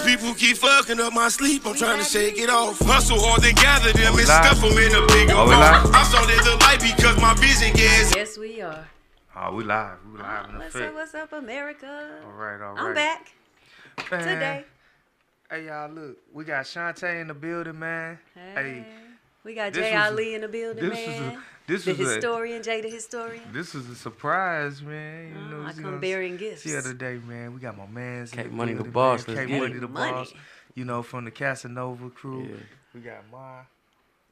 people keep fucking up my sleep. I'm trying to shake it off. Hustle hard and gather them and stuff them in a bigger vault. I saw there's a light because my vision gas. Yes, we are. Oh, we live. We live in effect. What's up, America? All right. I'm back. Man. Today. Hey, y'all, look. We got Shanté in the building, man. Hey. We got Jay Ali in the building, man. The historian, Jay the historian. This was a surprise, man. You know, I come bearing gifts. The other day, man, we got my man's K Money the boss. K Money the boss. You know, from the Casanova crew. Yeah. We got Ma.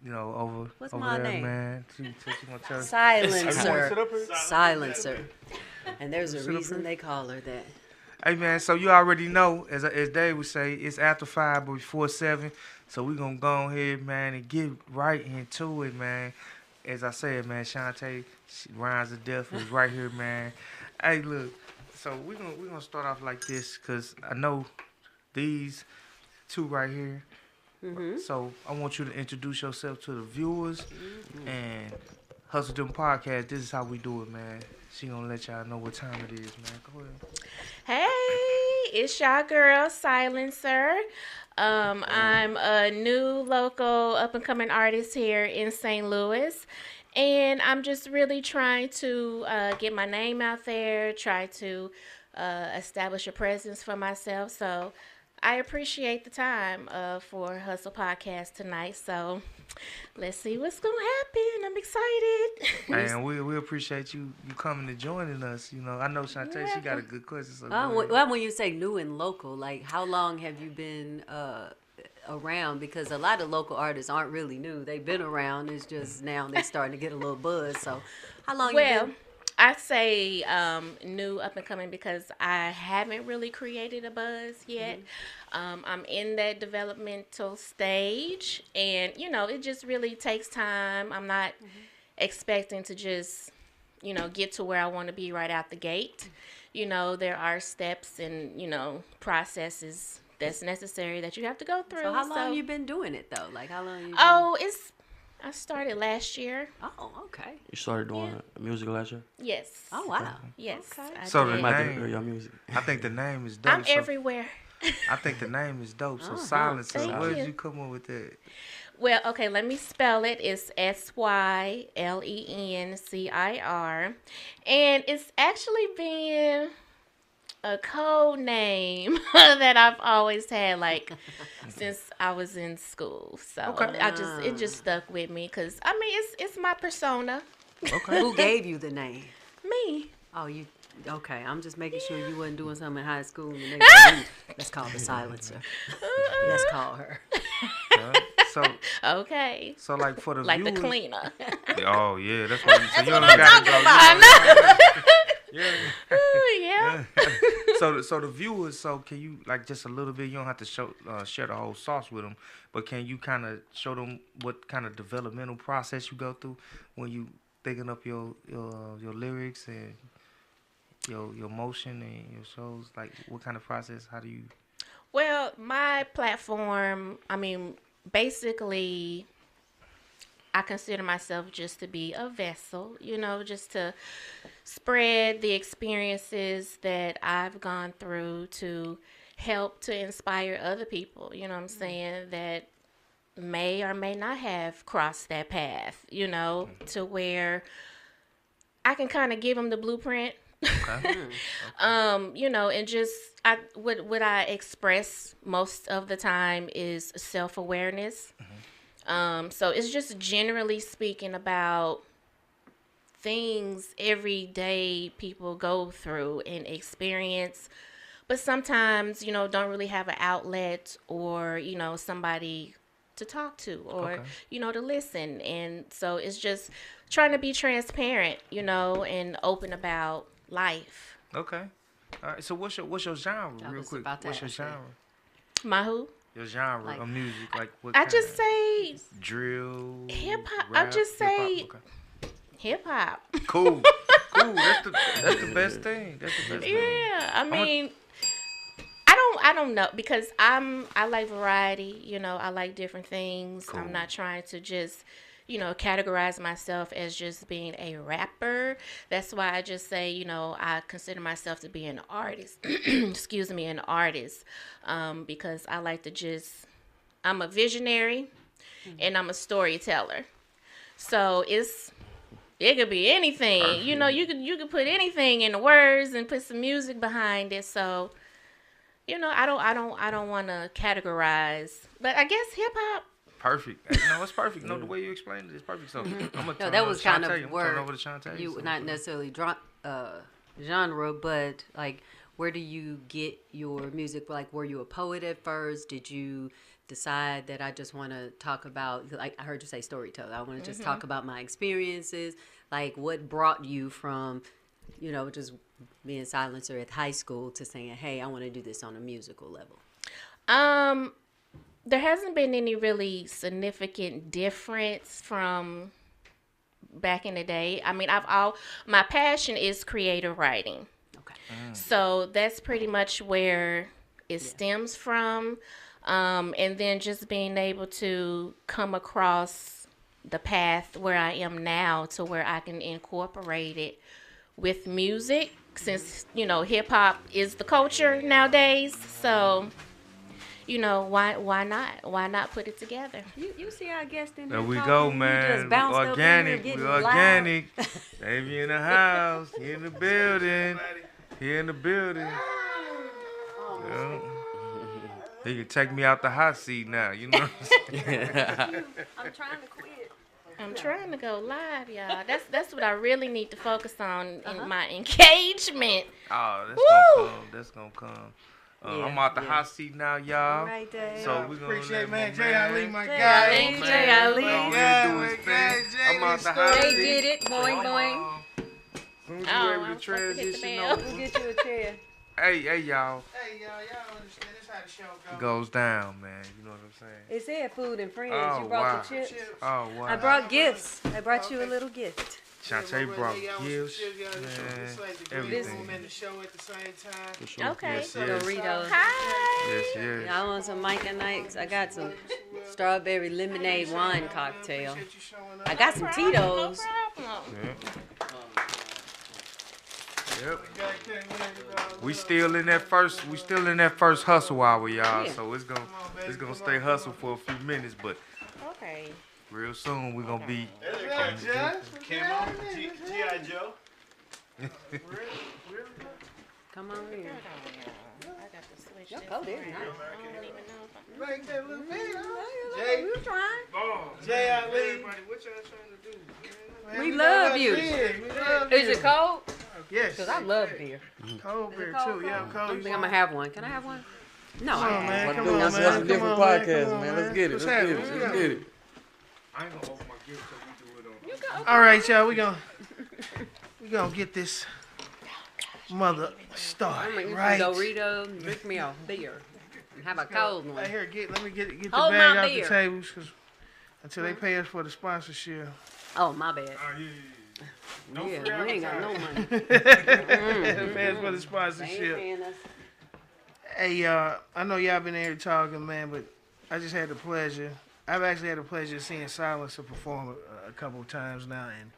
You know, over What's over my there, name? Man. She gonna tell us. Silencer. Silencer. And there's a reason they call her that. Hey, man, so you already know, as Dave would say, it's after 5 but before 7. So we're going to go ahead, man, and get right into it, man. As I said, man, Shanté, Rhymes of Death is right here, man. Hey, look, so we're gonna start off like this because I know these two right here. Mm-hmm. So I want you to introduce yourself to the viewers and Hustle Them Podcast. This is how we do it, man. She gonna let y'all know what time it is, man. Go ahead. Hey, it's y'all girl, Silencer. I'm a new local up-and-coming artist here in St. Louis, and I'm just really trying to get my name out there, try to establish a presence for myself. So I appreciate the time for Hustle Podcast tonight. So let's see what's going to happen. I'm excited. And we appreciate you coming and joining us. You know, I know Shanté, she got a good question. So well, when you say new and local, like how long have you been around? Because a lot of local artists aren't really new. They've been around. It's just now they're starting to get a little buzz. So how long you been? I say new up and coming because I haven't really created a buzz yet. I'm in that developmental stage, and you know, it just really takes time. I'm not expecting to just, you know, get to where I want to be right out the gate. You know, there are steps and, you know, processes that's necessary that you have to go through. So how long you been doing it though? Like how long? I started last year. Oh, okay. You started doing music last year? Yes. Oh, wow. Yes. Okay. So did. the name, your music. I think the name is dope. I'm everywhere. I think the name is dope. So Silencer, where did you come up with that? Well, okay, let me spell it. It's Sylencir. And it's actually been a code name that I've always had, like, since I was in school. So it just stuck with me because, I mean, it's my persona. Okay. Who gave you the name? Me. Oh, you. Okay, I'm just making sure you wasn't doing something in high school. And they said, let's call the Silencer. Let's call her. Okay. So like for the like viewers, the cleaner. Oh yeah, that's what you said. That's what I'm talking about. Yeah. So the viewers, so can you like just a little bit? You don't have to share the whole sauce with them, but can you kind of show them what kind of developmental process you go through when you thinking up your lyrics and your motion and your shows? Like what kind of process? How do you? Well, my platform, I mean, basically, I consider myself just to be a vessel, you know, just to spread the experiences that I've gone through to help to inspire other people, you know what I'm saying, that may or may not have crossed that path, you know, to where I can kind of give them the blueprint. Okay. You know, and just what I express most of the time is self-awareness. So it's just generally speaking about things everyday people go through and experience, but sometimes, you know, don't really have an outlet or, you know, somebody to talk to or, you know, to listen. And so it's just trying to be transparent, you know, and open about life. Okay. All right. So what's your genre, real quick? What's your genre? My who? Your genre of music, like what? I just say drill, hip hop. I just say hip hop. Cool. That's the best thing. That's the best thing. Yeah, I mean, I don't know because I like variety. You know, I like different things. Cool. I'm not trying to just categorize myself as just being a rapper. That's why I just say, I consider myself to be an artist. Excuse me, an artist. Because I like to I'm a visionary and I'm a storyteller. So it could be anything. Perfect. You could put anything in the words and put some music behind it. So, I don't want to categorize, but I guess hip hop. Perfect. No, it's perfect. No, the way you explained it is perfect. So I'm gonna turn that over was to kind Shanté. of where turn over to Shanté, you so not necessarily genre, but like where do you get your music? Like, were you a poet at first? Did you decide that I just want to talk about, like I heard you say storyteller, I want to just talk about my experiences? Like, what brought you from, just being a silencer at high school to saying, hey, I want to do this on a musical level? There hasn't been any really significant difference from back in the day. I mean, my passion is creative writing. Okay. So that's pretty much where it stems from. And then just being able to come across the path where I am now to where I can incorporate it with music, since, hip hop is the culture nowadays. So, why not? Why not put it together? You see our guest in there there we talking, go, you man. just bounced up in Organic. here We getting organic. Baby in the house. He in the building. He in the building. Yeah. He can take me out the hot seat now. You know what I'm saying? I'm trying to quit. I'm trying to go live, y'all. That's what I really need to focus on in my engagement. Oh, that's gonna come. I'm out the hot seat now, y'all. All right, Dave. So we're gonna Appreciate, man. Jay Jay Ali, my guy. Thank you, Jay Ali. I'm out the hot Jay seat. did it. Boing, boing. As soon as you Oh, able I'm to supposed to hit the transition bell. over. We'll get you a chair. Hey, y'all. Hey, y'all understand this how the show It goes. goes down, man. You know what I'm saying? It said food and friends. Oh, You brought wow. the chips. Oh, wow. I brought gifts. I brought you a little gift. Shanté brought gifts, It's like the green everything. room and the show at the same time. Okay. Yes, yes. Doritos. Hi. Yes. Y'all want some Mike and Nikes? I got some strawberry lemonade wine cocktail. Appreciate you showing I up. got some Tito's. No problem. Yep. We still in that first hustle hour, y'all. Yeah. So it's gonna stay hustle for a few minutes, but Okay. real soon we're gonna be. G.I. Joe. Come on here. I got to switch Your this coat is around. nice. I don't even know if Like that little video. Jay, we trying. Jay Ali. What y'all trying to do? We love you. Is it cold? Yes. Because I love beer. Cold beer cold, too. Yeah, I cold. don't think I'm going to have one. Can I have one? No. Come on, man. Come on, That's man. a Come different on, man. podcast, Come on, man. Let's get it. What's Let's get it. happening? Let's get it. I ain't gonna open my gift till we do it on. All right, y'all. We gonna get this mother I'm started, going to right? eat some Doritos and drink me a beer. And have a cold one. Hey, here, let me get the Hold bag my out beer. the tables, cause until they pay us for the sponsorship. Oh, my bad. Oh yeah. Yeah, we ain't got no money. They pay us for the They ain't sponsorship. paying us. Hey, I know y'all been here talking, man, but I just had the pleasure. I've actually had the pleasure of seeing Silencer perform a couple of times now, and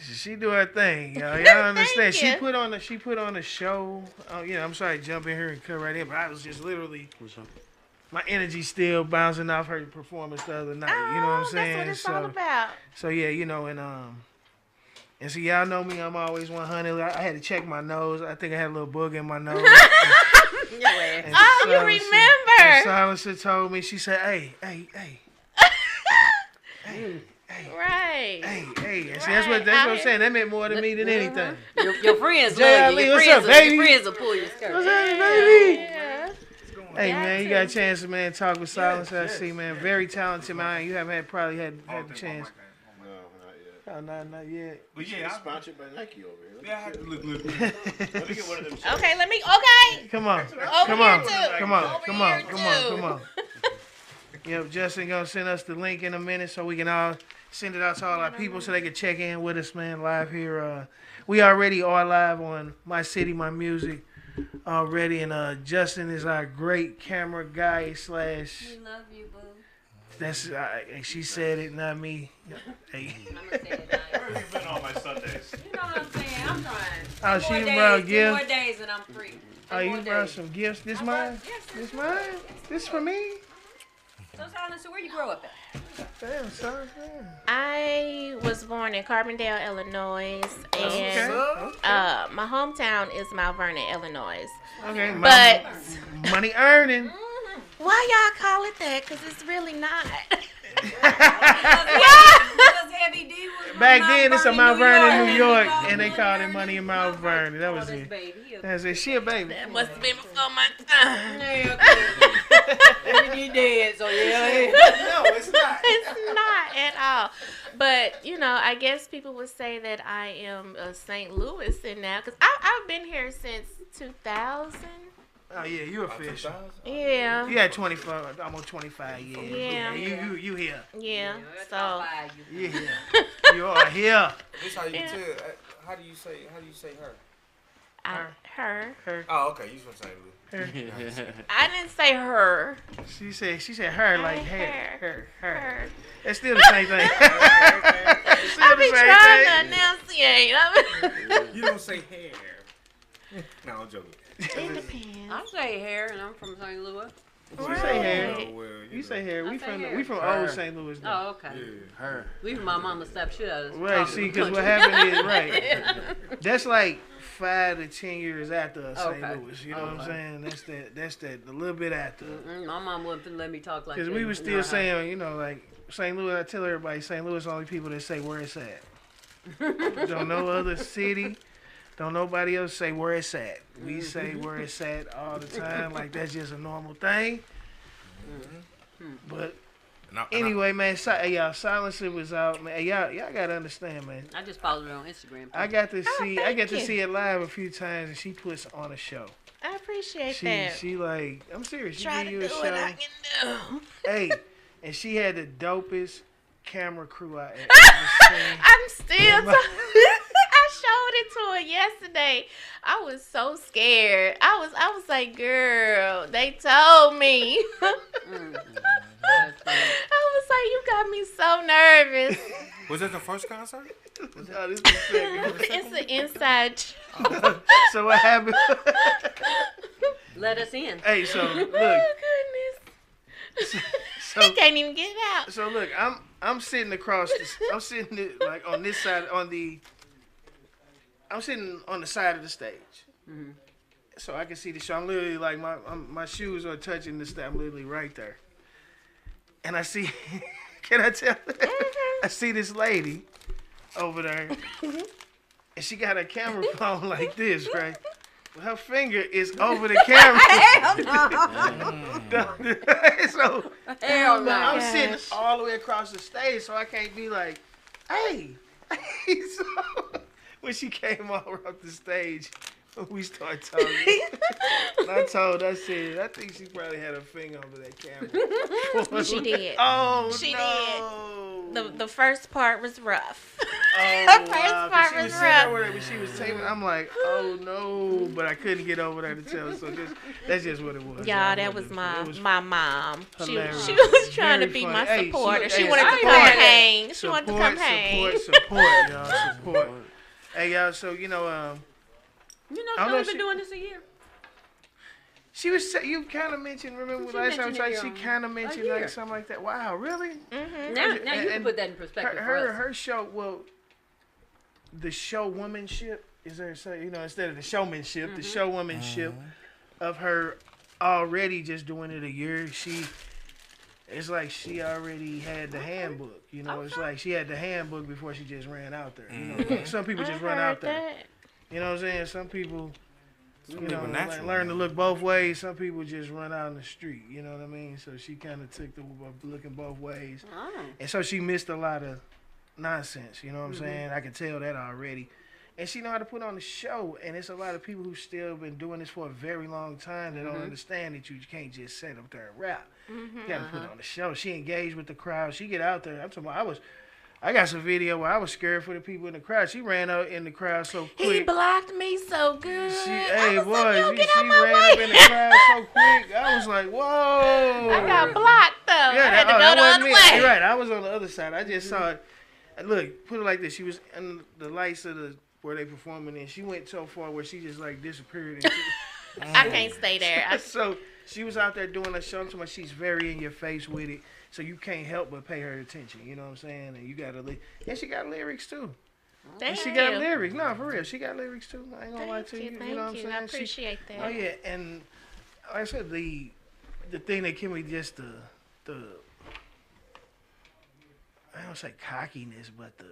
she do her thing. Y'all understand? Thank you. She put on a show. I'm sorry to jump in here and cut right in, but I was just literally my energy still bouncing off her performance the other night. You know what I'm saying? That's what it's all about. So yeah, and so y'all know me. I'm always 100. I had to check my nose. I think I had a little bug in my nose. And Oh, you remember. Silencer told me. She said, "Hey, Right. hey." And see, that's what I'm saying. That meant more to me than anything. Your friends Jay love you. Ali, Your what's friends, up, baby? your friends will pull your skirt. What's happening, baby? Yeah. Hey Got man, you to. got a chance to talk with Silencer. I see, man. Very talented man. You haven't probably had the chance. No, not yet. Not yet. But yeah, Sponsored by Nike over here. I have to look. Let me get one of them. Okay, Okay. Come on. Come here on. too. Come on. Over Come on. here Come on. too. Come on. Yep, Justin gonna send us the link in a minute so we can all send it out to all our people so they can check in with us, man, live here. We already are live on My City, My Music already, and Justin is our great camera guy / We love you, boo. That's she said it, not me. Hey. I'm gonna say it nice. Where have you been on my Sundays? You know what I'm saying? I'm trying. Oh, Two she more days, brought 2 gifts. more days and I'm free. Oh, you brought some gifts. This mine? Yes, This mine? This for me? So, Silen, so where you grow up at? Damn, son. Damn. I was born in Carbondale, Illinois, and Okay. my hometown is Mount Vernon, Illinois. Okay, But money earning. why y'all call it that? Because it's really not. Because Heavy D was from Back then, it's a Mount Vernon, New York, York. and they called it money in Mount Vernon. That was Oh, this it. baby. He a- That's it. She a baby. That must have been before my time. He dead, so yeah. No, it's not. It's not at all. But, you know, I guess people would say that I am a St. Louis in now. Because I've been here since 2000. Oh yeah, you official. Yeah. You had 25, almost 25 years. Yeah. You here. Yeah. That's So, all five, you- You here. You are here. This how you Yeah. tell. How do you say her? her. Her. Oh, okay. You from St. Louis. I didn't say her. She said her like Her. her. Her. It's still the same thing. It's still I the be same trying thing. to enunciate. You don't say hair. No, I'm joking. It depends. I say hair, and I'm from St. Louis. You say hair. Right. Oh, well, You say hair. I We say from hair. we from Her. old St. Louis. Now. Oh, okay. Yeah. Her. We from my mama slap shit out of us. Right. See, because what happened is right. That's like 5 to 10 years after St. Okay. Louis. You know what I'm Okay. saying? That's that a little bit after. My mom wouldn't let me talk like that. Because we was You still know how- saying, you know, like St. Louis. I tell everybody, St. Louis only people that say where it's at. Don't know other city. Don't nobody else say where it's at. We say where it's at all the time. Like that's just a normal thing. But anyway, man, hey, y'all, Silencer was out, man. Hey, y'all gotta understand, man. I just followed her on Instagram. I got to see, I got to you. see it live a few times, and she puts on a show. I appreciate She, that. she like, I'm serious. She Try give to you do a show. what I can do. Hey, and she had the dopest camera crew I ever seen. I'm still. I showed it to her yesterday. I was so scared. I was like, girl, they told me. I was like, you got me so nervous. Was that the first concert? No, this is the second. It's an inside. So what happened? Let us in. Hey, so look, Oh goodness. so He can't even get out. so look, I'm sitting across this, I'm sitting like on this side I'm sitting on the side of the stage. Mhm. So I can see the show. I'm literally like my shoes are touching the stage. I'm literally right there. And I see can I tell? I see this lady over there. And she got her camera phone like this, right? Her finger is over the camera. So Hell no. I'm gosh. sitting all the way across the stage, so I can't be like, hey. So when she came over off the stage, we started talking. And I said, I think she probably had her finger over that camera. She did. Oh, She no. The first part was rough. Oh, first wow. 'Cause part she was was sitting rough. over there when she was taping. I'm like, oh no, but I couldn't get over there to tell. So that's just what it was. Y'all, Y'all. that was It my mom. She hilarious. was trying to Very be funny. my Hey, supporter. She hey, wanted to support. come hang. She wanted to come hang. Support, y'all. Support. Hey, y'all. So You know, I she's don't know only if been she- doing this a year. she was. You kind of mentioned. Remember She last time mentioned she it, kind of mentioned a like year. something like that. Wow, really? Mm-hmm. Now you and- can put that in perspective for Her us. her show. Well, the showwomanship is there. So instead of the showmanship, the showwomanship of her already just doing it a year. It's like she already had the handbook. It's like she had the handbook before she just ran out there. Like some people just run out there. You know what I'm saying? Some people, like learn to look both ways. Some people just run out in the street. You know what I mean? So she kind of took the looking both ways. Oh. And so she missed a lot of nonsense. You know what I'm saying? I can tell that already. And she know how to put on the show. And it's a lot of people who still been doing this for a very long time that don't understand that you can't just sit up there and rap. You got to put on the show. She engaged with the crowd. She get out there. I'm talking about, I got some video where I was scared for the people in the crowd. She ran out in the crowd so quick. He blocked me so good. Hey, I was boy, like, yo, she get out my ran way. up in the crowd so quick. I was like, whoa. I got blocked though. I had to go the wasn't other me. way. You're right. I was on the other side. I just saw it. Look, put it like this. She was in the lights of where they performing in. She went so far where she just like disappeared. I can't stay there. So she was out there doing a show. So she's very in your face with it. So you can't help but pay her attention. You know what I'm saying? And you got to, and she got lyrics too. Damn. And she got lyrics. No, for real. She got lyrics too. I ain't gonna lie to you. Thank You know what I'm you. saying? I appreciate that. Oh yeah, and like I said, the thing that can be just the I don't say cockiness, but the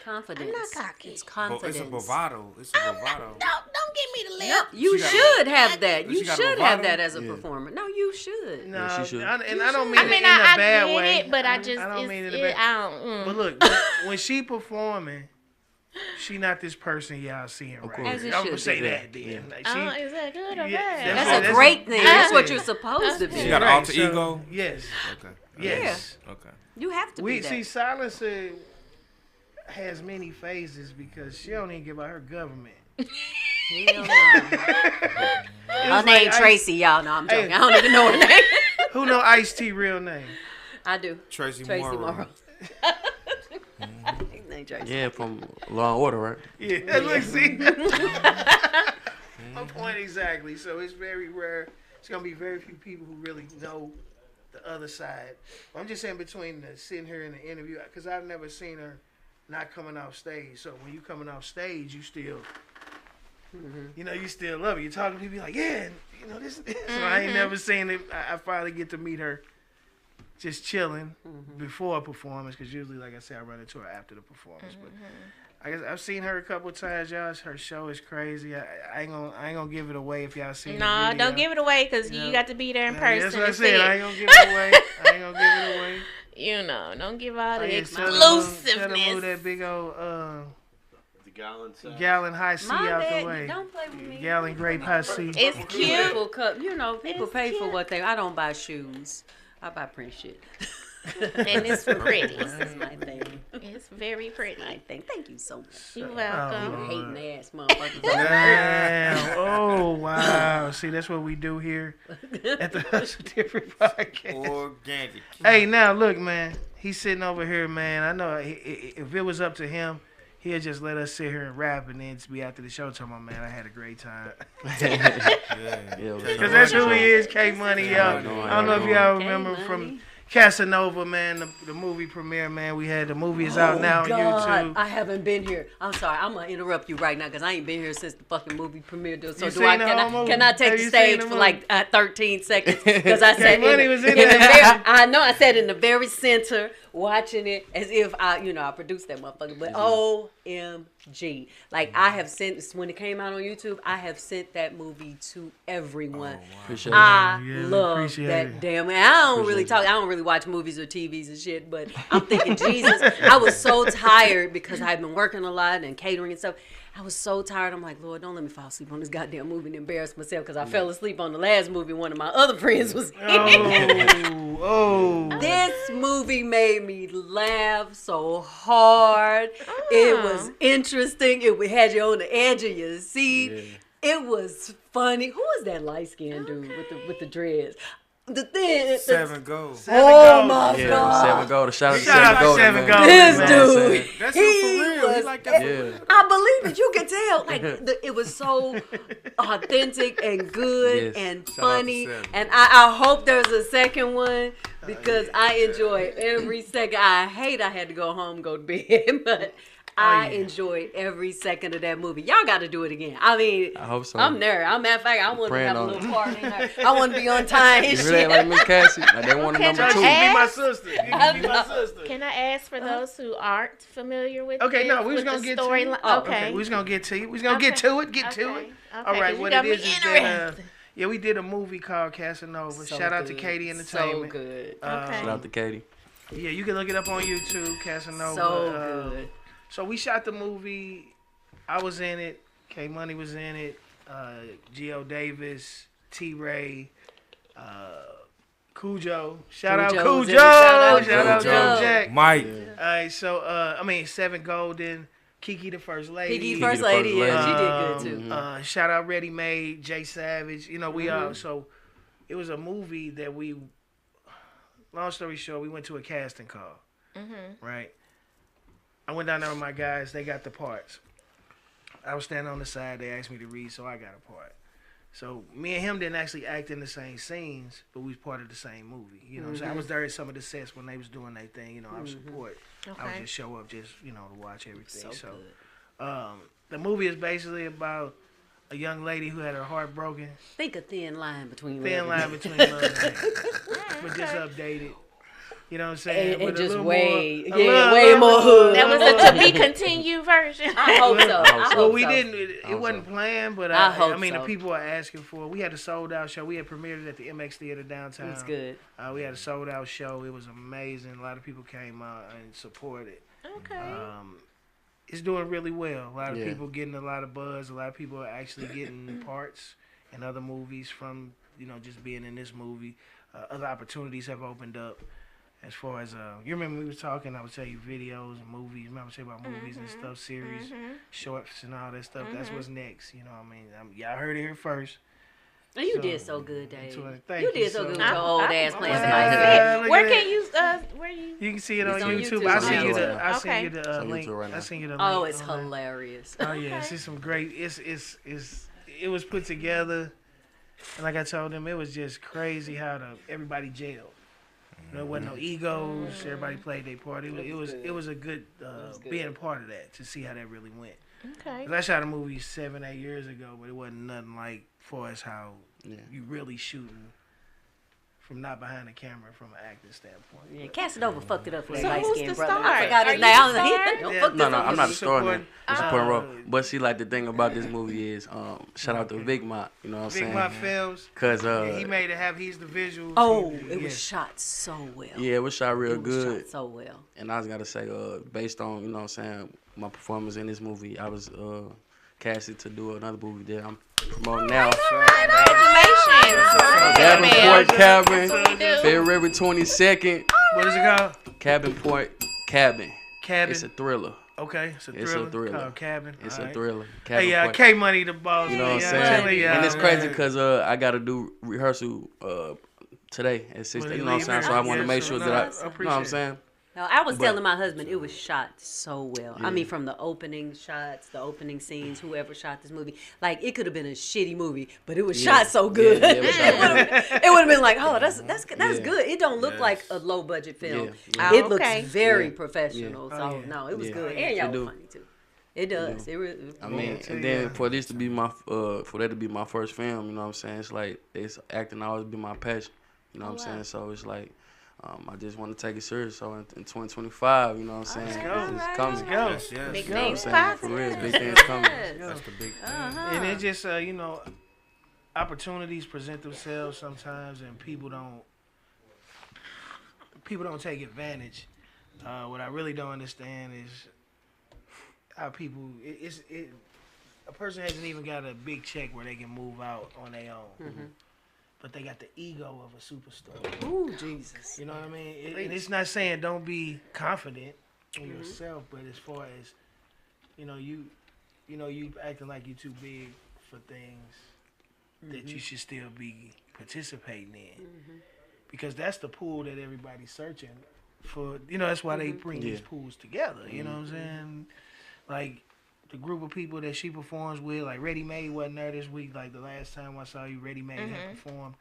Confidence. I'm not cocky. It's confidence. It's a bravado. It's a bravado. Don't give me the lip. No, you She got- should have that. She You got should bravado? have that as a Yeah. performer. No, you should. no, Yeah, she should. and I don't mean I it mean, in a I bad get way. it, but I just don't mean it in a it, bad. I don't. But look, when she performing, she not this person y'all seeing right. course. As it I'm gonna should say be. that then. Yeah. Like, she, Is that good or Yeah, bad? That's Yeah, a great thing. That's what yeah. you're supposed to be. She got an right, alter so, ego? Yes. Okay. Yes. Okay. You have to We be that. see Silencer has many phases because she don't even give out her government. Hell no. It Her was name like Tracy, y'all know I'm joking. Hey. I don't even know her name. Who know Ice-T real name? I do. Tracy Tracy Morrow. Morrow. His name Tracy. Yeah, from Law and Order, right? Yeah, look, see. My point exactly. So it's very rare. It's gonna be very few people who really know the other side. I'm just saying between the sitting here in the interview, because I've never seen her not coming off stage. So when you coming off stage, you still, you know, you still love it. You're talking to people like, yeah, and, you know this. So I ain't never seen it. I finally get to meet her, just chilling before a performance. Because usually, like I said, I run into her after the performance. But I guess I've seen her a couple times, y'all. Her show is crazy. I ain't gonna give it away if y'all seen. No, the video. don't give it away because Yeah. you got to be there in Yeah, person. that's what I and said. see I it. ain't gonna give it away. I ain't gonna give it away. You know, don't give all the Tell them move exclusiveness. that big old The gallon size. gallon high C My out bad. the way. Don't play with me. Gallon grape high C. It's cute. Beautiful cup. You know, people It's pay for cute. what they. I don't buy shoes. I buy print shit. And it's pretty. This is my thing. It's very pretty. My thing. Thank you so much. You're You welcome. hating ass motherfuckers. Damn. Oh wow. See, that's what we do here at the Hustle Different podcast. Organic. Hey, now look, man. He's sitting over here, man. I know if it was up to him, he'll just let us sit here and rap and then be after the show talking about, man, I had a great time. Yeah. Because that's who he is, K Money, y'all. I don't know if y'all remember from Casanova, man, the movie premiere, man. We had the movie is out now on YouTube. I haven't been here. I'm sorry. I'm gonna interrupt you right now because I ain't been here since the fucking movie premiered. So You do I? seen the whole movie? Can I take Have the you stage seen the for movie? like 13 seconds? Because I said Money was in the there. very, I know I said in the very center, watching it as if I produced that motherfucker. But OMG, like I have sent when it came out on YouTube, I have sent that movie to everyone. Appreciate I Yeah, we love appreciate that it. damn. I don't really talk. I don't really watch movies or TVs and shit. But I'm thinking, Jesus, I was so tired because I've been working a lot and catering and stuff. I was so tired. I'm like, Lord, don't let me fall asleep on this goddamn movie and embarrass myself because I fell asleep on the last movie one of my other friends was in. Oh. This movie made me laugh so hard. It was interesting. It had you on the edge of your seat. It was funny. Who was that light skinned dude with the dreads? The thing. Seven goals. Oh my Yeah, God. 7 Gold. Shout out to Shout 7 out Gold. Seven man. Gold. This man. dude. That's He him for real. He was- like that for Yeah. real. I believe it. You can tell. Like it was so authentic and good Yes. and Shout out to funny. Seven. And I hope there's a second one because I enjoy every second. I hate I had to go home and go to bed, but I enjoyed every second of that movie. Y'all got to do it again. I mean, I hope so. I'm there. I'm matter of fact, I want to praying have a on little it. party in there. I want to be on time and You hear shit. that, like Miss Cassie? Like they want a Can number I 2. You can be my ask? sister. You can be my sister. Can I ask for those who aren't familiar with Okay, this, no, we was with gonna the get to story you. li- Oh, okay. We was gonna get to you. We was gonna get to it. Get to it. Okay, All 'cause right, you what got it me is that interested. yeah, we did a movie called Casanova. So Shout out to good. Katie So Entertainment. good. Okay. Shout out to Katie. Yeah, you can look it up on YouTube, Casanova. So good. So we shot the movie. I was in it. K Money was in it. Gio Davis, T Ray, Cujo. Shout out Cujo Cujo. was in it. Shout out Shout out Cujo. Joe Jack. Mike. All right, so Seven Golden, Kiki the First Lady. Piggy the First First Lady, yeah, she Um, did good too. Shout out Ready Made, Jay Savage. You know, we all so it was a movie that we long story short, we went to a casting call. Right. I went down there with my guys. They got the parts. I was standing on the side. They asked me to read, so I got a part. So me and him didn't actually act in the same scenes, but we was part of the same movie. You know what I'm saying? I was there at some of the sets when they was doing their thing. You know, I was support. I would just show up just, you know, to watch everything. So the movie is basically about a young lady who had her heart broken. Think a thin line between Thin love line between love and hate. But just updated. You know what I'm saying? and With a just little way, more, way more hood. That was a to be continued version. I hope so. I hope Well, we so. didn't. It wasn't planned, but I I hope mean, so. the people are asking for it. We had a sold out show. We had premiered it at the MX Theater downtown. It was good. We had a sold out show. It was amazing. A lot of people came out and supported. Okay. It's doing really well. A lot of Yeah. people getting a lot of buzz. A lot of people are actually getting parts in other movies from, you know, just being in this movie. Other opportunities have opened up. As far as you remember we was talking, I would tell you videos and movies. Remember I would tell you about movies and stuff, series, shorts and all that stuff. That's what's next. You know what I mean? Y'all heard it here first. And you So, did so good, Dave. thank You you did so so good with much. your old ass playing Look somebody's at face. Where that. can you where you You can see it on It's on YouTube. YouTube. I It's on send you the YouTube. I send Okay. you the It's on link. YouTube right I now. send you the link. Oh, it's on that. hilarious. Oh yeah, it's some great. It was put together, and like I told them, it was just crazy how everybody jailed. You know, there wasn't no egos. Everybody played their part. It was a good being a part of that to see how that really went. Okay. 'Cause I shot a movie 7-8 years ago, but it wasn't nothing like far as how you really shooting from not behind the camera from an acting standpoint. Yeah, Casanova fucked it up for that So light who's skinned the brother. star? I forgot Are his you name. the Don't star? fuck this No, up. I'm not the star Support- now. The supporting role. But see, like the thing about this movie is, shout out to Big Mott. You know what I'm Big saying? Mott Films. Cause Yeah, he made it happen. He's the visuals. Oh, He- it was yes. shot so well. yeah, it was shot real it was good. shot so well. And I just gotta say, based on, you know what I'm saying, my performance in this movie, I was casted to do another movie that I'm promoting now. Congratulations. Davenport Cabin, That's what we do. February 22nd. What is it called? Davenport Cabin. Cabin. It's a thriller. Okay, it's a It's a thriller. thriller. Called Cabin. It's All a right. thriller. Hey, Davenport. K Money the boss. You know what I'm man. saying? telling y'all, And it's crazy man. because I got to do rehearsal today at 6. When You you know what I'm leave saying? here, So I want to yeah, make so sure no, that I you know what I'm appreciate it. saying? No, I was But- telling my husband it was shot so well. I Yeah. mean, from the opening shots, the opening scenes, whoever shot this movie, like it could have been a shitty movie, but it was Yeah. shot so good. Yeah, it was shot it would have been like, oh, that's Yeah. good. It don't look like a low budget film. Yeah. It Oh, looks okay. very Yeah. professional. Yeah. So Oh, yeah. no, it was Yeah. good, Yeah. and y'all It were do. funny too. It does. It really. I mean, Yeah. and then for this to be my for that to be my first film, you know what I'm saying? It's like acting always been my passion. You know what I'm saying? So it's like I just want to take it serious. So in 2025, you know what I'm saying? Let's go. It's coming. Go. Yes, yes. Big Go. I'm things saying for real, big things coming. That's the big thing. And it just, you know, opportunities present themselves sometimes, and people don't take advantage. What I really don't understand is how people. A person hasn't even got a big check where they can move out on their own, but they got the ego of a superstar. Ooh, Jesus. You know what I mean? And it's not saying don't be confident in yourself, but as far as you acting like you too big for things that you should still be participating in, because that's the pool that everybody's searching for. You know, that's why they bring these pools together. You know what I'm saying? Like the group of people that she performs with, like Ready Made wasn't there this week. Like the last time I saw you, Ready Made had performed.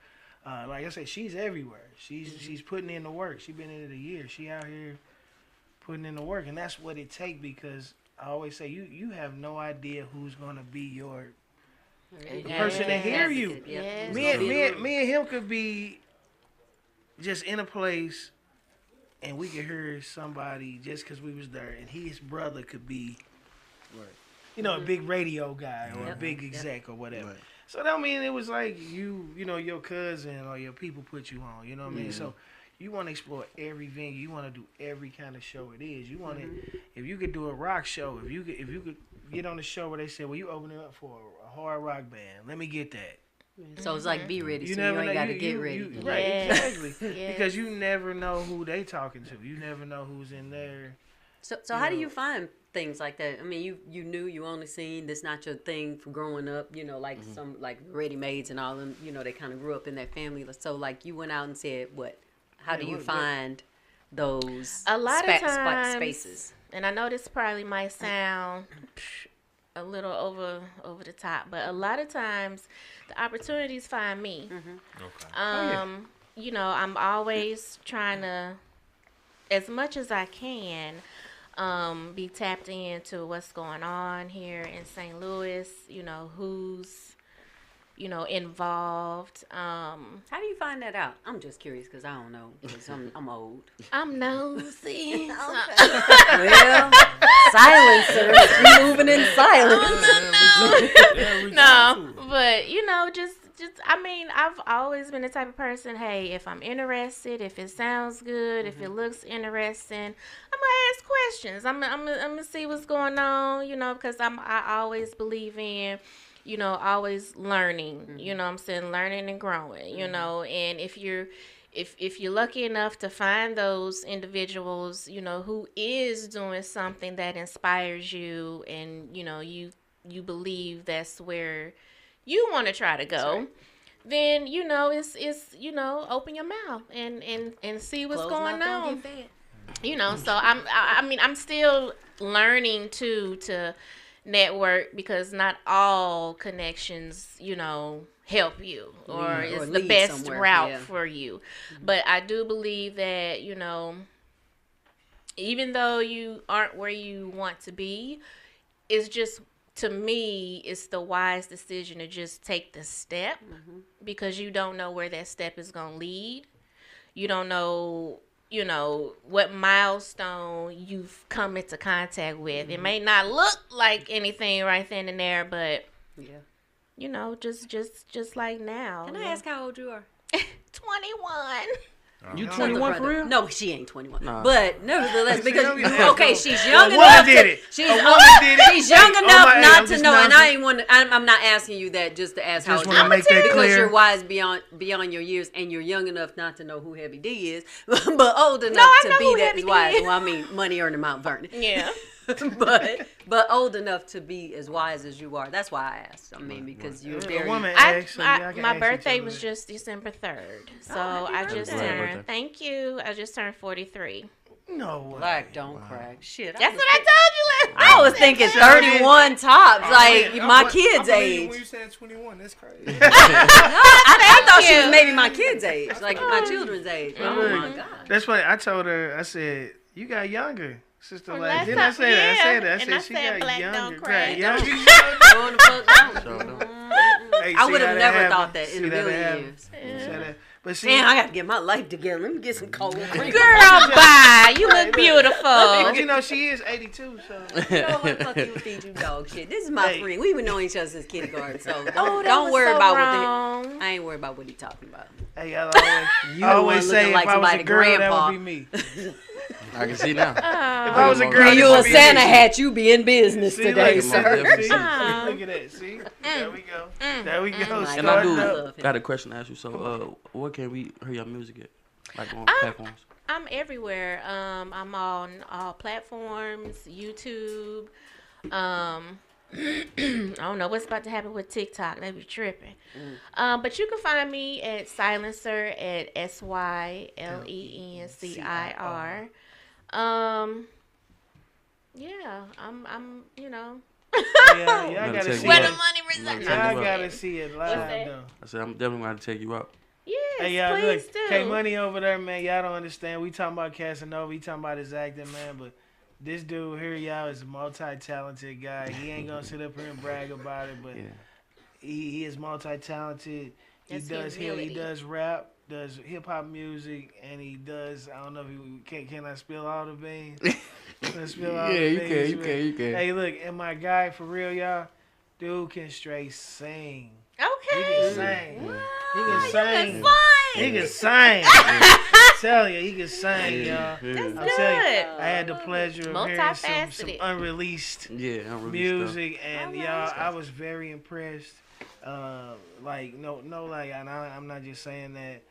Like I said, she's everywhere. She's putting in the work. She's been in it a year. She out here putting in the work, and that's what it take. Because I always say you have no idea who's gonna be the person to hear you. Yes. Me and him could be just in a place, and we could hear somebody just because we was there, and his brother could be, a big radio guy or a big exec or whatever. Right. So that mean it was like your cousin or your people put you on. You know what I mean? So you want to explore every venue. You want to do every kind of show it is. You want to, if you could do a rock show, if you could get on the show where they say, well, you opening up for a hard rock band. Let me get that. So it's like be ready. You So never you ain't know. got to get ready. Right, Yes. exactly. Yes. Because you never know who they talking to. You never know who's in there. So how do you find things like that? I mean, you knew you only seen this not your thing for growing up. You know, like some like Ready Mades and all them. You know, they kind of grew up in that family. So like you went out and said what? How do you find those A lot of times, spaces? And I know this probably might sound a little over the top, but a lot of times the opportunities find me. Okay. You know, I'm always trying to, as much as I can, be tapped into what's going on here in St. Louis. You know, who's involved. How do you find that out? I'm just curious because I don't know. Because I'm old. I'm nosy. Well, silencer. You moving in silence. No, but just I mean, I've always been the type of person. Hey, if I'm interested, if it sounds good, if it looks interesting, I'm gonna ask questions. I'm gonna see what's going on. You know, because I always believe in, always learning. You know what I'm saying? Learning and growing, and if you're lucky enough to find those individuals, who is doing something that inspires you and, you believe that's where you want to try to go, then, it's open your mouth and see what's going on. So I'm still learning to network, because not all connections, help you or is the best route for you. But I do believe that, even though you aren't where you want to be, it's just, to me, it's the wise decision to just take the step, because you don't know where that step is going to lead. You don't know, what milestone you've come into contact with. It may not look like anything right then and there, but just like now. Can I ask how old you are? 21. You 21 for real? No, she ain't 21. Nah. But nevertheless, because she's A young woman enough. did it. She's A woman did it. She's young Hey, enough I'm not to just know, and not- I'm not asking you that just to ask how Just old wanna you are. make that Because clear. you're wise beyond your years, and you're young enough not to know who Heavy D is, but old enough I to know be who that Heavy D wise. is. Well, I mean, money earning Mount Vernon. Yeah. but old enough to be as wise as you are. That's why I asked. I mean, because you're A very. woman asked, so y'all can My ask birthday each other was that. just December 3rd. So happy I just birthday. turned, thank you. I just turned 43. No way. Black don't crack. Shit. That's what I told you last I was thinking 31 tops, like my kids' I age. when you said 21, that's crazy. I thought she was you. maybe my kids' age, like my children's age. Oh my god. That's why I told her, I said, you got younger. Sister, Well, like, last didn't I time- say that? I yeah. said that. I And said I she said got black younger. don't crack. Younger. Going the fuck down. Sure don't. Hey, I see would how have that never happened? thought that in See a that million happened? years. See that? But see, Damn, I gotta get my life together. Let me get some cold cream. Girl, bye. You look but beautiful. you know, she is 82, so. You know what the fuck you feed you dog shit. This is my Hey. friend. We've been knowing each other since kindergarten, so Oh, don't, that don't was worry so about wrong. I ain't worried about what he talking about. Hey, I always, You I the always one say looking if like I was a somebody girl, grandpa. that would be me. I can see now. If I was a Oh. girl, You this a would be Santa me. hat, you be in business See, today, look, sir. Definitely see. Look at that. See? There we go. There we go. my And I Starting God. up. do got a question to ask you. So, where can we hear your music at? Like on platforms? I'm everywhere. I'm on all platforms, YouTube. I don't know what's about to happen with TikTok. They be tripping. But you can find me at Silencer at SYLENCIR. Yeah, I'm Yeah, y'all gotta see where it. the money resides. Y'all Right. gotta see it live, that? though. I said I'm definitely going to take you out. Yes, Hey, y'all, please look, do. K-Money over there, man, y'all don't understand. We talking about Casanova, we talking about his acting, man, but this dude here, y'all, is a multi-talented guy. He ain't gonna sit up here and brag about it, but Yeah. he is multi-talented. He That's does humility. he does rap, does hip-hop music, and he does, I don't know if can I spill all the beans? Can I spill all Yeah, the you beans, can, you man? can, you can. Hey, look, and my guy, for real, y'all, dude can straight sing. He Okay. can sing. He can You sing. can find. He can sing. I'm telling you, he can sing, y'all. Yeah. I'm Good. telling you, I had the pleasure of hearing some Multifaceted. unreleased Yeah, I'm really music, and Alright. y'all, I was very impressed. Like like, and I'm not just saying that.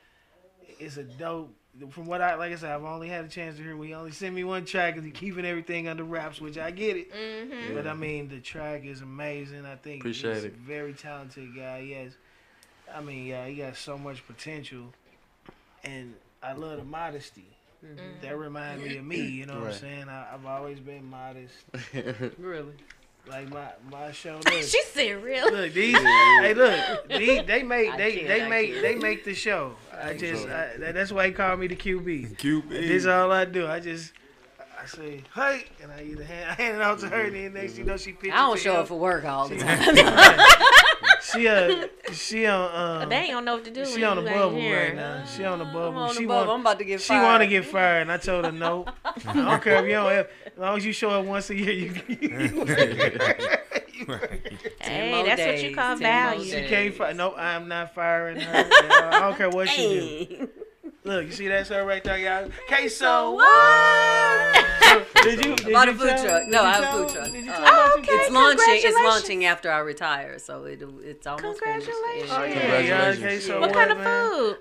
It's a dope. From what like I said, I've only had a chance to hear. We only sent me one track, and keeping everything under wraps, which I get it. Mm-hmm. But I mean, the track is amazing. I think Appreciate he's it. a very talented guy. Yes, I mean, yeah, he got so much potential, and I love the modesty. That reminds me of me. You know what I'm saying? I've always been modest. Really? Like my show. Look, She said real. look these. Hey, look. They make the show. That's why he called me the QB. QB. This is all I do. I say, hey, and I either hand it out to her, and then next you know she pitches. I don't to show him. up for work all the time. She on They ain't don't know what to do. she when on the you ain't bubble here. right now. She on the bubble. I'm on She the bubble. I'm want about to get she fired. want to get fired, and I told her no. I don't care if you don't have, as long as you show up once a year, you. Hey, more that's what days, you call 10 more value. She days. can't fire. No, I'm not firing her. I don't care what she do. Hey. Look, you see that's her right there, y'all. Queso. What? Did you Bought a food tell- truck. did No, you I have a tell- food truck. Did you tell Oh, her? okay. It's launching. It's Congratulations. launching after I retire, so it's almost finished. Congratulations. Oh, Yeah. yeah, Congratulations. queso. What kind of man?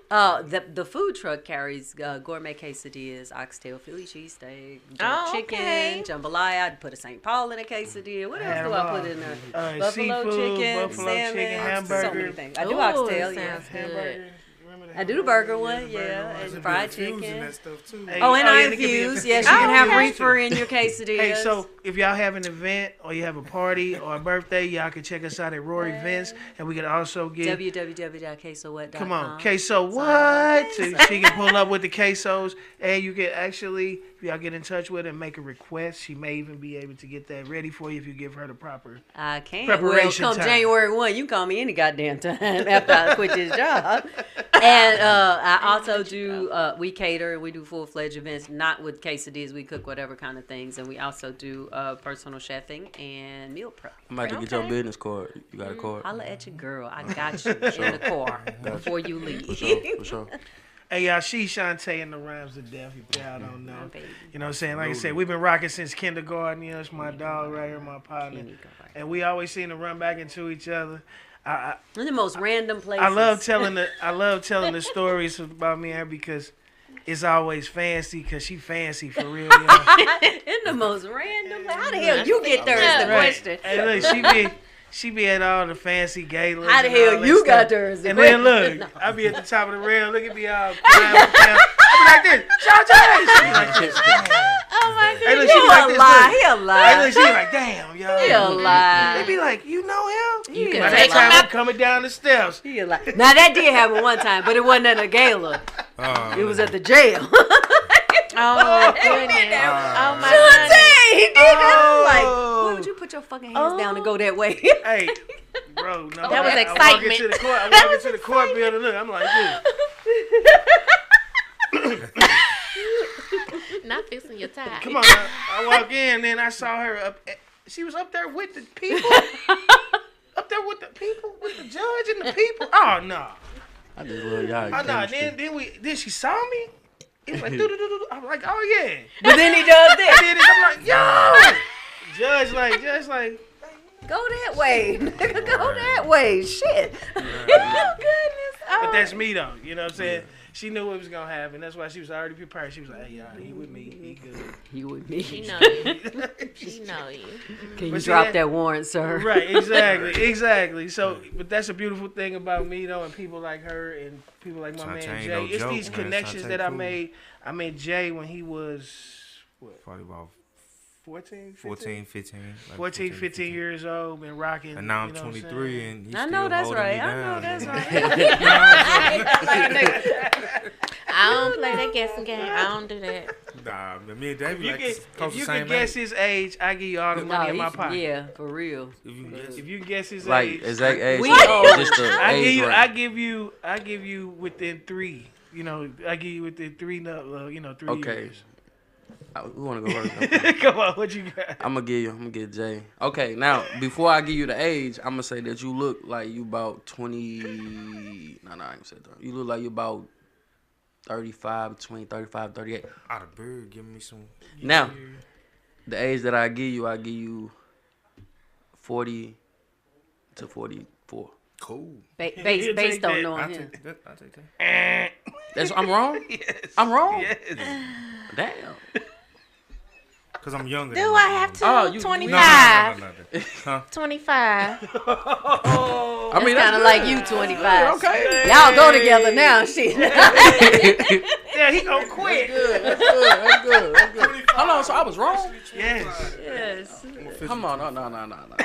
food? The food truck carries gourmet quesadillas, oxtail, Philly cheesesteak, Oh, chicken, okay. jambalaya. I'd put a St. Paul in a quesadilla. What else do I put in there? Buffalo Seafood, chicken, buffalo salmon, chicken, so hamburger. many things. I do Ooh, oxtail, yeah. sounds good. Hamburger. Remember the I do the burger one, hamburger yeah, one? and fried Infused in chicken. that stuff too. Hey, Oh, and I yeah, they can be infuse. infused. Yes, you Oh, can have okay. reefer in your quesadillas. Hey, so if y'all have an event or you have a party or a birthday, y'all can check us out at Rory Events, and we can also get. www.quesowhat.com. Come on, queso what? So she can pull up with the quesos, and you can actually, if y'all get in touch with her and make a request, she may even be able to get that ready for you if you give her the proper. I can. Preparation Well, come time. January 1, you can call me any goddamn time after I quit this job. And I also do, we cater and we do full-fledged events, not with quesadillas. We cook whatever kind of things. And we also do personal chefing and meal prep. I'm about to get your business card. You got a card? Holla at your girl. I got you in the car before you leave. For sure. For sure. Hey, y'all, she's Shanté in the Rhymes of Death, if y'all don't know. My baby. You know what I'm saying? Like I said, we've been rocking since kindergarten. You know, it's my dog right here, my partner. And we always seem to run back into each other. In the most random places. I love telling the stories about me and her because it's always fancy because she fancy for real. You know? In the most random place. How the hell you get there is the Right. question. Hey, look, she be at all the fancy galas. How the and all hell that you stuff. got there is the And then question. look, I be at the top of the rail. Look at me all crying with them. I be like this, Shanté. She be like this. Oh my Hey, look, goodness. she be like He this. a lie. Look. He a Hey, lie. look, she be like, damn, yo. He a lie. They be like, you know him? He By a that time, lie. I'm coming down the steps. He a lie. Now that did happen one time, but it wasn't at a gala. It was at the jail. Oh goodness. Oh my Shante, goodness. he did that. I'm like, Oh. why would you put your fucking hands down and go that way? Hey, bro, no. That was I walk excitement. into the court. I walk into the court building. Look, I'm like this. Not fixing your tie. Come on, I walk in, then I saw her up. She was up there with the people. Up there with the people, with the judge and the people. Oh no. I just love y'all. Oh no. chemistry. Then she saw me. It was like doo-doo-doo-doo. I'm like, oh yeah. But then he does I this. did it. I'm like, yo. Judge like. Go that way. Nigga, go that way. Shit. Oh goodness. Oh. But that's me though. You know what I'm saying? She knew what was gonna happen. That's why she was already prepared. She was like, hey, y'all, he with me. He good. You with me. She know you. She know you. Can you But see, drop that- that warrant, sir? Right, exactly. So, but that's a beautiful thing about me, though, and people like her and people like my Shanté man ain't Jay. no It's joke, these man. connections Shanté that I cool. made. I met Jay when he was, Probably about 14, 14, 15. Like 14, 15 years old, been rocking. And now I'm you know what 23 saying? and he's I still know that's holding right. me I know down. that's right. I don't play that guessing game. I don't do that. Nah, me and David like If close you the can same guess age. his age, I give you all the money in my he's- pocket. yeah, for real. If you can guess. If you can guess his Like age, exact age. We or old. just the I age give range? I give you within 3. You know, I give you within 3. 3 Okay. years. We want to go first. Come on, what you got? I'm gonna get Jay. Okay, now before I give you the age, I'm gonna say that you look like you about 20. No, I ain't gonna say that. You look like you about 35, between 35, 38. Out of bird, give me some. Now, the age that I give you 40 to 44. Cool. Based take on that. knowing I him. take that. I take that. That's I'm wrong. Yes. I'm wrong. Yes. Damn. Because I'm younger. Do than I you. have to? Oh, you- 25. No. Huh? 25. Oh, I mean, Kind of like you, 25. Okay. Y'all go together now, shit. Yeah, he gonna quit. That's good. Hold on, so I was wrong? Yes. Yes. Come on, no.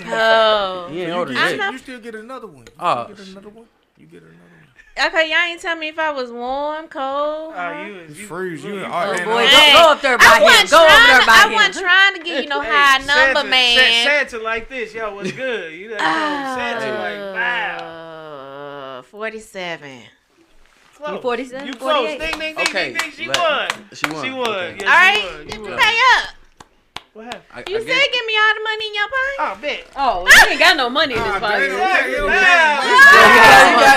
Oh. You ain't older I'm than not- that. You still get another one. Oh, You get another one. You get another one. Okay, y'all ain't tell me if I was warm, cold. You Freeze. You in Oh art boy, Hey, go up there by I him. wasn't Go over trying there to- by I him. wasn't trying to get you no high number, man. Santa like this, yo, what's good? You know, Santa like, wow. 47. Close. You 47? You close. 48? Ding, ding, ding, Okay, ding, ding. She let- won. she won. She won. Okay. Yeah, All right, she won. You won. pay up. What happened? You said give me all the money in your pocket. Oh, bet. Oh, you ain't got no money in this pocket.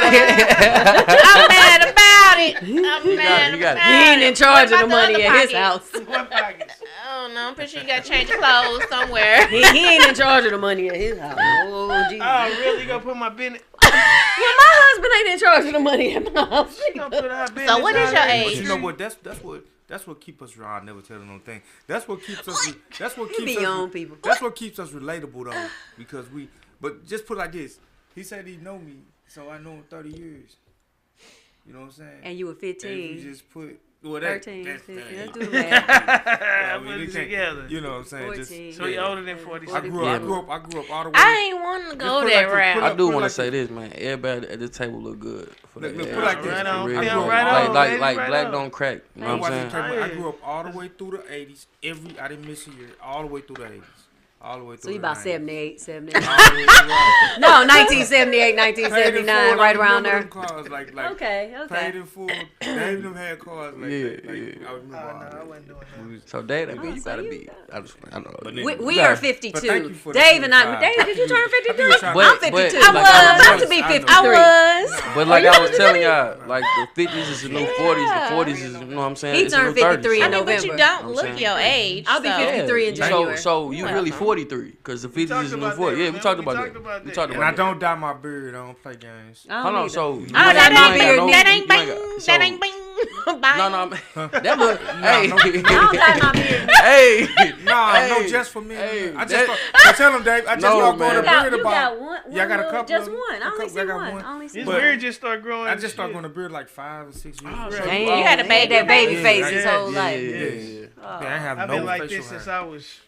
I'm mad about it. I'm mad you got it. about He ain't in charge of What the about money other at his pockets? house. What pockets? I don't know. I'm pretty sure you got to change your clothes somewhere. He ain't in charge of the money at his house. Oh, Jesus. Oh, really? You gonna put my business? Well, my husband ain't in charge of the money at my house. She gonna put her business. So what is your out there. But age? you know what? That's what keeps us real. I never tell them no thing. That's what keeps us. That's what keeps be us. your own people. That's what keeps us relatable though, because we. But just put it like this. He said he know me, so I know him 30 years. You know what I'm saying? And you were And if you 15. just put. Well, that, 13, that's 15. that. Let's do the math. I Put mean, it it can't- together. You know what I'm saying? 14. So you older than 47. I grew up all the way. I ain't want to go put that like the- route. put I like- do put want to like say this, man. Everybody at the table look good. For Look, the put like this. Right on. Real Yeah, good. right on, Like baby, right black on. don't crack. You know what I'm saying? I grew up all the way through the 80s. I didn't miss a year. All the way through the 80s. All the way through So you the about 90s. 78, 79. All the way through. No, 1978, Paid in 1979, full, right I around remember there. them cars, like Okay. paid in full. They even had cars like Yeah, that. Like, yeah. I remember all No, I that. wasn't doing that. So Dave, I mean, you so gotta you be. I know. But We, then- we gotta- are But thank you 52. for the Dave and I. 25. Dave, did you turn 53? But- I'm 52. but- I'm like I was about to be I know. 53. I was. But like I was telling y'all, like the 50s is the new 40s. The 40s is, you know what I'm saying? He It's the turned new 30s. 53 I in mean, but you November. don't I'm look saying. your age. I'll be so- 53 in January. So you really 43 because the 50s is the new about 40. that, Yeah, we man. talked We about talked that. about We that. talked And I about that. don't dye my beard. I don't play games. I don't Hold on, either. so Oh, that you ain't got bing. no- That ain't you bing. got- That so- ain't bing. No, no, that look. Hey, I don't dye my beard. hey. Nah, Hey, no, just for me. hey, I just that- thought, so tell him, Dave. I just No, started growing man. a beard You about. got one. Yeah, I got a little- couple. Just of- one. I only couple- see I got one. one. I only see His one. beard just started growing. I just started shit. growing a beard like 5 or 6 years ago. Damn, You had a he baby that baby face. face Yeah, his yeah, whole yeah, life. yeah, Yeah. yeah. Man, I have I've no been like facial this since hair. I was.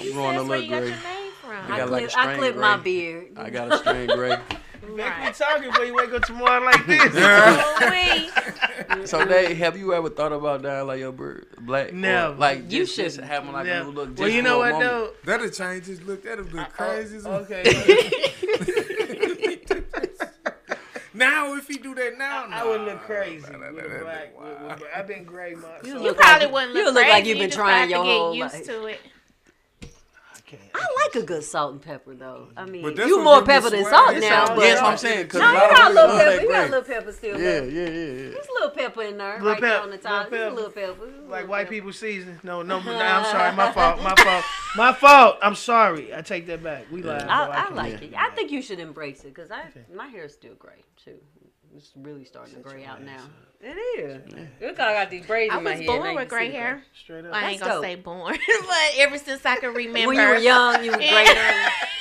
You growing said a that's where little you got gray. your name from. I got like a I string clip my gray. beard. I got a string gray. Make me talking before you wake up tomorrow like this. Oh, So Dave, have you ever thought about dyeing like your beard black? Or, Never. like You just shouldn't. having like a new look. Just Well, you know for a what moment. though? That'll change his look. That'll look crazy. as well. Okay. Now, if he do that now, I would look crazy Nah, with nah, a nah, black. nah, with- I've been gray myself. You You look probably like- wouldn't you look look like crazy. you've been You just trying have to your get whole used life. to it. I like a good salt and pepper though. I mean, But that's you what more give me pepper than swag. salt It's now. all- But Yeah, that's what I'm saying. Cause no, a you lot got a of little people pepper. love You got a that little pepper still. gray. left. Yeah. There's a little pepper in there, Little right there pep- on the top. little Just a little pepper. Just a Like little white pepper. people season. No, I'm sorry. My fault. My fault. My fault. I'm sorry. I take that back. We lied. I like it. I think you should embrace it because my hair is still gray too. It's really starting to gray out now. It is. Look, I got these braids I in my was head. born now you with can gray see the hair. Straight up. I ain't That's gonna dope. say born, but ever since I can remember. When you were young, you was gray.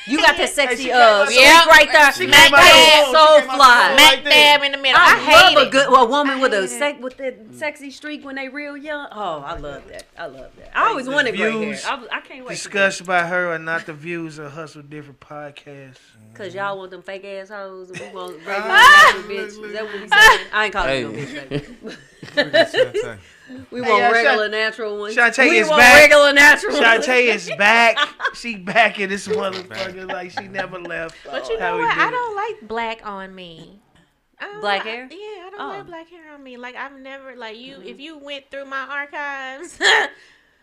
You got that sexy she came out streak so- right there. She Smack came out that so- so she came out fly. so- Smack Right there. dab in the middle. I I hate love it. a good woman with I a hate it. with that sexy streak when they real young. Oh, I love that. I love that. I always wanted gray hair. views I can't wait. Discussed by her are not the views of Hustle Different podcast. Because y'all want them fake ass hoes and we want regular natural bitch. Is that what we saying? I ain't calling you no bitch, baby. We want yeah, regular natural ones. Shanté We is want back. regular natural ones. Shanté is back. She back in this motherfucker like she never left. But you How know we what? do I it. don't like black on me. I don't Black like- hair? Yeah, I don't Oh. like black hair on me. Like I've never like you. If you went through my archives,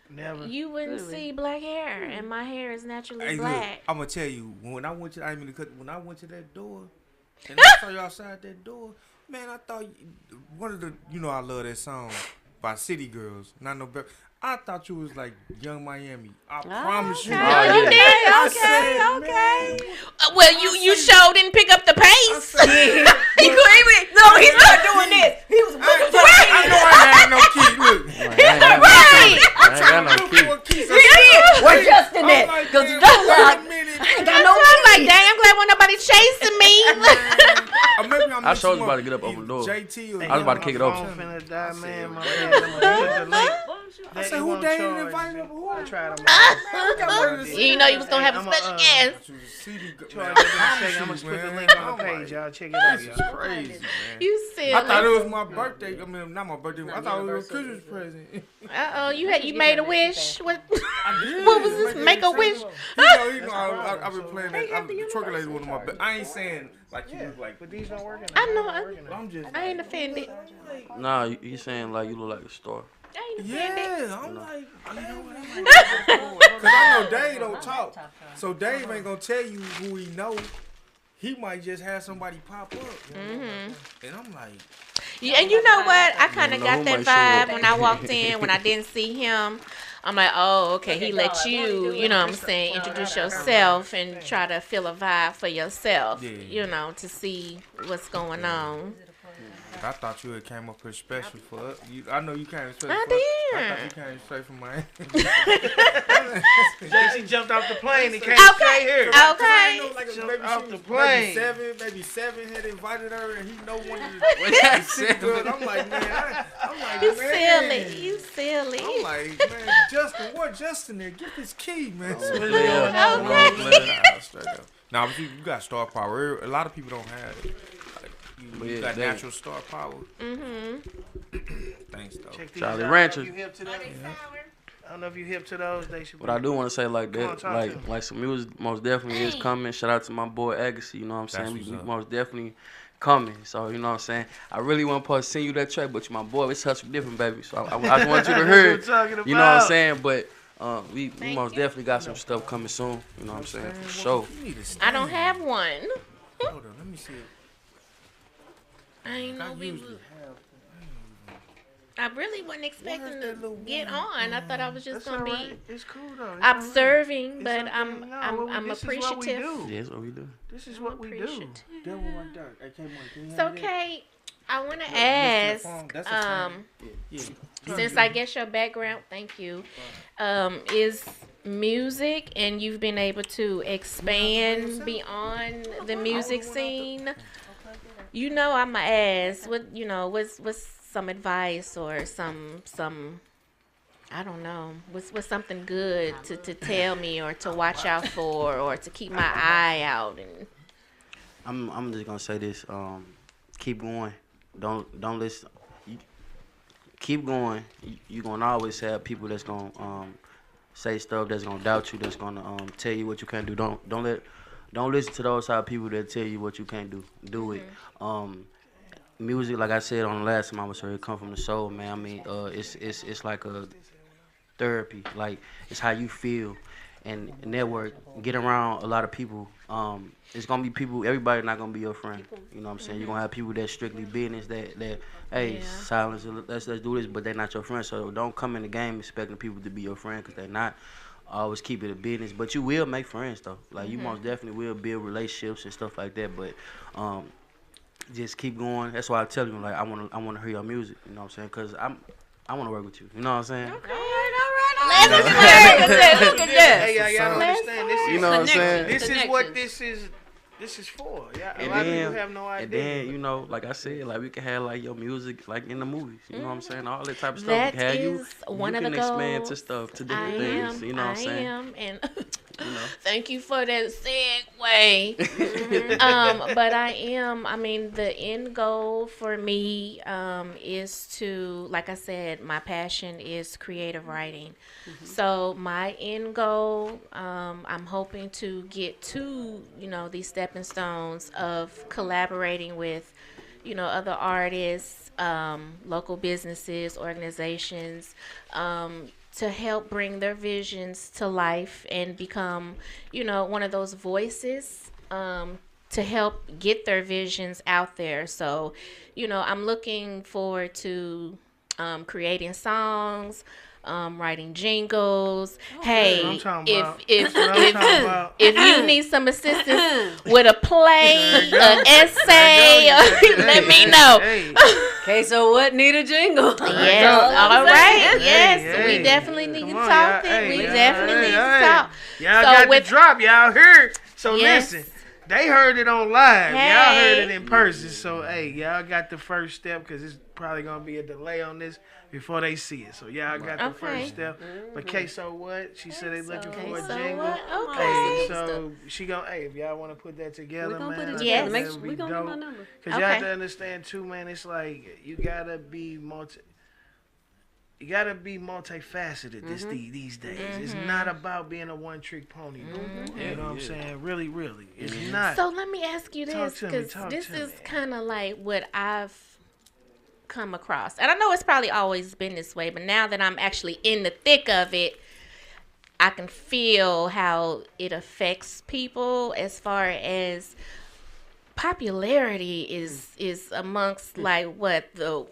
Never. you wouldn't Really? see black hair, and my hair is naturally Hey, look, black. I'm gonna tell you when I went to. I mean, when I went to that door, and I saw you outside that door, man, I thought one of the. You know, I love that song by City Girls. Not no better. I thought you was like Young Miami. I promise you. okay. Oh, You yeah. did? I Okay, said, okay. Well, you sure didn't pick up the pace. He couldn't. No, he's not doing this. He was looking for I know I ain't had no key. Look, Right. I ain't got no key. for a key. So We're just in I'm that. like, Because damn, that's wait a like, minute. I ain't got That's no why I'm like, dang, I'm glad when nobody chasing me. Or maybe I'm I sure was mixing about to get up over the door. JT or I was about to kick it My open. phone finna die, man. My bad. I'm gonna put the link. I said, who they ain't invited up? Who? I tried them. You didn't know you was gonna have a special guest. I'm gonna put the link on the page, y'all. Check it out, This is y'all. crazy, man. You silly. I thought it was my birthday. I mean, not my birthday. I thought it was a Christmas present. You made a wish. What? I did. What was this? Make a wish? You know, I've been playing that. The trucker lady one of my. I ain't saying like you look like. But these don't work. I know. I'm just. I ain't offended. Nah, you saying like you look like a star. I ain't offended. Yeah, I'm like, you know what? Because I know Dave don't talk, so Dave ain't gonna tell you who he know. He might just have somebody pop up, and I'm like, Yeah, and you know what? I kind of No, got who that might show up? vibe when I walked in, when I didn't see him. I'm like, oh, okay, he let you know what I'm saying, introduce yourself and try to feel a vibe for yourself, you know, to see what's going on. I thought you had came up here special for us. I know you came straight. I for us. did. I thought you came straight from Miami. JC jumped off the plane and came Okay. straight here. Okay. Maybe off the plane. Maybe seven had invited her, and he know one of the. What City girls. I'm like, man. I'm like, You man. silly. You silly. I'm like, man, Justin, what Justin there? Get this key, man. Nah, but you got star power. A lot of people don't have it. Like, you got natural star power. Thanks, though. Check these Charlie out. Rancher. I don't know if you hip to those. They should. What I do want to say like Come on, that, talk like to me. like some music most definitely is coming. Shout out to my boy Agassi, you know what I'm saying? That's We what's up. most definitely coming. So you know what I'm saying? I really want to send you that track, but you my boy, it's hustle different, baby. So I just want you to hear it. That's what we're talking You know what I'm about. saying? But we most definitely got some stuff coming soon. You know what I'm saying? For sure. You need a I stand. don't have one. Hold on, let me see it. I ain't know we usually would. I really wasn't expecting that to little get one? on. I thought I was just That's gonna all be right. It's cool though. It's all right. observing, It's but okay. I'm No, I'm this appreciative. Is what we do. Yeah, that's what we do. This is what we do. Appreciative. That one right there. Hey, K-Money, can you So, hand me that? Kate, I want to Look, ask, that's a phone. Yeah. since I guess your background, thank you, is music, and you've been able to expand beyond the music scene. You know, I'ma ask, what's some advice or some I don't know, what's something good to tell me or to watch out for or to keep my eye out and. I'm just gonna say this. Keep going. Don't listen. Keep going. You're gonna always have people that's gonna say stuff that's gonna doubt you. That's gonna tell you what you can't do. Don't listen to those type of people that tell you what you can't do. Do it. Music, like I said on the last time I was here, it come from the soul, man. I mean, it's like a therapy. Like it's how you feel. And network, get around a lot of people. It's gonna be people. Everybody not gonna be your friend. You know what I'm saying? You're gonna have people that strictly business. That hey, silence. Let's do this, but they're not your friend. So don't come in the game expecting people to be your friend because they're not. Always keep it a business, but you will make friends though. Like you most definitely will build relationships and stuff like that. But just keep going. That's why I tell you like I wanna hear your music. You know what I'm saying? Cause I wanna work with you. You know what I'm saying? Look at that. Hey, y'all understand? This is You know what I'm saying? This is what this is for. Yeah, a lot of people have no idea. And then, you know, like I said, like we can have like your music like in the movies. You know what I'm saying? All that type of stuff. That We can have is one you of the can expand goals. to stuff, to different things. You know what I'm saying? And You know. thank you for that segue. But I mean, the end goal for me is to, like I said, my passion is creative writing. So my end goal, I'm hoping to get to, these stepping stones of collaborating with, other artists, local businesses, organizations, to help bring their visions to life and become, one of those voices to help get their visions out there. So, I'm looking forward to creating songs, writing jingles. Hey, I'm talking about. if you need some assistance with a play, an essay, let me know. Okay, so what need a jingle? Yes, all right. Yes, hey, we definitely need to come on, talk. y'all. Hey, We y'all, definitely need to hey. talk. Y'all So got with- the drop. Y'all heard. So Yes. listen. They heard it on live. Y'all heard it Hey. in person. So, hey, y'all got the first step because it's probably going to be a delay on this before they see it. So, y'all got the Okay. first step. But Queso what? She said they looking for a Queso jingle. what? Hey, Okay. so she going to, hey, if y'all want to put that together, We're gonna man. put it I together. think Yes. that would be We're gonna get my dope. number. Because y'all have Okay. to understand, too, man, it's like you got to be multifaceted these days. It's not about being a one-trick pony. You know what I'm saying? Really, really. It's not. So let me ask you Talk this, to me, because talk this to is me. kind of like what I've come across, and I know it's probably always been this way, but now that I'm actually in the thick of it, I can feel how it affects people as far as popularity is amongst like what the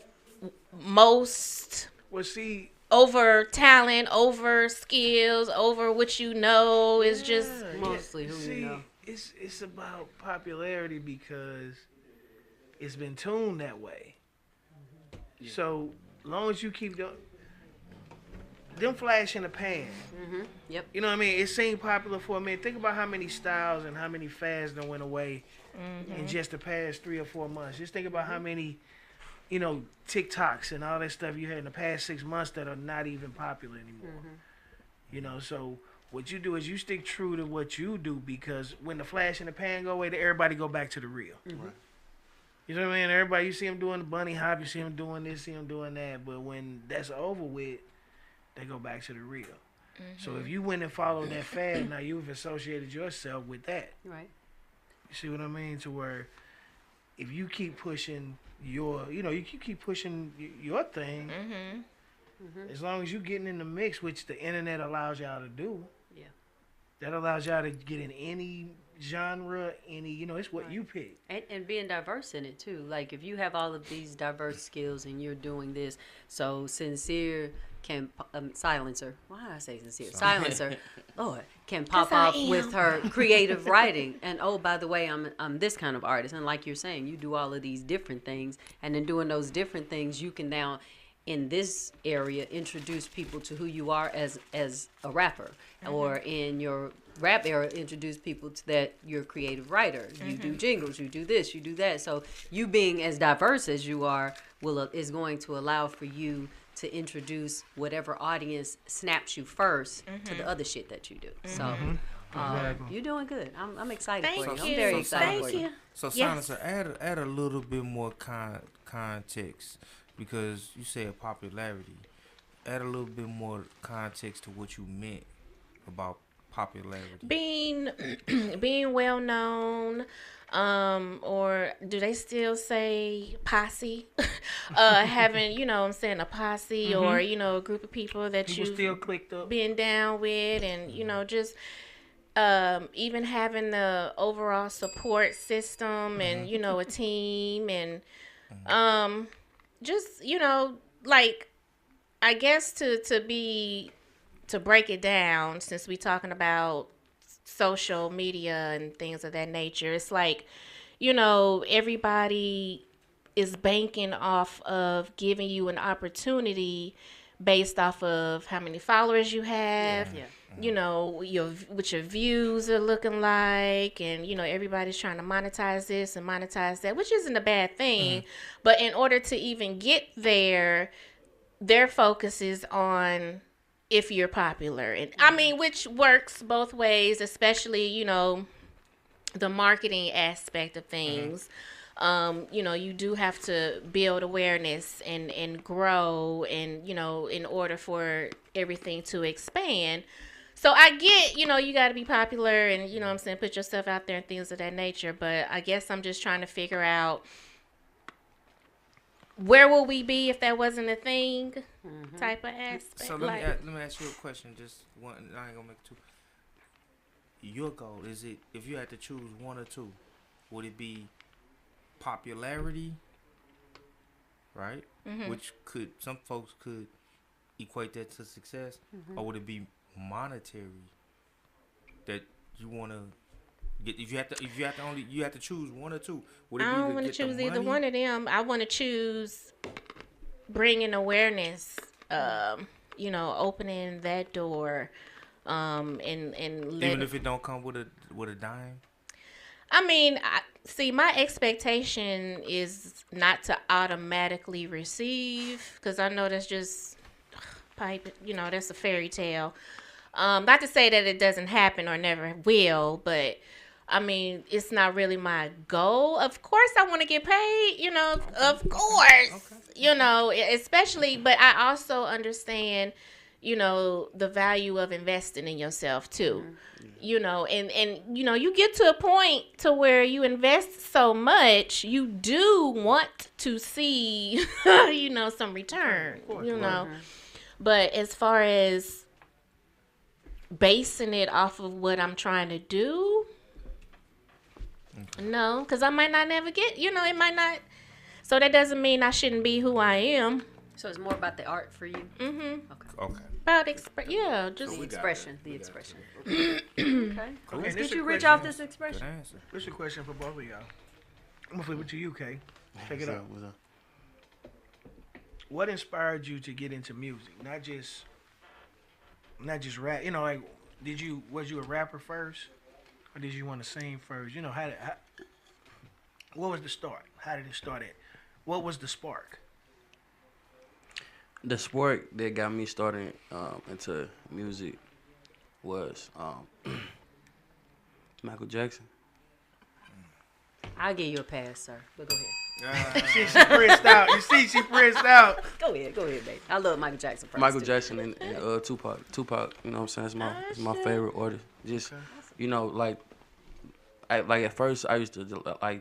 most Well, see, over talent, over skills, over what you know is just Mostly who you see, know. it's about popularity because it's been tuned that way. So long as you keep them flash in the pan. Yep. You know what I mean? It seemed popular for a minute. Think about how many styles and how many fads that went away in just the past 3 or 4 months. Just think about how many, TikToks and all that stuff you had in the past 6 months that are not even popular anymore. So what you do is you stick true to what you do because when the flash and the pan go away, everybody go back to the real. Right. You know what I mean? Everybody, you see them doing the bunny hop, you see them doing this, see them doing that. But when that's over with, they go back to the real. So if you went and followed that fad, now you've associated yourself with that. Right. You see what I mean? To where if you keep pushing you keep pushing your thing, as long as you getting in the mix, which the internet allows y'all to do. Yeah. That allows y'all to get in any genre, it's what you pick. And being diverse in it too. Like if you have all of these diverse skills and you're doing this, so Sincere can silencer. Why did I say sincere? Silencer. Lord, can pop 'Cause I off with am. her creative writing. And oh, by the way, I'm this kind of artist. And like you're saying, you do all of these different things, and in doing those different things, you can now in this area introduce people to who you are as a rapper, or in your rap era introduce people to that you're a creative writer. You do jingles, you do this, you do that. So you being as diverse as you are is going to allow for you to introduce whatever audience snaps you first to the other shit that you do. So you're doing good. I'm excited Thank for you. I'm you. very excited Thank for you. you. So, Yes. Silencer, add a little bit more context because you said popularity. Add a little bit more context to what you meant about popularity. Being well known, or do they still say posse? Having, what I'm saying, a posse or, a group of people that People you've still clicked up. been down with, and, just even having the overall support system and, a team and just, like, I guess to break it down, since we're talking about social media and things of that nature, it's like, everybody is banking off of giving you an opportunity based off of how many followers you have, Yeah. what your views are looking like, and everybody's trying to monetize this and monetize that, which isn't a bad thing. But in order to even get there, their focus is on if you're popular, and I mean, which works both ways, especially the marketing aspect of things. You do have to build awareness and grow, and in order for everything to expand. So I get, you got to be popular and, what I'm saying, put yourself out there and things of that nature. But I guess I'm just trying to figure out, where will we be if that wasn't a thing, type of aspect. So let me ask you a question. Just one. I ain't gonna make two. Your goal is it? If you had to choose one or two, would it be popularity, right? Which some folks could equate that to success, or would it be monetary? That you want to get? If you have to choose one or two, would it I be don't want to get the choose either money? one of them. I want to choose bringing awareness, opening that door, and Even if it don't come with a dime. I mean, see, my expectation is not to automatically receive, because I know that's just pipe. That's a fairy tale. Not to say that it doesn't happen or never will, but I mean, it's not really my goal. Of course, I want to get paid, of course, especially, but I also understand, the value of investing in yourself too, and you get to a point to where you invest so much, you do want to see, some return, but as far as basing it off of what I'm trying to do, no, because I might not never get, it might not. So that doesn't mean I shouldn't be who I am. So it's more about the art for you. Okay. About just The expression. Okay. Let's this get you a rich question. off this Good expression. answer. This is a question for both of y'all. I'm gonna flip it to you, Kay. Check it out. What's up? What inspired you to get into music? Not just rap. Like, was you a rapper first, or did you want to sing first? What was the start? How did it start at? What was the spark? The sport that got me started into music was Michael Jackson. I'll give you a pass, sir. But go ahead. She pressed out. You see, she pressed out. Go ahead, baby. I love Michael Jackson first. Michael too. Jackson and Tupac. Tupac, you know what I'm saying? It's my favorite artist. Just like at first I used to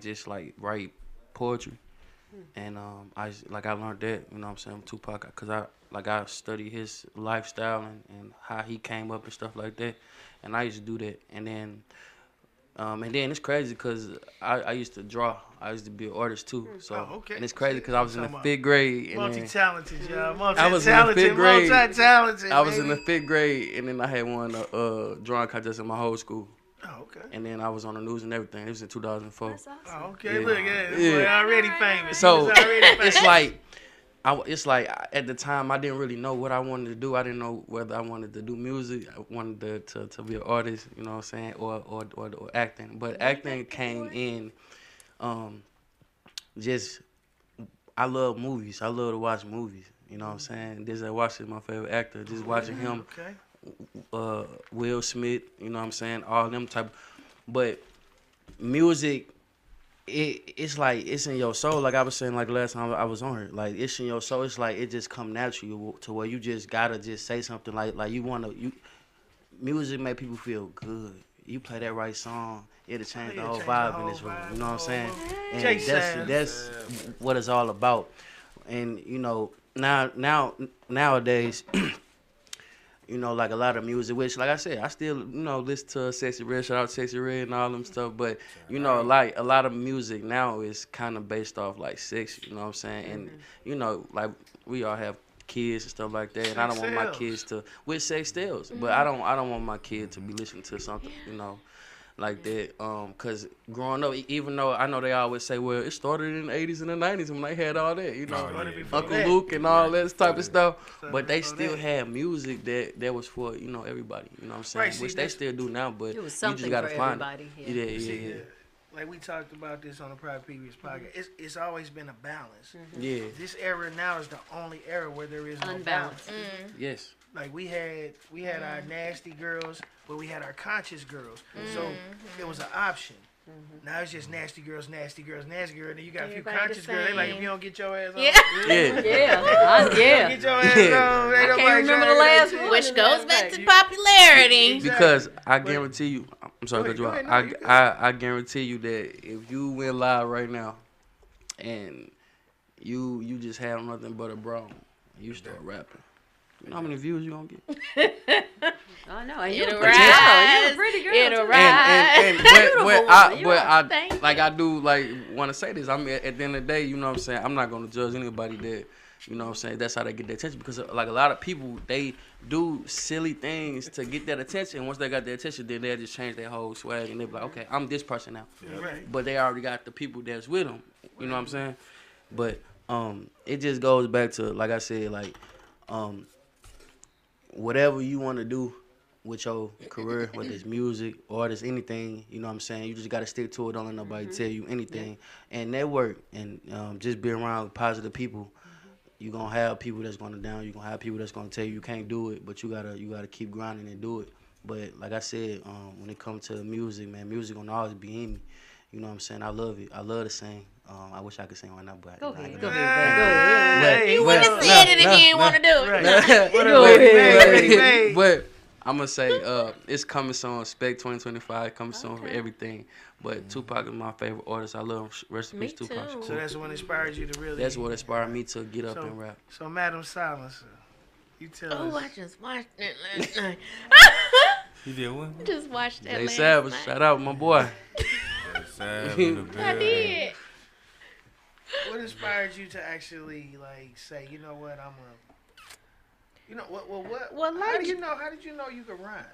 just write poetry, and I learned that, you know what I'm saying, with Tupac, because I studied his lifestyle and how he came up and stuff like that, and I used to do that, and then it's crazy because I used to draw. I used to be an artist too. So okay. And it's crazy because I was in the 5th grade. And Multi-talented, y'all. I was in the 5th grade. Multi-talented. I was in the 5th grade, and then I had won a drawing contest in my whole school. Oh, okay. And then I was on the news and everything. It was in 2004. That's awesome. Oh, okay. Yeah. Look, this boy already famous. So He was already famous. it's like at the time I didn't really know what I wanted to do. I didn't know whether I wanted to do music. I wanted to be an artist, you know what I'm saying, or acting. But acting came in. I love movies. I love to watch movies. You know what I'm saying. Denzel Washington, my favorite actor. Just watching him. Okay. Will Smith, you know what I'm saying, all them type. But music, it's like it's in your soul. Like I was saying, like last time I was on here, like it's in your soul. It's like it just come natural to where you just gotta just say something like music make people feel good. You play that right song, it'll change the whole vibe in this room. You know what I'm saying? And that's what it's all about. And nowadays. Like a lot of music, which, like I said, I still, listen to Sexy Red, shout out Sexy Red and all them stuff. But, like a lot of music now is kind of based off like sex, you know what I'm saying? And, like we all have kids and stuff like that. And I don't want my kids to, with sex sells, but I don't want my kid to be listening to something, like that. Cause growing up, even though I know they always say, well, it started in the 80s and the 90s when they had all that, Uncle Luke and all that type of stuff. But they still had music that was for, everybody, you know what I'm saying? Right, see, which they still do now, but It was you something just gotta for find everybody. it. See, Yeah. like we talked about this on a probably previous podcast. It's always been a balance. Yeah. This era now is the only era where there is no Unbalanced. balance. Yes. Like we had our nasty girls, but we had our conscious girls. So it was an option. Now it's just nasty girls, nasty girls, nasty girls. Then you got a few Everybody conscious the girls. They like, same. if you don't get your ass on, Yeah. Yeah. Yeah. get your ass on. I can't remember the last one. Which goes back to popularity. Because I guarantee you, I'm sorry to cut you Go off. ahead, no, you good. I guarantee you that if you went live right now, and you just have nothing but a bra, and you start rapping, you know how many views you gonna get? I know. And you're a It'll pretty girl. You're a rise. pretty girl. It'll too. rise. Thank I do want to say this. I mean, at the end of the day, you know what I'm saying, I'm not gonna judge anybody that, you know what I'm saying, that's how they get their attention, because like a lot of people, they do silly things to get that attention. Once they got their attention, then they'll just change their whole swag and they'll be like, okay, I'm this person now. Right. But they already got the people that's with them. You know what I'm saying? But it just goes back to, like I said, like whatever you want to do, with your career, whether it's music, artist, anything, you know what I'm saying? You just got to stick to it. Don't let nobody tell you anything. And network and just be around positive people. You're going to have people that's going to down. You're going to have people that's going to tell you can't do it, but you gotta keep grinding and do it. But like I said, when it comes to music, man, music going to always be in me. You know what I'm saying? I love it. I love to sing. I wish I could sing right now, but Go I ahead, can't. go ahead, Hey, You wouldn't have said it if you didn't want to do it. Right. What Go up, ahead. baby? But I'm gonna say it's coming soon. Spec 2025 coming soon for everything. But Tupac is my favorite artist. I love him. Rest in Me peace, Tupac. too. So that's what inspired you to really. That's what inspired me to get up So, and rap. so Madam Silencer, you tell Oh, us. I just watched it last night. You did one? Just watched that Jay last Savage, night. shout out my boy. I did. What inspired you to actually like say, you know what, I'm a, you know what, Well, how like- do you know? How did you know you could rhyme?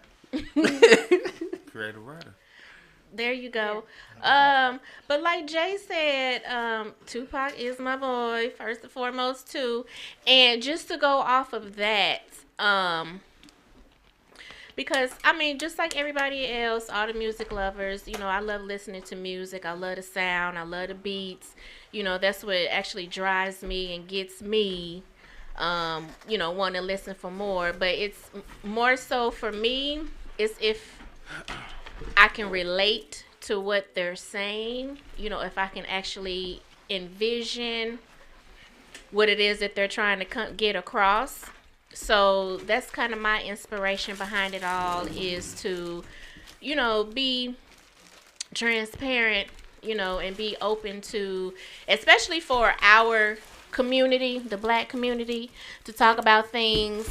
Creative writer. There you go. But like Jay said, Tupac is my boy, first and foremost too. And just to go off of that, because I mean, just like everybody else, all the music lovers, you know, I love listening to music. I love the sound. I love the beats. You know, that's what actually drives me and gets me, you know, want to listen for more. But it's more so for me, it's if I can relate to what they're saying, you know, if I can actually envision what it is that they're trying to get across. So that's kind of my inspiration behind it all, is to, you know, be transparent, you know, and be open to, especially for our community, the black community, to talk about things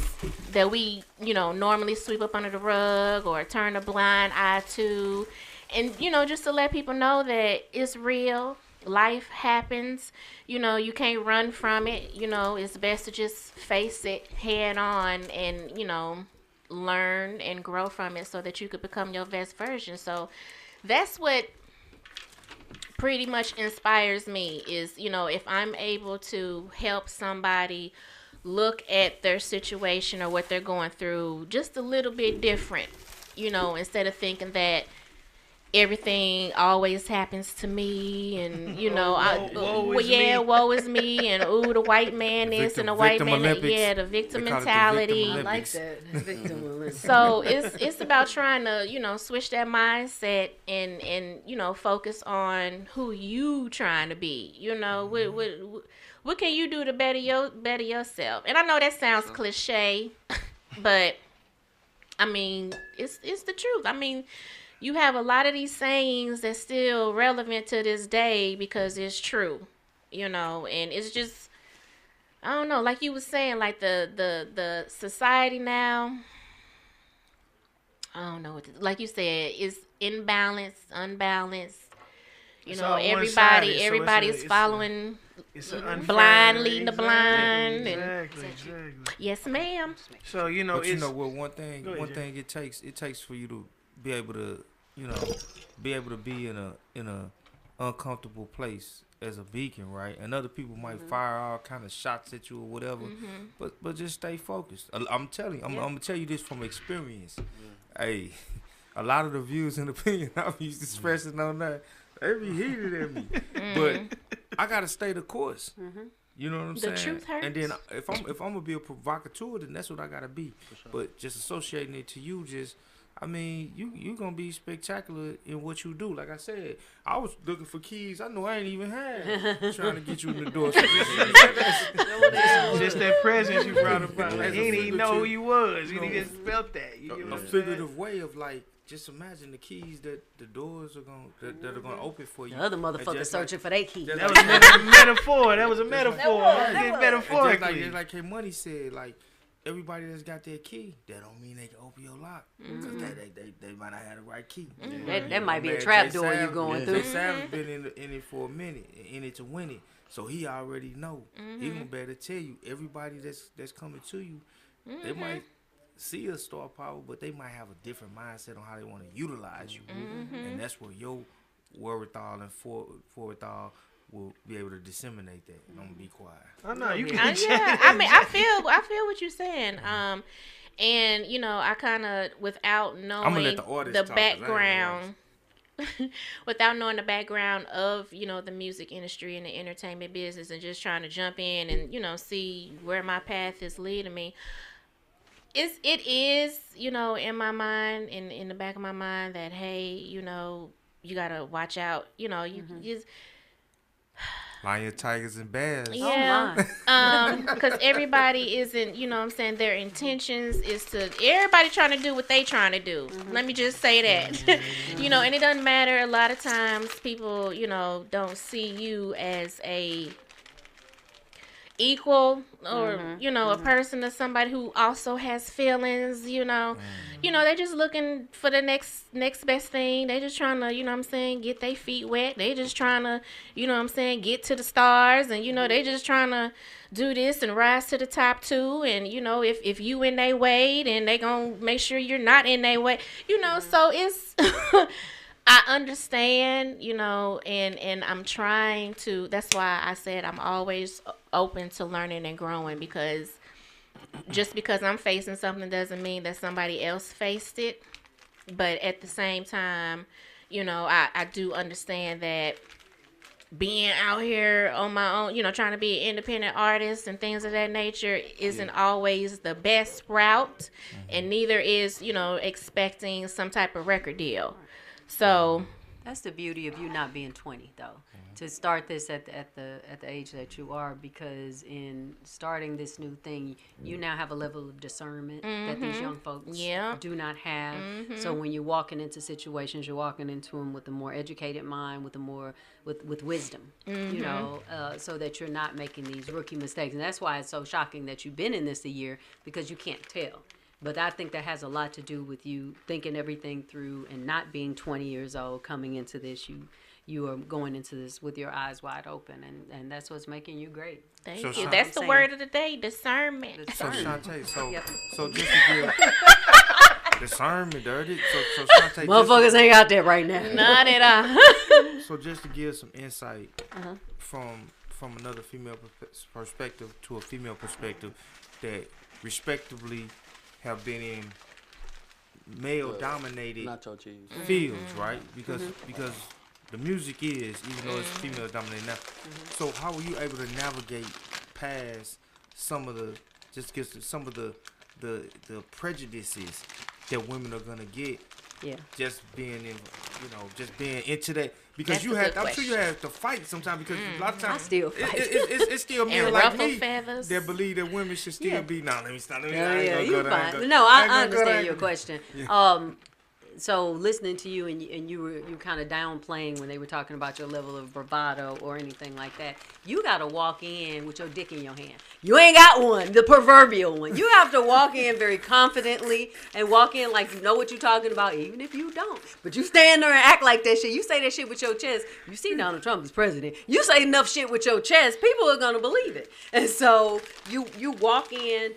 that we, you know, normally sweep up under the rug or turn a blind eye to. And, you know, just to let people know that it's real. Life happens. You know, you can't run from it. You know, it's best to just face it head on and, you know, learn and grow from it so that you could become your best version. So that's what pretty much inspires me, is, you know, if I'm able to help somebody look at their situation or what they're going through just a little bit different, you know, instead of thinking that everything always happens to me and, you know, woe is me, and ooh, the white man this and the white man that. Yeah, the victim They call it the mentality. victim I like Olympics. that. Victim So it's about trying to, you know, switch that mindset and you know, focus on who you trying to be. You know, what can you do to better yourself? And I know that sounds cliche, but I mean, it's the truth. I mean, you have a lot of these sayings that's still relevant to this day because it's true, you know, and it's just, I don't know, like you was saying, like the society now, I don't know, like you said, it's imbalanced, unbalanced. You It's know, all one-sided, so everybody's it's a- following It's an unfair, blind leading the exactly, blind. And, Exactly. yes, ma'am. So you know, But you it's know what? One thing, Go ahead, Jay. it takes for you to be able to, you know, be able to be in a uncomfortable place as a beacon, right? And other people might fire all kind of shots at you or whatever, but just stay focused. I'm telling you, I'm gonna tell you this from experience. Hey, a lot of the views and opinions I'm used to expressing on that, they be heated at me, but I gotta stay the course. You know what I'm The saying? truth hurts. And then if I'm gonna be a provocateur, then that's what I gotta be. But just associating it to you, just I mean, you gonna be spectacular in what you do. Like I said, I was looking for keys I know I ain't even had, trying to get you in the door. So just that presence you brought about. Like, As a he didn't even know who figurative, you was. you He know, just felt that. You get what a I'm saying? figurative way of like, just imagine the keys that the doors are that are gonna open for you. The other And motherfucker just searching for their key. just That like- was a metaphor. That was a metaphor. that It's was. metaphorically. just like K Money said, like everybody that's got their key, that don't mean they can open your lock. Because they might not have the right key. That might be a Man, trap Jay door you Savage- going Jay through. Savage been in it for a minute, in it to win it. So he already know. He gonna better tell you, everybody that's coming to you, they might see a star power, but they might have a different mindset on how they want to utilize you. And that's where your wherewithal and forethought will be able to disseminate that. And I'm gonna be quiet. Oh no, you Yeah, can. I mean, I feel what you're saying. And I kind of, without knowing let the artist the talk, 'cause I ain't no background, without knowing the background of the music industry and the entertainment business, and just trying to jump in and see where my path is leading me. It is in my mind, in the back of my mind, that hey, you gotta watch out. You just Lion, tigers, and bears. yeah, because everybody isn't, what I'm saying, their intentions is to, everybody trying to do what they trying to do. Let me just say that. And it doesn't matter. A lot of times people, don't see you as a equal, or a person, or somebody who also has feelings. They're just looking for the next best thing. They just trying to get their feet wet. They just trying to get to the stars, and they just trying to do this and rise to the top too. And if you in their way, then they gonna make sure you're not in their way. So it's I understand, and I'm trying to. That's why I said I'm always open to learning and growing, because just because I'm facing something doesn't mean that somebody else faced it. But at the same time, I do understand that being out here on my own, trying to be an independent artist and things of that nature isn't always the best route, and neither is, expecting some type of record deal. So that's the beauty of you not being 20, though, to start this at the age that you are, because in starting this new thing, you now have a level of discernment that these young folks do not have. So when you're walking into situations, you're walking into them with a more educated mind, with a more with wisdom, so that you're not making these rookie mistakes. And that's why it's so shocking that you've been in this a year, because you can't tell. But I think that has a lot to do with you thinking everything through and not being 20 years old coming into this. You are going into this with your eyes wide open, and that's what's making you great. Thank So you. Shant- That's the word of the day, discernment. So Shanté, Yep. so just to give discernment, dirty. So Shanté, Motherfuckers ain't got that right now. Not at all. So just to give some insight from another female perspective to a female perspective, that respectively have been in male-dominated Nacho cheese. fields, right? Because the music is, even though it's female-dominated now. So how were you able to navigate past some of the prejudices that women are gonna get? Yeah. Just being in, just being into that, because That's I'm sure you have to fight sometimes, because a lot of times I still fight. it's still men And like ruffle me feathers. that believe that women should still be. Nah, let me stop. I Yeah, ain't gonna you go there, I ain't fine. gonna- No, I ain't I gonna go there, I understand ain't your gonna- question. So listening to you, and you kind of downplaying when they were talking about your level of bravado or anything like that. You got to walk in with your dick in your hand. You ain't got one, the proverbial one. You have to walk in very confidently and walk in like you know what you're talking about, even if you don't. But you stand there and act like that shit. You say that shit with your chest. You see Donald Trump is president. You say enough shit with your chest, people are gonna believe it. And so you walk in.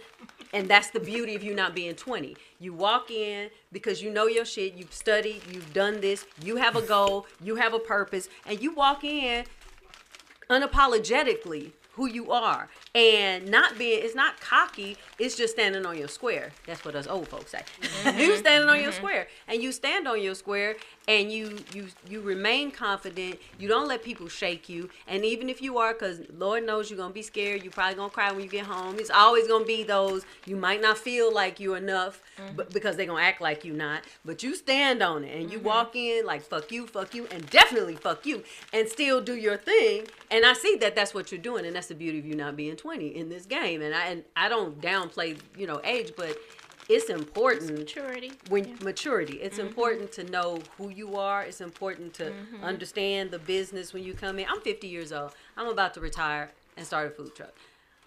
And that's the beauty of you not being 20. You walk in because you know your shit. You've studied. You've done this. You have a goal. You have a purpose. And you walk in unapologetically who you are. And it's not cocky. It's just standing on your square. That's what us old folks say. You standing on your square. And you stand on your square, and you remain confident. You don't let people shake you. And even if you are, because Lord knows you're going to be scared. You're probably going to cry when you get home. It's always going to be those. You might not feel like you're enough but because they're going to act like you not. But you stand on it, and you walk in like, fuck you, and definitely fuck you, and still do your thing. And I see that that's what you're doing, and that's the beauty of you not being 20 in this game. And I don't downplay, age, but it's important. Maturity. Maturity. It's important to know who you are. It's important to understand the business when you come in. I'm 50 years old. I'm about to retire and start a food truck.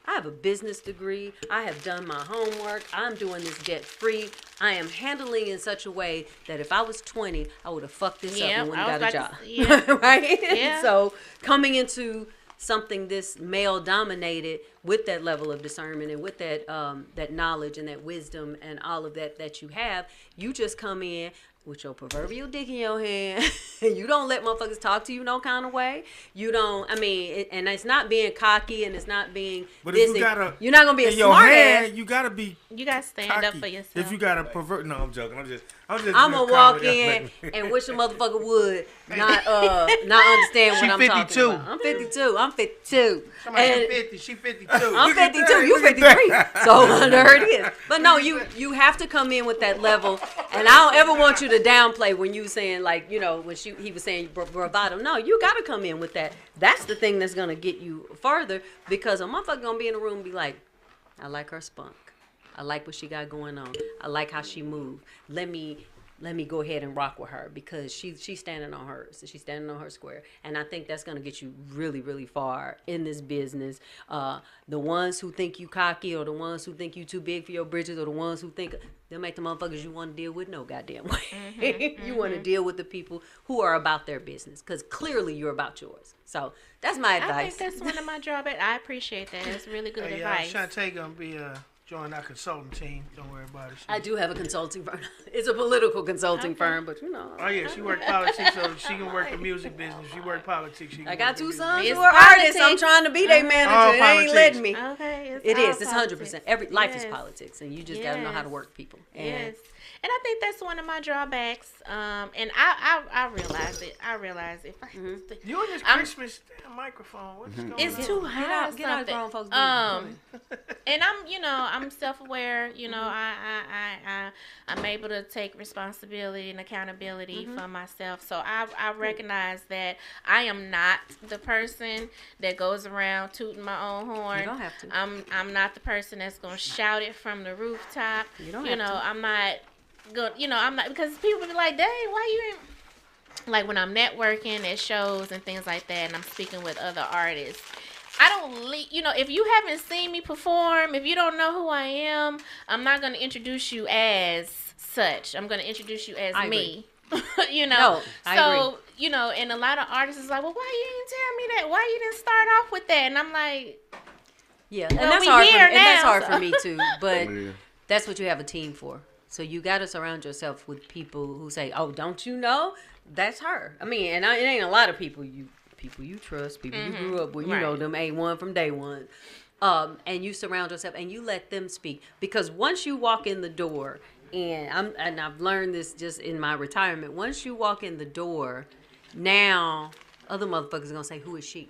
I have a business degree. I have done my homework. I'm doing this debt free. I am handling in such a way that if I was 20, I would have fucked this up and wouldn't got a job. Right? Yeah. So coming into something this male dominated with that level of discernment and with that that knowledge and that wisdom and all of that you have, you just come in. with your proverbial dick in your hand. You don't let motherfuckers talk to you no kind of way. You don't, I mean, and it's not being cocky and it's not being But this. if you gotta, you're not going to be a in your smart hand, ass. you gotta be. You gotta stand cocky. up for yourself. If you gotta pervert, no, I'm joking. I'm just. I'm being going to calm walk with that in lady. and wish a motherfucker would not understand She what I'm 52. talking about. I'm 52. I'm 52. Somebody And- 50. She 52. I'm 52. You 53. So there it is. But no, you have to come in with that level. And I don't ever want you to downplay when you saying like, you know, when he was saying bravado. No, you got to come in with that. That's the thing that's gonna get you further, because a motherfucker gonna be in the room and be like, I like her spunk. I like what she got going on. I like how she moved. Let me go ahead and rock with her because she's standing on hers. So she's standing on her square. And I think that's going to get you really, really far in this business. The ones who think you cocky, or the ones who think you too big for your britches, or the ones who think they'll make the motherfuckers you want to deal with no goddamn way. You want to deal with the people who are about their business, because clearly you're about yours. So that's my advice. I think that's one of my drawbacks. I appreciate that. It's really good advice. Shanté gonna be join our consulting team. Don't worry about it. I do have a consulting firm. It's a political consulting firm, but you know. Oh yeah, she work politics, so she can work the music business. She work politics. She can I got work the two music sons It's who are artists. I'm politics. trying to be their manager. All And they ain't politics. letting me. Okay, It all is. It's 100%. politics. Every life is Yes. politics, and you just gotta know how to Yes. work people. And Yes. And I think that's one of my drawbacks. And I realize it. I realize if I, You on this I'm- Christmas damn microphone? What's going it's on? too Get high. out, get out, grown folks. And I'm self-aware. You know, I'm able to take responsibility and accountability for myself. So I recognize that I am not the person that goes around tooting my own horn. You don't have to. I'm not the person that's gonna shout it from the rooftop. You don't have to. I'm not good. I'm not, because people be like, "Dang, why you ain't?" Like when I'm networking at shows and things like that, and I'm speaking with other artists. I don't, if you haven't seen me perform, if you don't know who I am, I'm not going to introduce you as such. I'm going to introduce you as me. No, I agree. And a lot of artists is like, well, why you didn't tell me that? Why you didn't start off with that? And I'm like, Yeah, and well, that's we hard. here And that's now, hard so- for me too. But Yeah. that's what you have a team for. So you got to surround yourself with people who say, "Oh, don't you know? That's her." I mean, and it ain't a lot of people you trust, people you grew up with. You know Right. them A1 from day one. And you surround yourself and you let them speak, because once you walk in the door, and I've learned this just in my retirement. Once you walk in the door, now other motherfuckers are gonna say, "Who is she?"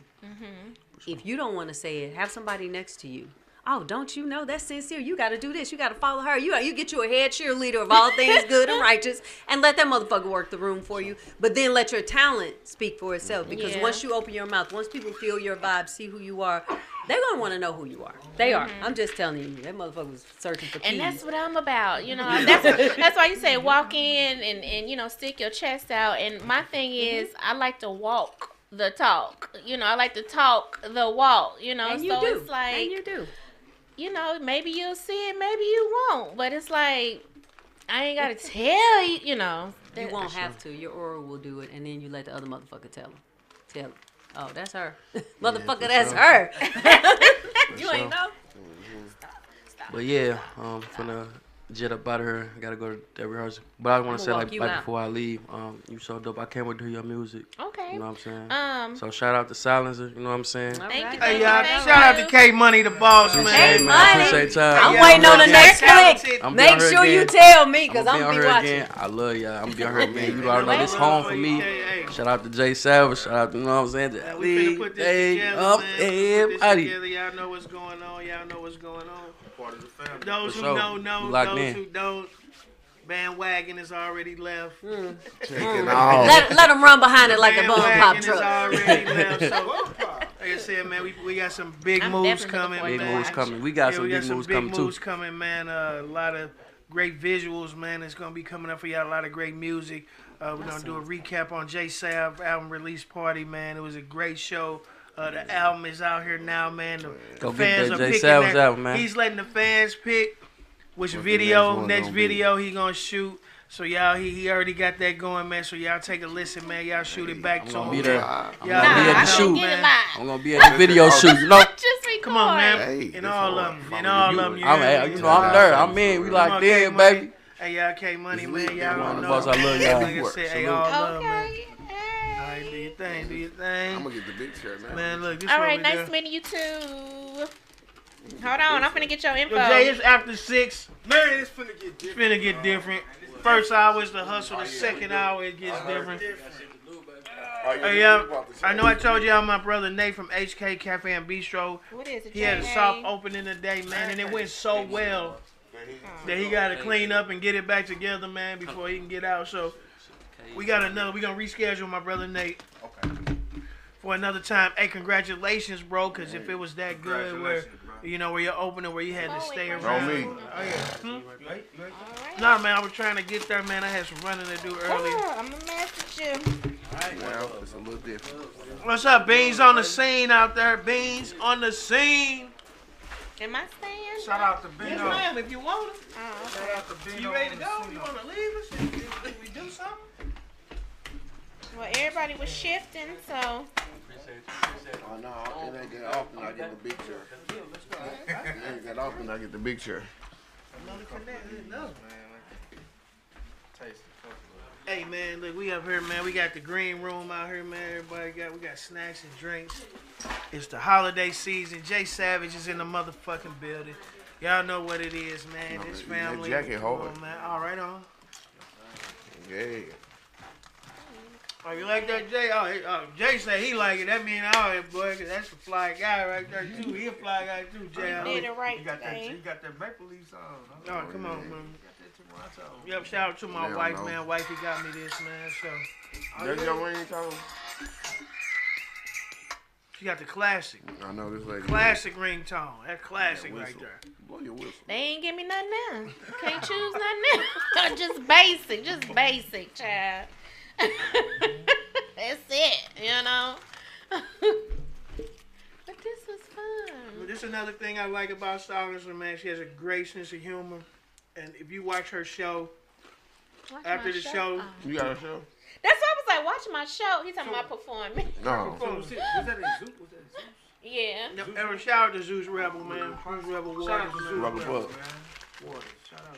If you don't want to say it, have somebody next to you. Oh, don't you know that's sincere? You got to do this. You got to follow her. You get you a head cheerleader of all things good and righteous, and let that motherfucker work the room for you. But then let your talent speak for itself, because Yeah. once you open your mouth, once people feel your vibe, see who you are, they're gonna want to know who you are. They are. I'm just telling you, that motherfucker was searching for keys. and that's what I'm about. That's why you say walk in and stick your chest out. And my thing is, I like to walk the talk. I like to talk the walk. and you so do. it's like, And you do. maybe you'll see it, maybe you won't. But it's like, I ain't gotta tell you. You won't have to. Your aura will do it, and then you let the other motherfucker tell him. Tell him. Oh, that's her. Motherfucker, for that's sure. her. You For ain't know? But yeah, finna jet up out of here. I gotta go to that rehearsal. But I want to say, I'ma like, walk you like out. before I leave, you so dope. I can't wait to hear your music. Okay. You know what I'm saying? Um. So shout out to Silencer. You know what I'm saying? All Thank right. you. Hey, Thank y'all, you. shout out to K Money, the boss, man. Hey, man. Money. Appreciate y'all. I'm Yeah, waiting on the yeah, next talented. flick. I'm Make being sure here you again. tell me, because I'm I'm gonna going be to on be here watching. again. I love y'all. I'm gonna be on here again. You already know this Wait. home for me. Hey. Shout out to Jay Savage. Shout out to, you know what I'm saying? Man, we finna put this Hey, together, man. We finna put this everybody. together. Y'all know what's going on. Y'all know what's going on. Part of the family. Those For who sure. know, We locked those in. who don't. Bandwagon is already left. Taking off. Let them run behind it like a bum pop Bandwagon is truck. already left. So, like I said, man, we got some big I'm moves definitely coming, looking Big man. moves coming. We got Yeah, some we got big some moves big coming moves too. coming, man. A lot of great visuals, man. It's gonna be coming up for y'all. A lot of great music. We're gonna do a recap on J Sav album release party, man. It was a great show. The album is out here now, man. The Go get fans that are J picking Savage that. album, man. He's letting the fans pick which What the video, next one next gonna be. video he gonna shoot. So y'all, he already got that going, man. So y'all take a listen, man. Y'all shoot it back to gonna him. be there. man. I'm Y'all gonna be let at the him shoot. know, Get it man. live. I'm gonna be at the video shoot. You know? Just record. Come on, man. Hey, in that's all hard. of them. In all of them. I'm there. I'm there. I'm in. We locked in, baby. Hey, y'all, K Money, It's man. lit. Y'all don't know. Boss, I love y'all. Like I said, hey, all love, man. Okay. All right, do your thing, do your I'm thing. gonna get the big chair now. Man, look, this All what right, we nice do. meeting you too. Hold on, I'm finna get your info. Yo, Jay, it's after 6. Man, it's finna get It's different. finna get different. First hour is the hustle. The second hour, it gets different. Hey, I know I told y'all my brother Nate from HK Cafe and Bistro. What is it? He had a J.A.? soft opening today, man, and it went so well that he got to clean up and get it back together, man, before he can get out. So we got another. We gonna reschedule my brother Nate for another time. Hey, congratulations, bro, because if it was that good, where you know where you're opening, where you had to stay around. On me. Oh yeah. All right. Nah, man, I was trying to get there, man. I had some running to do earlier. I'm gonna message you. Well, it's a little different. What's up, Beans on the scene out there? Beans on the scene. Am I staying? Shout out to Yes, Bino. ma'am, if you want it. Oh, Shout okay. out to Bino. You ready to go? You want to leave us? If we do something? Well, everybody was shifting, so Oh no, it ain't that often I get the big chair. It ain't that often I get the big chair. Another connect. Hey man, look, we up here, man. We got the green room out here, man. We got snacks and drinks. It's the holiday season. Jay Savage is in the motherfucking building. Y'all know what it is, man. No, This that family. jacket hard. Oh, man. All right, on. Yeah. Oh, you like that, Jay? Jay said he like it. That mean all right, boy, 'cause that's a fly guy right there too. He a fly guy too, Jay. did the right You got thing. that maple leaf on. Oh, come on, man. Got that Toronto. Yep, shout out to my Damn, wife, no. man. Wifey got me this, man. So That's your ringtone? she got the classic. I know this lady. Classic ringtone. That classic Yeah, right whistle. there. Blow your whistle. they ain't give me nothing now. Can't choose nothing now. Just basic, child. That's it, you know. But this was fun. This is another thing I like about Stylized, man. She has a great sense of humor. And if you watch her show, Watch after my the show, Oh. You got a show? That's why I was like, watch my show. He's talking about performing. No. Was that a zoo? Yeah. ever shout out to Zeus Rebel, man. Zeus Rebel Waters, Shout out to man. Zoo Rubber Rebel, Buck. man.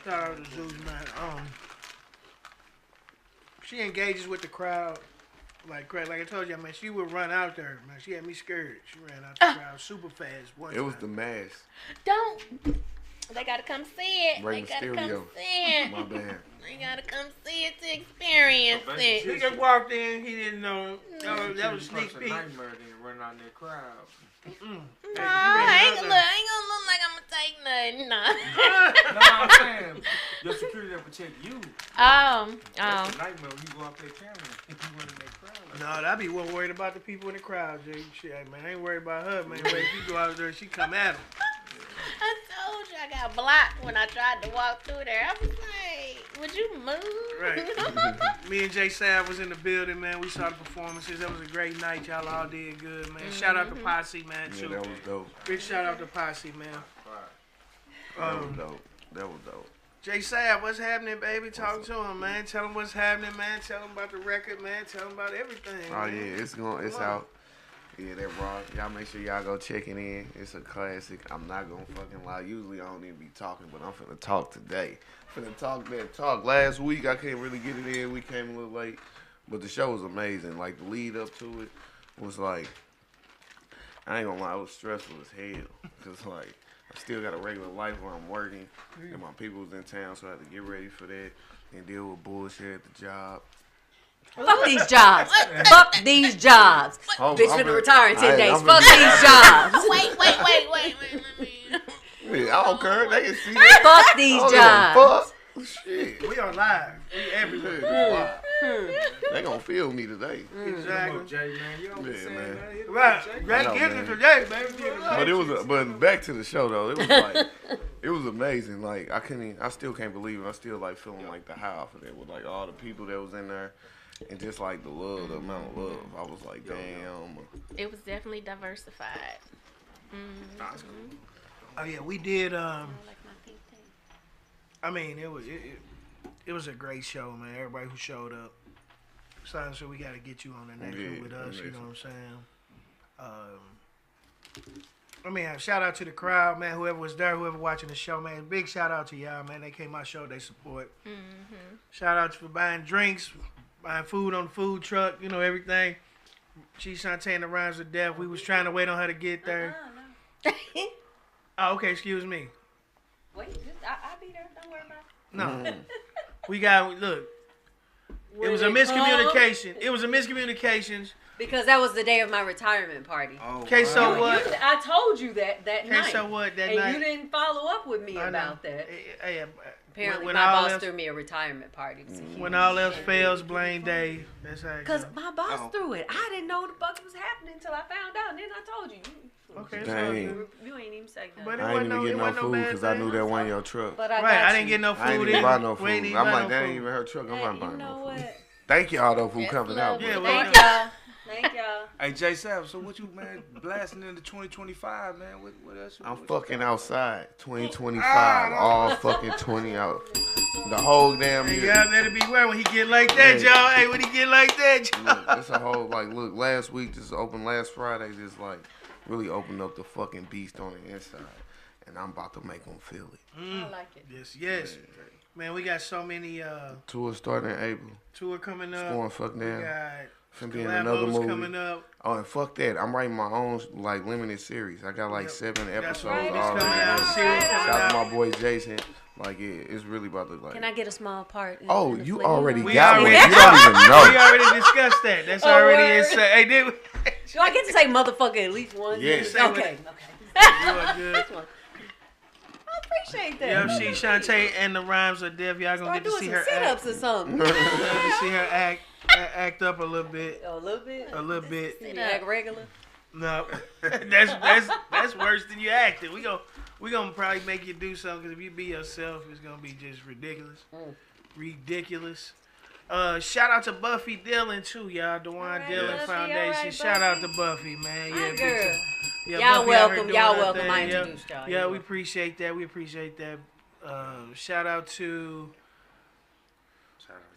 Shout out to Zeus, man. She engages with the crowd like crazy. Like I told you, man, she would run out there, man. She had me scared. She ran out the crowd super fast one It was the time. mask. Don't. They gotta come see it. Rey They gotta Mysterio. come see it. My bad. They gotta come see it to experience He it. just walked in. He didn't know. That was a sneak First a peek. nightmare, then running out in that crowd. No, I ain't gonna look like I'm gonna take nothing. No. No, I'm saying your security that protect you. Oh. That's a nightmare when you go out there camera. You run in that crowd. No, I be well worried about the people in the crowd, Jay. Shit, man, I ain't worried about her, man. But if you go out there, she come at him. I told you I got blocked when I tried to walk through there. I was like, would you move? Right. Me and Jay Sav was in the building, man. We saw the performances. That was a great night. Y'all all did good, man. Shout out to Posse, man, Yeah, too. that was dope. Big shout out to Posse, man. That was dope. That was dope. Jay Sav, what's happening, baby? Talk to him, man. Tell him what's happening, man. Tell him about the record, man. Tell him about everything. Oh man. yeah, it's Come on. out. Yeah, that raw. Y'all make sure y'all go check it in. It's a classic. I'm not gonna fucking lie. Usually I don't even be talking, but I'm finna talk today. Finna talk that talk. Last week I couldn't really get it in. We came a little late, but the show was amazing. Like the lead up to it was like, I ain't gonna lie, it was stressful as hell. Cause like I still got a regular life where I'm working, and my people was in town, so I had to get ready for that and deal with bullshit at the job. Fuck these jobs. Fuck these jobs. Oh, Bitch I'm finna a- retire in 10 I- days. I'm Fuck a- these jobs. Wait. Yeah, I don't care. They can see that. Fuck these I jobs. don't give a fuck. Shit. We are live. We everywhere. They gonna feel me today. Exactly. Jay, man. You know what I'm Yeah, saying, man. man? Hit Right. Jay. Great I know, gifts man. today, baby. But it was, but back to the show though. It was like, it was amazing. Like I still can't believe it. I still like feeling like the high off of that with like all the people that was in there, and just like the love, the amount of love. I was like, damn. It was definitely diversified. Oh yeah, we did. Like my pink thing. I mean, it was a great show, man. Everybody who showed up. So we got to get you on the next one with us. You know what I'm saying? I mean, shout out to the crowd, man. Whoever was there, whoever watching the show, man. Big shout out to y'all, man. They came out show, they support. Shout out for buying drinks, buying food on the food truck, you know, everything. She's Shanté and the Rhymes of Death. We was trying to wait on her to get there. Oh, okay, excuse me. Wait, I'll be there. Don't worry about it. No. We got, look. It was a miscommunication. It was a miscommunication. Because that was the day of my retirement party. Okay, so what? I told you that night. Okay, so what? That and night. you didn't follow up with me about that. Apparently, when my all boss else- threw me a retirement party. When all else fails, blame Dave. That's how it Because goes. my boss threw it. I didn't know the fuck was happening until I found out. And then I told you. Okay, Dang. so You ain't even say But nothing. it I wasn't ain't even get it no wasn't food bad because I thing. knew that wasn't your truck. But I Right, got I didn't get no I food ain't even either. buy no We ain't food. even I'm buy like, no that ain't food. even her truck. I'm Hey, not you buying know no food. what? Thank y'all though for That's coming out. lovely. Yeah, bro. well, Thank y'all. Thank y'all. Hey, Jay Sav, so what you, man, blasting into 2025, man? What else? I'm fucking outside. 2025. All fucking 20 out. The whole damn Hey, year. y'all better beware when he get like that, Yeah. y'all. Hey, when he get like that, y'all. Look, it's a whole, like, look, last week, just opened last Friday, just, like, really opened up the fucking beast on the inside. And I'm about to make them feel it. I like it. Yes. Man, we got so many Tour starting in April. tour coming It's up. going fuck We down. got Finna be in another collabos movie. coming up. Oh, and fuck that. I'm writing my own, like, limited series. I got, like, Yep. 7 That's episodes right. It's already. coming out. done. Series coming Shout out to out. my boy Jason. Like, it's really about to, like... Can I get a small part? Oh, in the you flick? already We got already- one. You don't even We know. already discussed that. That's Oh, already word. inside. Hey, did we? Do I get to say motherfucker at least once? Yes. Say what- Okay. You are good. I appreciate that. Yep, she Shanté and the Rhymes of Death. Y'all gonna Start get to doing see some her act. sit-ups or something. Y'all get to see her act up a little bit. A little bit. A little bit. You act regular. No, that's worse than you acting. We gonna probably make you do something because if you be yourself, it's gonna be just ridiculous. Ridiculous. Shout out to Buffy Dillon too, y'all. Dewan Alright, Dillon Buffy, Foundation. alright, Shout out to Buffy. Buffy, man. My Yeah, big girl. time. Yeah, Y'all Buffy out here welcome. doing Y'all her welcome. thing. I Yeah. introduced y'all. Yeah, You're we welcome. appreciate that. We appreciate that. Shout out to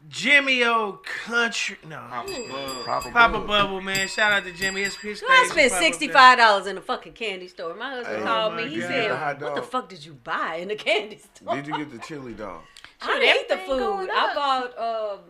Jimmy O Country. No. Papa Bubble, man. Shout out to Jimmy. His So I stage spent Papa Bubble. $65 in a fucking candy store. My husband Hey. called Oh me. my He God. said, The hot "What the dog. fuck did you buy in the candy store?" Did you get the chili dog? I didn't eat the Everything going food. I up. bought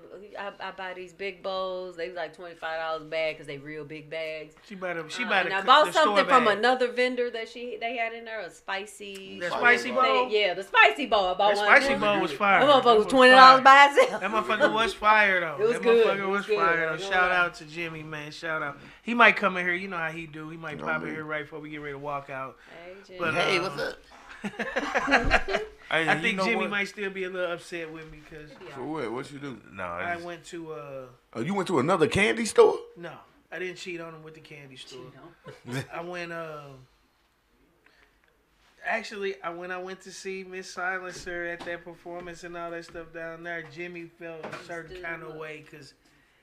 I buy these big bowls. They was like $25 a bag because they real big bags. She better. And I bought something from another vendor that they had in there, a spicy. That spicy bowl. Yeah, the spicy bowl. I bought That one. spicy of them. bowl was fire. That motherfucker was That $20 fire. by itself. That motherfucker was fire though. It was that good. motherfucker It was was good. fire I though. ain't gonna Shout lie. out to Jimmy, man. Shout out. He might come in here. You know how he do. He might No, pop in man. here right before we get ready to walk out. Hey, Jimmy. But Hey, what's up? Hey, I you think know Jimmy what? might still be a little upset with me because For what? What you do? No, I it's- went to Oh, you went to another candy store? no, I didn't cheat on him with the candy store. I went actually when I went to see Miss Silencer at that performance and all that stuff down there, Jimmy felt a certain kind of way because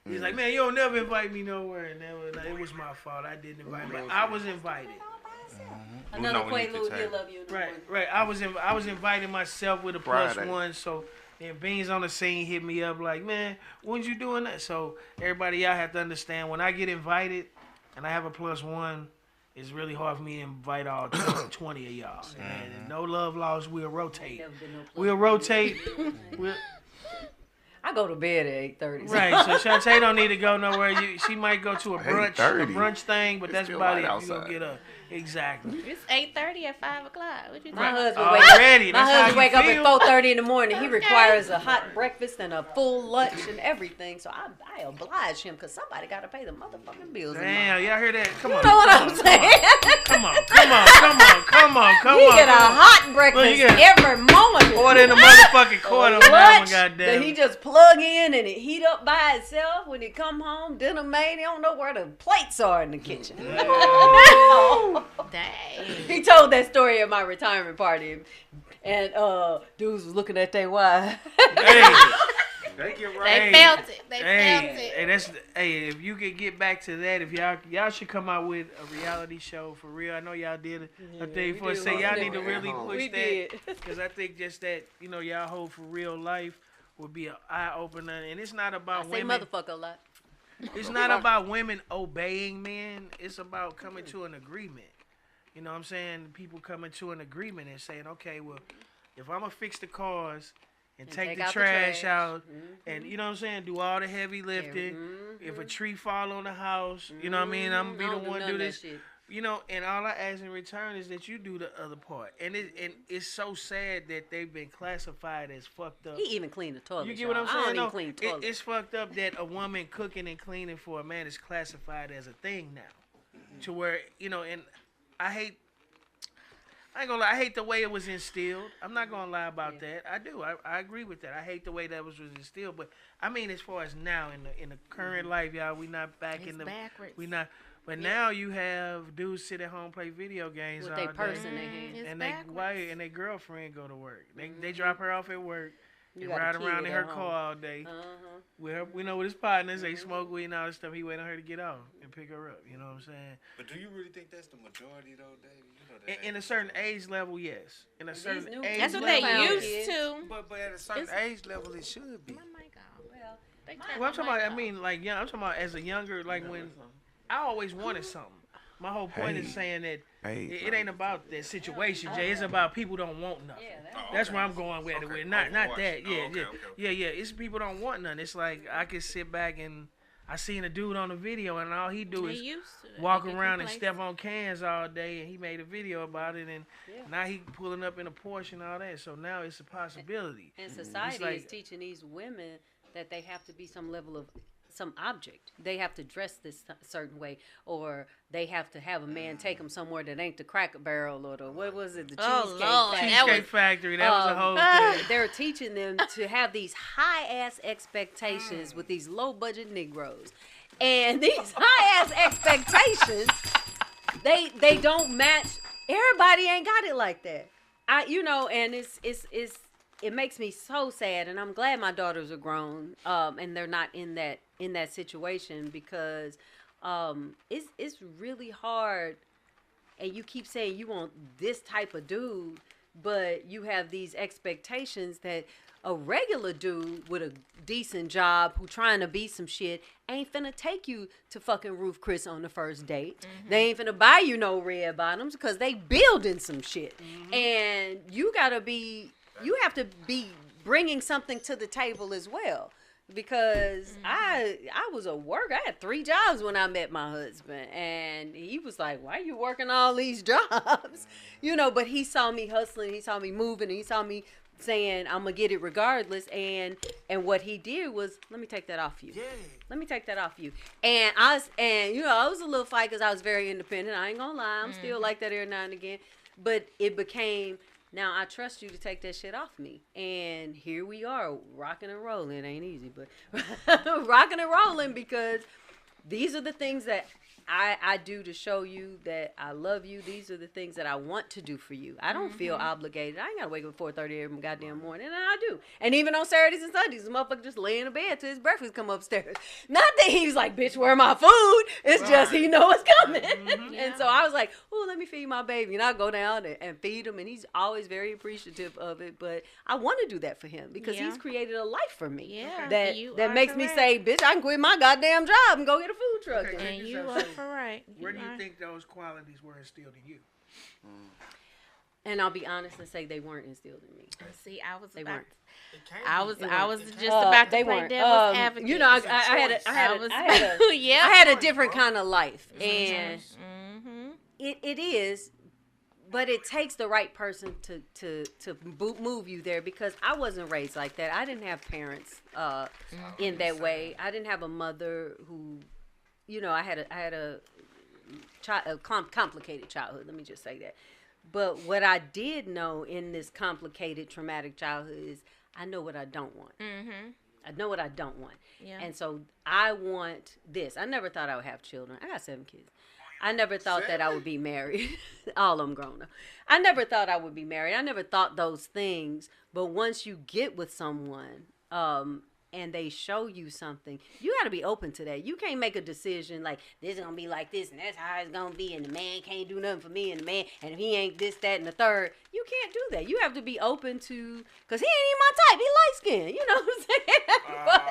he's like, man, you don't never invite me nowhere, and it was my fault. I didn't invite, but I was invited. Another know when you Quaalude, can he'll take. love you. In the Right, morning. right. I was inviting myself with a Friday. +1, so then Beans on the scene hit me up like, man, when's you doing that? So everybody, y'all have to understand when I get invited and I have a +1, it's really hard for me to invite all 20 of y'all. And no love lost. We'll rotate. Never been no plus We'll one. rotate. We'll, I go to bed at 8:30. right. So Shanté don't need to go nowhere. She might go to a 8:30. brunch thing, but It's that's still about light it. You gonna outside. get a exactly. It's 8:30 at 5 o'clock. What you My think? husband wake up. Already. My That's how husband you wake up feel? at 4:30 in the morning. He requires a hot breakfast and a full lunch and everything. So I oblige him because somebody got to pay the motherfucking bills. in my Damn, y'all hear that? Come on. You know what I'm come on, saying? Come on, come on, come on, come on, come He on. get a come on. hot breakfast you get- every moment. Order in the motherfucking corner on that one, Lunch that goddamn. he just plug in and it heat up by itself. When he come home, dinner made. He don't know where the plates are in the kitchen. Dang. He told that story at my retirement party, and dudes was looking at their wife. Hey, They get They right. felt it. They felt hey, it. hey, that's hey. If you could get back to that, if y'all should come out with a reality show for real. I know y'all did a thing we for do. say y'all We need to did. really push We that did. because I think just that y'all hold for real life would be an eye opener, and it's not I about say women. motherfucker a lot. It's not about women obeying men. It's about coming to an agreement. You know what I'm saying? People coming to an agreement and saying, okay, well, if I'm gonna fix the cars and take the out the trash trash. out, and you know what I'm saying, do all the heavy lifting. If a tree fall on the house, you know what I mean, I'm gonna be the one to do this. You know, and all I ask in return is that you do the other part. And it's so sad that they've been classified as fucked up. He even cleaned the toilet. You get what I'm I saying? don't No, even clean toilets. it's fucked up that a woman cooking and cleaning for a man is classified as a thing now. To where, you know, and I ain't gonna lie, I hate the way it was instilled. I'm not gonna lie about that. I do. I agree with that. I hate the way that was instilled. But I mean, as far as now in the current life, y'all, we not back in the backwards. we not. But now you have dudes sit at home play video games With all their day, purse in their hand. It's and they backwards. wife and their girlfriend go to work. They drop her off at work. You They got a ride kid around in at her home. car all day. With her, we know with his partners, they smoke weed and all this stuff. He waiting on her to get off and pick her up. You know what I'm saying? But do you really think that's the majority though, David? You know that. In a certain age level, yes. In a certain new- age That's what level, they Found used to. But at a certain age level, it should be. My mic off. Well, They Well, I'm talking about. I mean, like, yeah, I'm talking about as a younger, like when I always wanted something. My whole point is saying that it ain't about that situation, Jay. It's about people don't want nothing. That's where I'm going with it. With not that. Yeah. It's people don't want nothing. It's like I could sit back and I seen a dude on the video and all he do They is used to. walk They get around and complacent. step on cans all day, and he made a video about it, and now he pulling up in a Porsche and all that. So now it's a possibility. and society like- is teaching these women that they have to be some level of some object. They have to dress this certain way, or they have to have a man take them somewhere that ain't the Cracker Barrel or the what was it, the Oh, Cheesecake Lord, Factory. Cheesecake Factory. That was a whole thing. They're teaching them to have these high ass expectations with these low budget Negroes, and these high ass expectations, they don't match. Everybody ain't got it like that. And it makes me so sad, and I'm glad my daughters are grown, and they're not in that situation because it's really hard. And you keep saying you want this type of dude, but you have these expectations that a regular dude with a decent job who trying to be some shit ain't finna take you to fucking Roof Chris on the first date. They ain't finna buy you no red bottoms because they building some shit. And you have to be bringing something to the table as well. Because I was a worker. I had 3 jobs when I met my husband, and he was like, "Why are you working all these jobs?" But he saw me hustling, he saw me moving, and he saw me saying, "I'm gonna get it regardless." And what he did was, "Let me take that off you. Let me take that off you." And I was a little fight because I was very independent. I ain't gonna lie, I'm still like that every now and again. But it became, now I trust you to take that shit off me. And here we are, rocking and rolling. It ain't easy, but rocking and rolling, because these are the things that I do to show you that I love you. These are the things that I want to do for you. I don't feel obligated. I ain't gotta wake up at 4:30 every goddamn morning, and I do. And even on Saturdays and Sundays, the motherfucker just lay in the bed till his breakfast come upstairs. Not that he's like, "Bitch, where my food?" It's just he know it's coming. And so I was like, "Oh, let me feed my baby," and I go down and feed him, and he's always very appreciative of it. But I want to do that for him because he's created a life for me. Yeah, you that are makes me correct. say, "Bitch, I can quit my goddamn job and go get a food truck." Okay, then. And check you this are out. for right. Where do you think those qualities were instilled in you? And I'll be honest and say they weren't instilled in me. See, I was They about. weren't. I was just about to They play weren't. devil's advocate. I had a different kind of life, and it is, but it takes the right person to move you there, because I wasn't raised like that. I didn't have parents in that way. I didn't have a mother who, I had a complicated childhood. Let me just say that. But what I did know in this complicated, traumatic childhood is I know what I don't want. I know what I don't want. Yeah. And so I want this. I never thought I would have children. I got 7 kids. I never thought that I would be married. All of them grown up. I never thought I would be married. I never thought those things. But once you get with someone, and they show you something, you got to be open to that. You can't make a decision like, this is going to be like this, and that's how it's going to be, and the man can't do nothing for me, and the man, and if he ain't this, that, and the third. You can't do that. You have to be open to, because he ain't even my type. He light-skinned, you know what I'm saying? But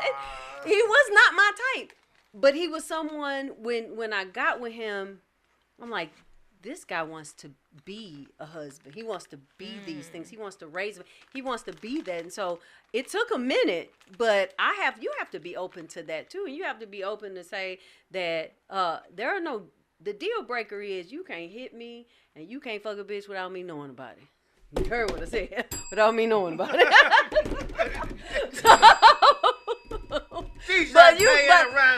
he was not my type. But he was someone, when I got with him, I'm like, this guy wants to be a husband. He wants to be these things. He wants to raise. He wants to be that. And so it took a minute, but you have to be open to that too. And you have to be open to say that there are no. The deal breaker is you can't hit me and you can't fuck a bitch without me knowing about it. You heard what I said. Without me knowing about it. But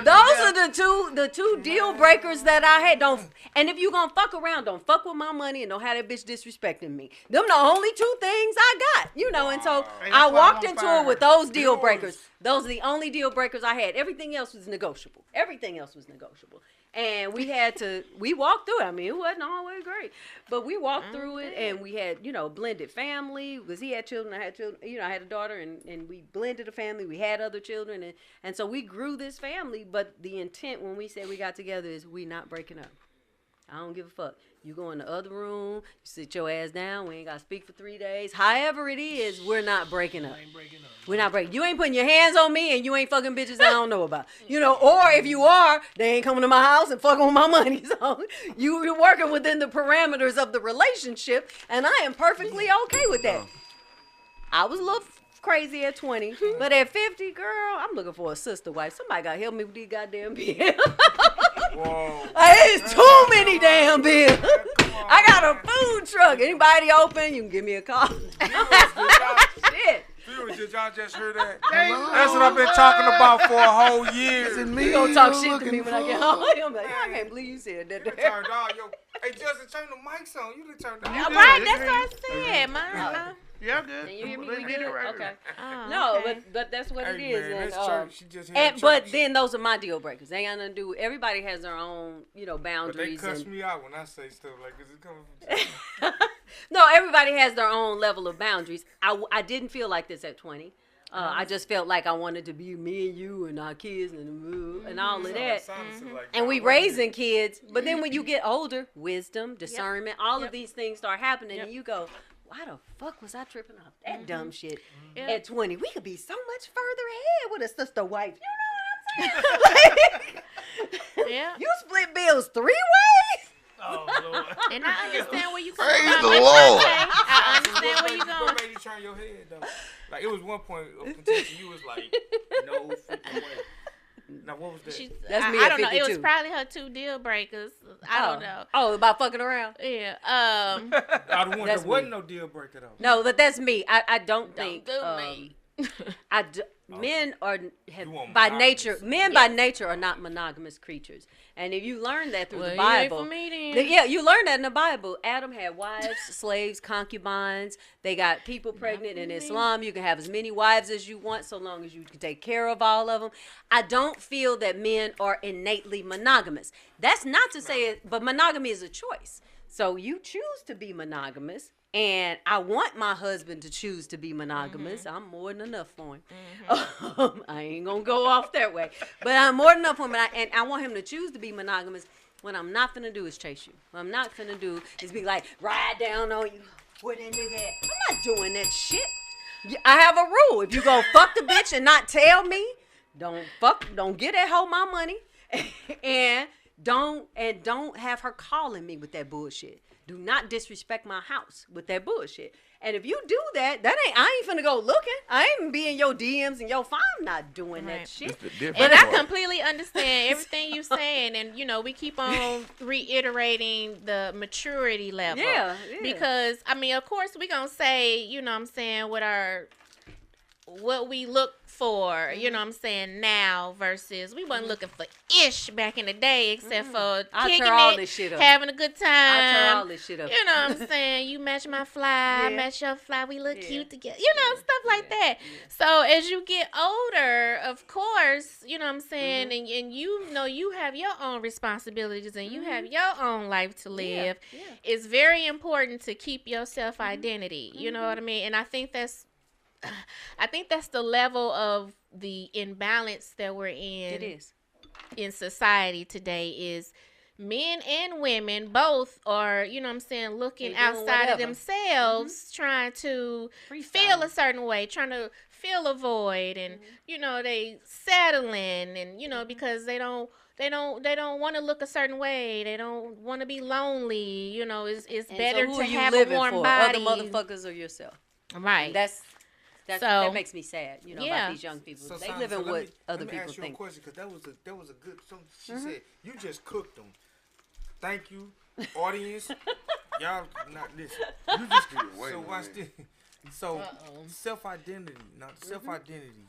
those are the two deal breakers that I had. And if you gonna fuck around, don't fuck with my money and don't have that bitch disrespecting me. Them the only two things I got, And so I walked into it with those deal breakers. Those are the only deal breakers I had. Everything else was negotiable. And we walked through it. I mean, it wasn't always great, but we walked through it, and we had, blended family, because he had children, I had children, I had a daughter, and we blended a family. We had other children, and so we grew this family, but the intent when we said we got together is we not breaking up. I don't give a fuck. You go in the other room, you sit your ass down, we ain't got to speak for 3 days. However it is, we're not breaking up. We're not breaking. You ain't putting your hands on me and you ain't fucking bitches I don't know about. Or if you are, they ain't coming to my house and fucking with my money. So you're working within the parameters of the relationship, and I am perfectly okay with that. I was a little crazy at 20, but at 50, girl, I'm looking for a sister wife. Somebody got to help me with these goddamn bills. Whoa. It's too many damn bills. I got a food truck. Anybody open? You can give me a call. Shit. Did y'all just hear that? That's what I've been talking about for a whole year. You gonna talk shit to me when I get home. I'm like, I can't believe you said that. Turned on, hey, Justin, turn the mics on. You done turned the mics on. Right, that's what I said, man. Yeah, good. Can you hear me? Let's get it right. Okay. Oh, No, okay. but that's what it Hey, is. man, And, that's church. She just had church. but then those are my deal breakers. They ain't got nothing to do with. Everybody has their own, But they boundaries. cuss me out when I say stuff like, is it coming from No, everybody has their own level of boundaries. I didn't feel like this at 20. I just felt like I wanted to be me and you and our kids and all of that. And we raising kids. But then when you get older, wisdom, discernment, all of these things start happening, and you go, why the fuck was I tripping off that dumb shit at 20? We could be so much further ahead with a sister wife. You know what I'm saying? Yeah. You split bills 3 ways? Oh, Lord. And I understand where you going. Praise the Lord. I understand where you going. What made you turn your head, though? Like, it was one point of contention. You was like, no freaking way. Now, what was that? That's me I at don't know. It was 52. probably her 2 deal breakers. I don't know. Oh, about fucking around? Yeah. I the one That's that wasn't me. no deal breaker, though. No, but that's me. I don't think. do me. Men are want by monogamous. nature. Men by nature are not monogamous creatures, and if you learn that through the You ain't Bible, for me then. yeah, you learn that in the Bible. Adam had wives, slaves, concubines. They got people pregnant in Islam. You can have as many wives as you want, so long as you can take care of all of them. I don't feel that men are innately monogamous. That's not to say it, but monogamy is a choice. So you choose to be monogamous. And I want my husband to choose to be monogamous. I'm more than enough for him. I ain't going to go off that way. But I'm more than enough for him. And I want him to choose to be monogamous. What I'm not going to do is chase you. What I'm not going to do is be like, ride down on you. Where that nigga at? I'm not doing that shit. I have a rule. If you go fuck the bitch and not tell me, don't get that hoe my money. and don't have her calling me with that bullshit. Do not disrespect my house with that bullshit. And if you do that, I ain't finna go looking. I ain't be in your DMs and your phone. I'm not doing that shit. And I completely understand everything you're saying. And, we keep on reiterating the maturity level. Yeah. Because, of course, we going to say, what we look for, now versus we wasn't looking for ish back in the day, except for kicking this shit up. having a good time. I'll tear all this shit up. You know what I'm saying? You match my fly, I match your fly, we look cute together. Stuff like that. So as you get older, of course, you know what I'm saying, and you have your own responsibilities and you have your own life to live. Yeah. It's very important to keep your self-identity. You know what I mean? And I think that's the level of the imbalance that we're in. It is. In society today is men and women both are, looking outside of themselves, trying to feel a certain way, trying to fill a void, and they settling, and because they don't They don't want to look a certain way. They don't want to be lonely. You know, it's And better so who to are you have a living warm for? body. Other motherfuckers or yourself? Right. And that So- makes me sad. You know, Yeah. about these young people. So, They Simon, live in so what other let me people ask you think. a question, because that was a good. She said you just cooked them. Thank you, audience. Y'all not listen. You just Wait so a watch this. minute. So self-identity, not self-identity.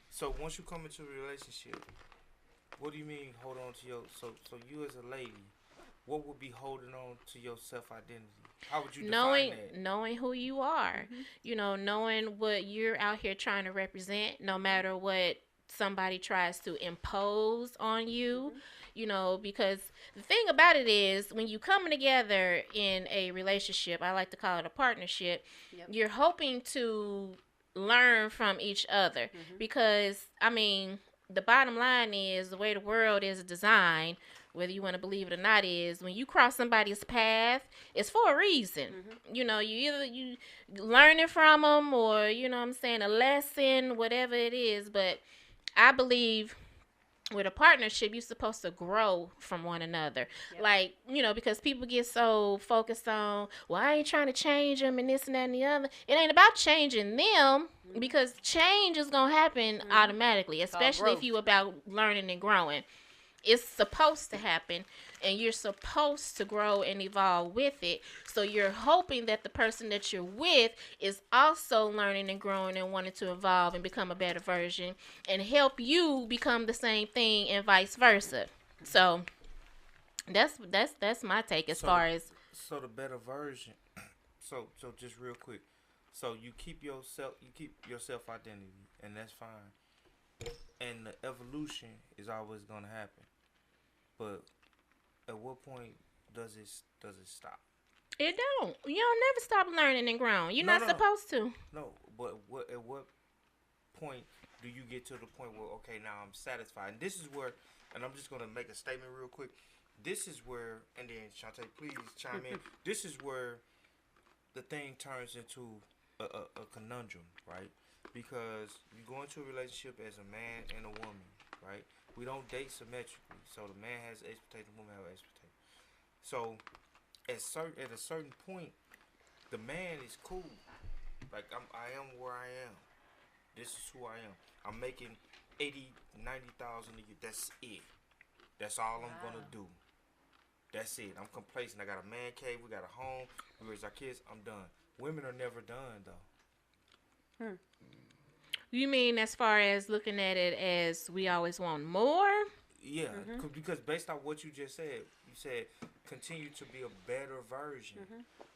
So once you come into a relationship, what do you mean hold on to your so you as a lady, what would be holding on to your self-identity? How would you define that? Knowing who you are, you know, knowing what you're out here trying to represent, no matter what somebody tries to impose on you, you know, because the thing about it is when you coming together in a relationship, I like to call it a partnership, Yep. you're hoping to learn from each other because, I mean, the bottom line is the way the world is designed, whether you want to believe it or not, is when you cross somebody's path, it's for a reason. You know, you learning from them or, you know what I'm saying, a lesson, whatever it is. But I believe with a partnership, you're supposed to grow from one another. Yep. Like, you know, because people get so focused on, well, I ain't trying to change them and this and that and the other. It ain't about changing them because change is going to happen automatically, especially if growth. you about learning and growing. It's supposed to happen, and you're supposed to grow and evolve with it. So you're hoping that the person that you're with is also learning and growing and wanting to evolve and become a better version and help you become the same thing and vice versa. So that's my take as far as So the better version. So just real quick. So you keep your self identity, and that's fine. And the evolution is always gonna happen. But at what point does it stop? it don't. You don't never stop learning and growing. You're No, not no. supposed to. No, but at what point do you get to the point where, okay, now I'm satisfied? And this is where, and I'm just gonna make a statement real quick. This is where, and then Shanté, please chime in. This is where the thing turns into a conundrum, right? Because you go into a relationship as a man and a woman, right? We don't date symmetrically, so the man has expectations, the woman has expectations. So at a certain point, the man is cool. Like I am where I am. This is who I am. I'm making 90,000 a year. That's it. That's all I'm gonna do. That's it. I'm complacent. I got a man cave. We got a home. We raise our kids. I'm done. Women are never done though. You mean as far as looking at it as we always want more? Yeah, because based on what you just said, you said continue to be a better version.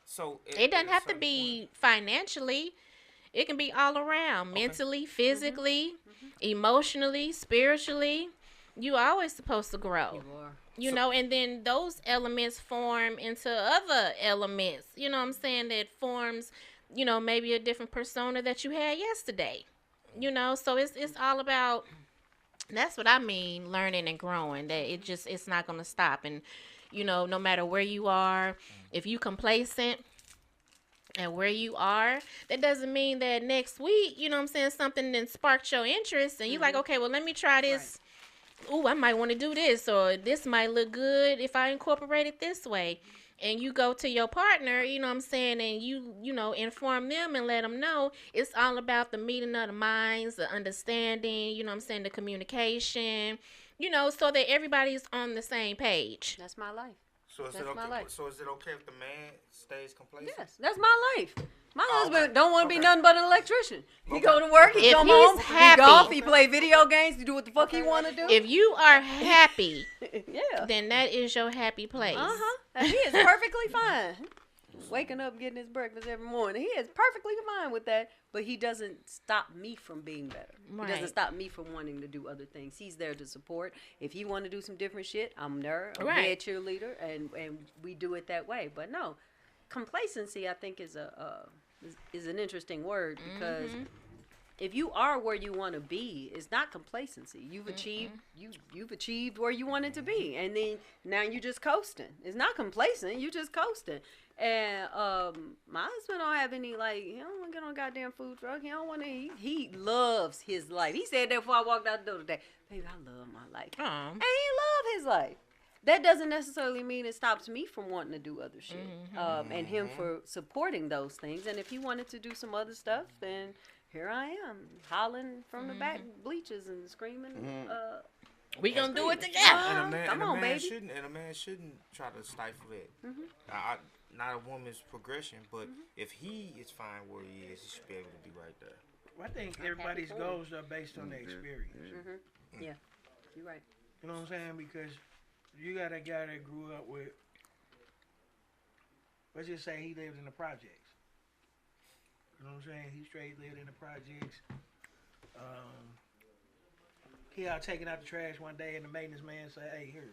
So It doesn't have to be financially. It can be all around, mentally, physically, emotionally, spiritually. You always supposed to grow. You are. You know, and then those elements form into other elements. You know what I'm saying? That forms, you know, maybe a different persona that you had yesterday. You know, so it's all about. That's what I mean, learning and growing. That it's not gonna stop. And you know, no matter where you are, if you complacent and where you are, that doesn't mean that next week, you know what I'm saying, something then sparked your interest and you like, okay, well let me try this. Ooh, I might want to do this, or this might look good if I incorporate it this way. And you go to your partner, you know what I'm saying, and you know, inform them and let them know it's all about the meeting of the minds, the understanding, you know what I'm saying, the communication, you know, so that everybody's on the same page. That's my life. So is That's it my okay? life. So is it okay if the man stays complacent? Yes, that's my life. My husband okay. don't want to be Okay. nothing but an electrician. He go to work, he If come he's home, happy- he golf, he play video games, he do what the fuck he want to do. If you are happy, Yeah. then that is your happy place. And he is perfectly fine. Waking up, getting his breakfast every morning. He is perfectly fine with that, but he doesn't stop me from being better. He doesn't Right. stop me from wanting to do other things. He's there to support. If he want to do some different shit, I'm there. I'm Right. head cheerleader, and we do it that way. But no, complacency, I think, is is an interesting word because if you are where you want to be, it's not complacency. You've achieved you've achieved where you wanted to be, and then now you just coasting. It's not complacent. You just coasting, And my husband don't have any, like, he don't want to get on a goddamn food truck. He don't want to eat. He loves his life. He said that before I walked out the door today. Baby, I love my life. And he love his life. That doesn't necessarily mean it stops me from wanting to do other shit. And him for supporting those things. And if he wanted to do some other stuff, then here I am, hollering from the back bleachers and screaming. We gonna do it together. And Come on, baby. A man shouldn't try to stifle that. Not a woman's progression, but if he is fine where he is, he should be able to be right there. I think everybody's goals are based on their experience. Yeah, you're right. You know what I'm saying? Because you got a guy that grew up with, let's just say he lived in the projects. You know what I'm saying? He straight lived in the projects. He out taking out the trash one day, and the maintenance man say, "Hey, here,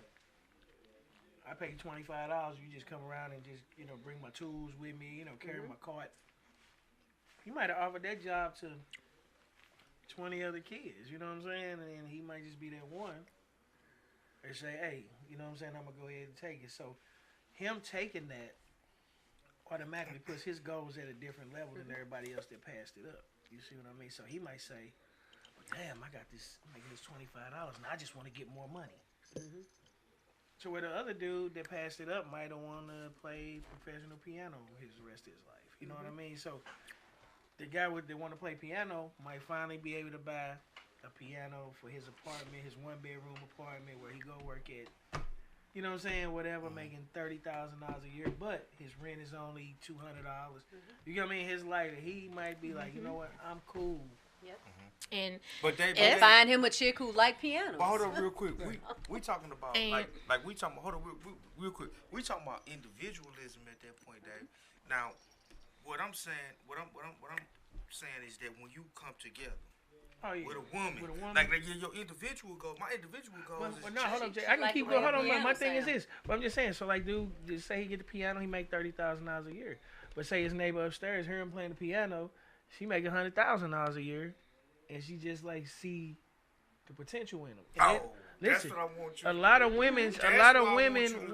I pay you $25. You just come around and just, bring my tools with me, carry my cart." He might have offered that job to 20 other kids, you know what I'm saying? And he might just be that one. They say, "Hey, you know what I'm saying? I'm gonna go ahead and take it." So, him taking that automatically puts his goals at a different level than everybody else that passed it up. You see what I mean? So he might say, "Damn, I got this. I'm making this $25, and I just want to get more money." So where the other dude that passed it up might have want to play professional piano his rest of his life. You know what I mean? So the guy that want to play piano might finally be able to buy a piano for his apartment, his 1-bedroom apartment where he go work at. You know what I'm saying? Whatever, making $30,000 a year, but his rent is only $200. You know what I mean? His life, he might be like, you know what? I'm cool. Yep. And find him a chick who like pianos. But hold on real quick. We talking about like we talking about, hold on real quick. We talking about individualism at that point, Dave. Now, what I'm saying is that when you come together with a woman, like your individual goal, my individual goals is no, hold on, Jay. I can keep going. Hold on, my thing is this. But I'm just saying. So like, dude, just say he get the piano, he make $30,000 a year. But say his neighbor upstairs hear him playing the piano, she make $100,000 a year. And she just like see the potential in them. Listen, that's what I want you. A lot of women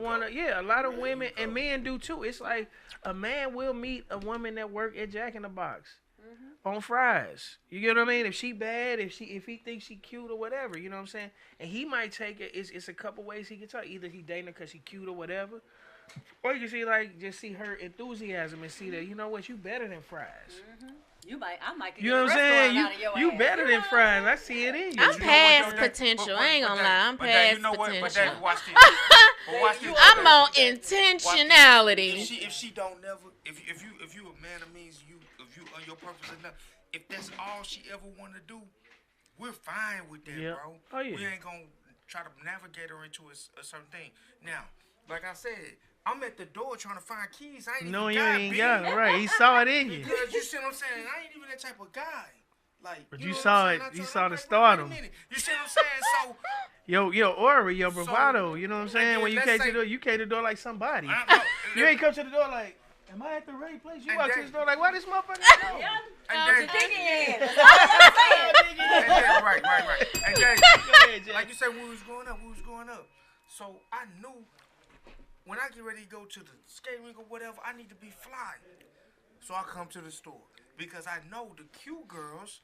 wanna, a lot of women and men do too. It's like a man will meet a woman that work at Jack in the Box on fries. You get what I mean? If she bad, if he thinks she cute or whatever, you know what I'm saying? And he might take it. It's a couple ways he can tell. Either he dating her because she cute or whatever, or you can see just see her enthusiasm and see that you know what, you better than fries. I might get you know what I'm saying? You better than fries. I see it in you. I'm past potential. I ain't gonna lie. I'm past potential. Watch this. I'm on intentionality. If she don't never, if you a man, that means if you on your purpose enough. If that's all she ever want to do, we're fine with that, bro. Oh, yeah. We ain't gonna try to navigate her into a certain thing. Now, like I said, I'm at the door trying to find keys. I ain't even got it, right. He saw it in you. Because you see what I'm saying? I ain't even that type of guy. Like, but you saw it. You saw the stardom. You see what I'm saying? So your aura, your bravado. You know what I'm saying? When you came to the door, you came to the door like somebody. You ain't come to the door like, am I at the right place? You walk to the door like, why this motherfucker? Right. And then, like you said, we was growing up. So I knew when I get ready to go to the skate rink or whatever, I need to be fly. So I come to the store because I know the cute girls,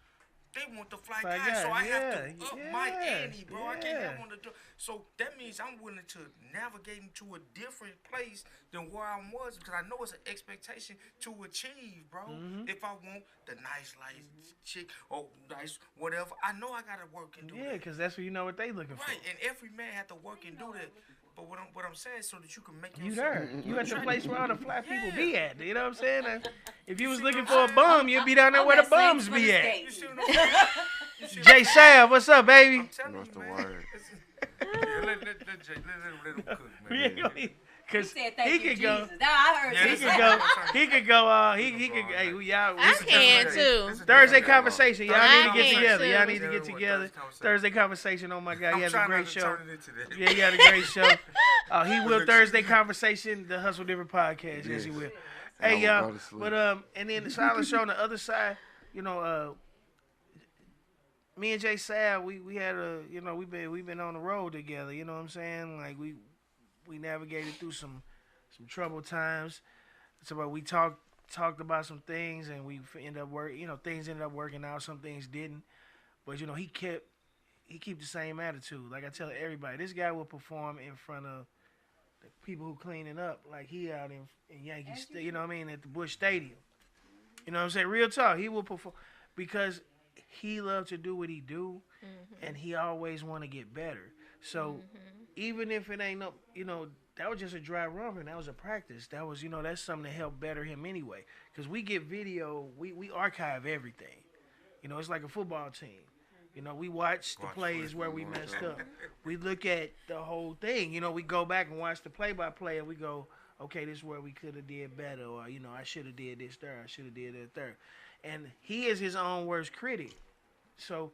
they want the fly guy. So I have to up my ante, bro. I can't have on the door. So that means I'm willing to navigate into a different place than where I was because I know it's an expectation to achieve, bro. If I want the nice, like, chick or nice whatever, I know I gotta work and do that. Yeah, because that's what you know what they looking for. Right, and every man have to work and do that. But what I'm saying is so that you can make you there. You at the place where all the fly people be at. You know what I'm saying? If you was looking for a bum, you'd be down there where the bums be at. You see what I'm saying? Jay Sav, what's up, baby? What's the word? Let him cook, man. Cause he could go. He could go. Hey, y'all. I can too. Thursday conversation. Y'all need to get together. Y'all need to get together. Thursday conversation. Oh my God, he has a great show. Yeah, he had a great show. He will Thursday conversation. The Hustle Different podcast. Yes, he will. Hey, y'all. But and then the silent show on the other side. You know, me and Jay Sav, we had a, you know, we've been on the road together. You know what I'm saying? Like we navigated through some troubled times. It's about we talked about some things and we ended up things ended up working out. Some things didn't, but he keep the same attitude. Like I tell everybody, this guy will perform in front of the people who cleaning up like he out in Yankee you know what I mean, at the Busch Stadium. You know what I'm saying? Real talk. He will perform because he loves to do what he do, and he always want to get better. So even if it ain't no, that was just a dry run, and that was a practice. That was, that's something to help better him anyway. Because we get video, we archive everything. It's like a football team. We watch the plays where we messed up. We look at the whole thing. We go back and watch the play-by-play, and we go, okay, this is where we could have did better, or, I should have did this there, I should have did that there. And he is his own worst critic. So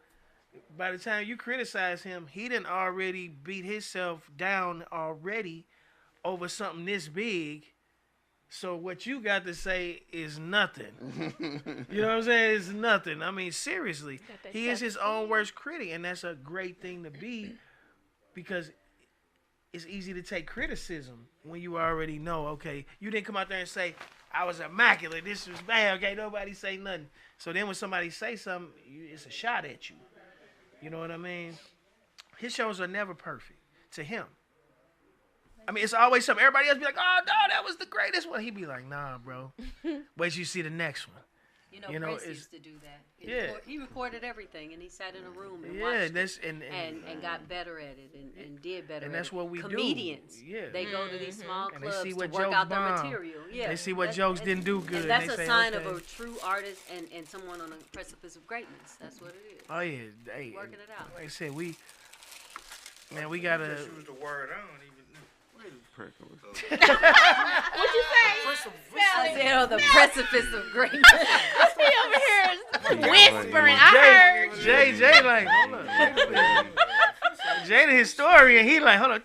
by the time you criticize him, he done already beat himself down already over something this big. So what you got to say is nothing. You know what I'm saying? It's nothing. I mean, seriously. He is his own worst critic, and that's a great thing to be because it's easy to take criticism when you already know, okay, you didn't come out there and say, I was immaculate, this was bad, okay, nobody say nothing. So then when somebody say something, it's a shot at you. You know what I mean? His shows are never perfect to him. I mean, it's always something. Everybody else be like, oh, no, that was the greatest one. He'd be like, nah, bro. Wait till you see the next one. Prince used to do that. He recorded everything, and he sat in a room and watched and got better at it and did better. And that's what we do. Comedians, they go to these small and clubs they see what to work jokes out their bomb. material. Yeah, they see what jokes didn't do good. And that's a sign of a true artist and someone on the precipice of greatness. That's what it is. Oh yeah, hey, working it out. Like I said, we gotta. Just use the word. I don't even. What you say? I said on the precipice of greatness. He over here whispering. I heard. Jay like, hold up. Jay the historian, he like, hold on.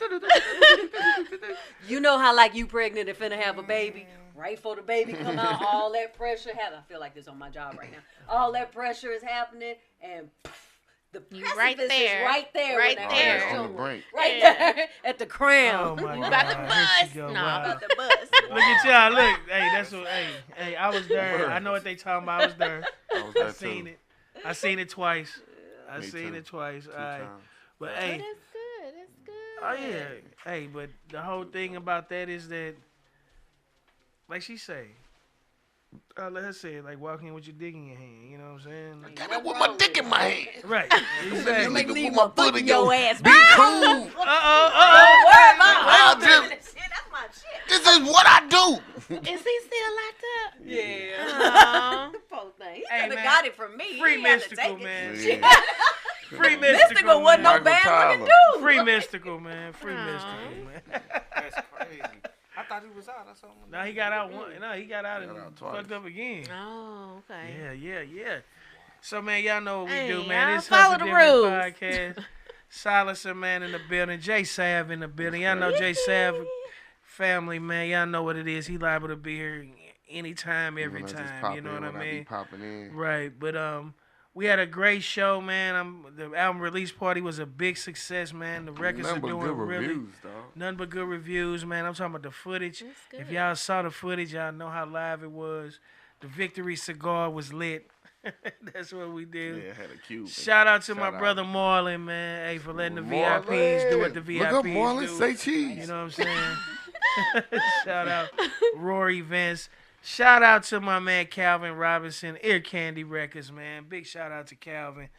You know how like you pregnant and finna have a baby? Right before the baby come out, all that pressure I feel like this on my job right now. All that pressure is happening and the precipice right there. is right there. Right when there. that On the brink. Right there at the crown. Oh my You God. about to Here bust. she go. No, Wow. about to bust. Look at y'all. Look. Hey, that's what. Hey, I was there. I know what they talking about. I was there. I was I there seen too. it. I seen it twice. I Me seen too. it twice. All right. times. But But hey, it's good. It's good. oh yeah. Hey, but the whole thing about that is that, like she say, let her say it, like walking with your dick in your hand. You know what I'm saying? Like, Damn it, with my dick in my hand. right. Exactly. Make Nigga, leave put my foot in your ass. Be cool. Don't worry about I it. just- That's my shit. This is what I do. Is he still locked up? Yeah. Aw. The poor thing. He Hey, could have man. got it from me. Free He had to mystical, take man. it. Yeah. Free Mystical wasn't no man. Michael bad looking Tyler. dude. Free mystical, man. Free Aw. mystical, man. That's crazy. I thought he was out or something. No, he got out one. No, he got out and Got out twice. fucked up again. Oh, okay. Yeah. So, man, y'all know what we Hey, do, man. y'all This follow Hustle the Different rules. podcast. Silencer, man, in the building. Jay Sav in the building. Y'all know Jay Sav family, man. Y'all know what it is. He liable to be here anytime, every When I just time. pop You know in what I when be mean? popping in. Right. But we had a great show, man. The album release party was a big success, man. The records Nothing are but doing good really reviews, dog. nothing but good reviews, man. I'm talking about the footage. That's good. If y'all saw the footage, y'all know how live it was. The Victory cigar was lit. That's what we did. Yeah, had a cube. Shout out to my Shout out. brother Marlon, man. Hey, for letting the Marlon. VIPs do what the VIPs Look up Marlon, do. say cheese. You know what I'm saying? Shout out Rory Vince. Shout out to my man Calvin Robinson, Ear Candy Records, man. Big shout out to Calvin.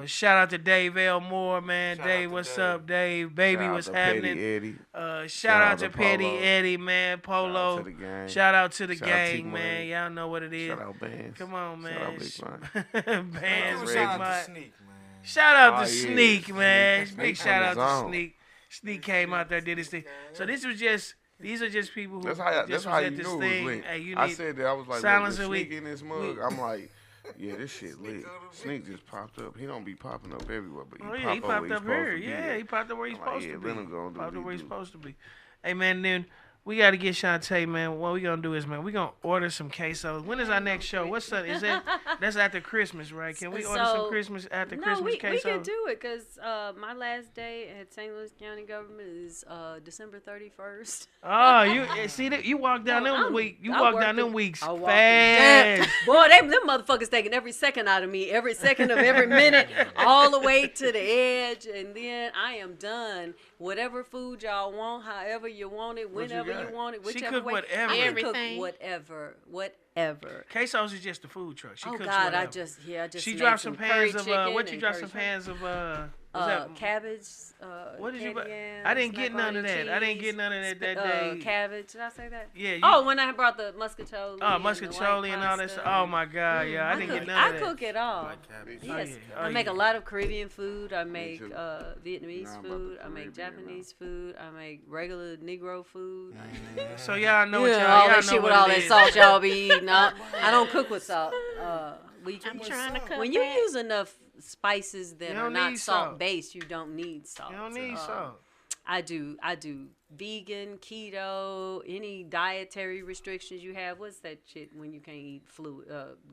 Shout out to Dave Elmore, man. Shout out Dave, to what's Dave. up, Dave? Baby, Shout out what's to Petty happening? Eddie. Shout out to to Petty Polo. Eddie, man. Polo. Shout out to the gang. Shout out to the Shout out gang, T-Money. man. Y'all know what it is. Shout out Bands. Come on, man. Shout out Big Mike. Bands, out Big Shout out Mike. to Sneak, man. Shout out Oh, to yeah. Sneak, man. Sneak. Big Sneak shout on out his to own. Sneak. Sneak came out there, did his thing. So these are just people who That's how just you at knew this it was thing. lit. Hey, you I need said that I was like, Silencer, look, we- Sneak in this mug. I'm like, yeah, this shit lit. Sneak just popped up. He don't be popping up everywhere, but Oh yeah, he pop popped up where here. he's supposed to be Yeah, at. he popped up where he's I'm like, supposed yeah, to be. let him go and do Popped what up where he he's do. supposed to be. Hey man, then We got to get Shanté, man. What we gonna do is, man, we gonna order some quesos. When is our next show? What's that? Is that that's after Christmas, right? Can we order some Christmas after Christmas quesos? We can do it because my last day at St. Louis County Government is December 31st. Oh, you see that? You walk down them week. You walk down them weeks I walked fast. Boy, them motherfuckers taking every second out of me, every second of every minute, all the way to the edge, and then I am done. Whatever food y'all want, however you want it, whenever you want it, whichever way. Whatever. I can Everything. cook whatever. Quesos is just the food truck. She cooks God, whatever. I just She made dropped some pans curry of chicken what you and dropped curry some pans of cabbage. What did you buy? candy yams, I didn't get none of macaroni that. I didn't cheese, get none of that that day. Cabbage. Did I say that? Yeah. You, Oh, when I brought the muscatoli. oh, muscatoli and all that stuff. Oh my God, yeah. I didn't get none of that. I cook it all. Like cabbage. Yes, Oh, I make yeah. a lot of Caribbean food. I make too. Vietnamese Nah, I'm about food. the I make Caribbean Japanese food. I make regular Negro food. So y'all know what Yeah, y'all. all y'all that know shit with what all it that is. salt y'all be eating. I don't cook with salt. I'm trying to cook When you that. use enough spices that You are don't not need salt salt. based, you don't need salt. You don't need salt. I do vegan, keto, any dietary restrictions you have. What's that shit when you can't eat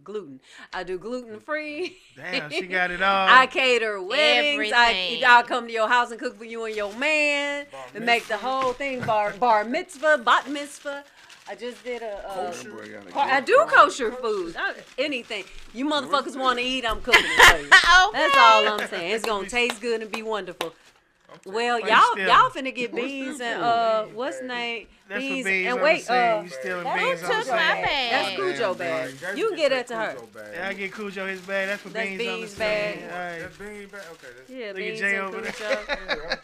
gluten? I do gluten free. Damn, she got it all. I cater weddings. Everything. I'll come to your house and cook for you and your man and make the whole thing bar mitzvah, bat mitzvah. I just did I do kosher food. Anything you motherfuckers want to eat, I'm cooking it for you. That's all I'm saying. It's gonna taste good and be wonderful. Well, y'all finna get beans and what's the name? That's for Beans beans and on wait, the scene. You stealing beans on the took my scene. bag? that's Cujo bag. You can get that to her. Yeah, I get Cujo his bag. That's for That's beans on the beans scene. bag. All right. That bean bag. Okay. That's Yeah, Look at beans Jay and over there. Cujo.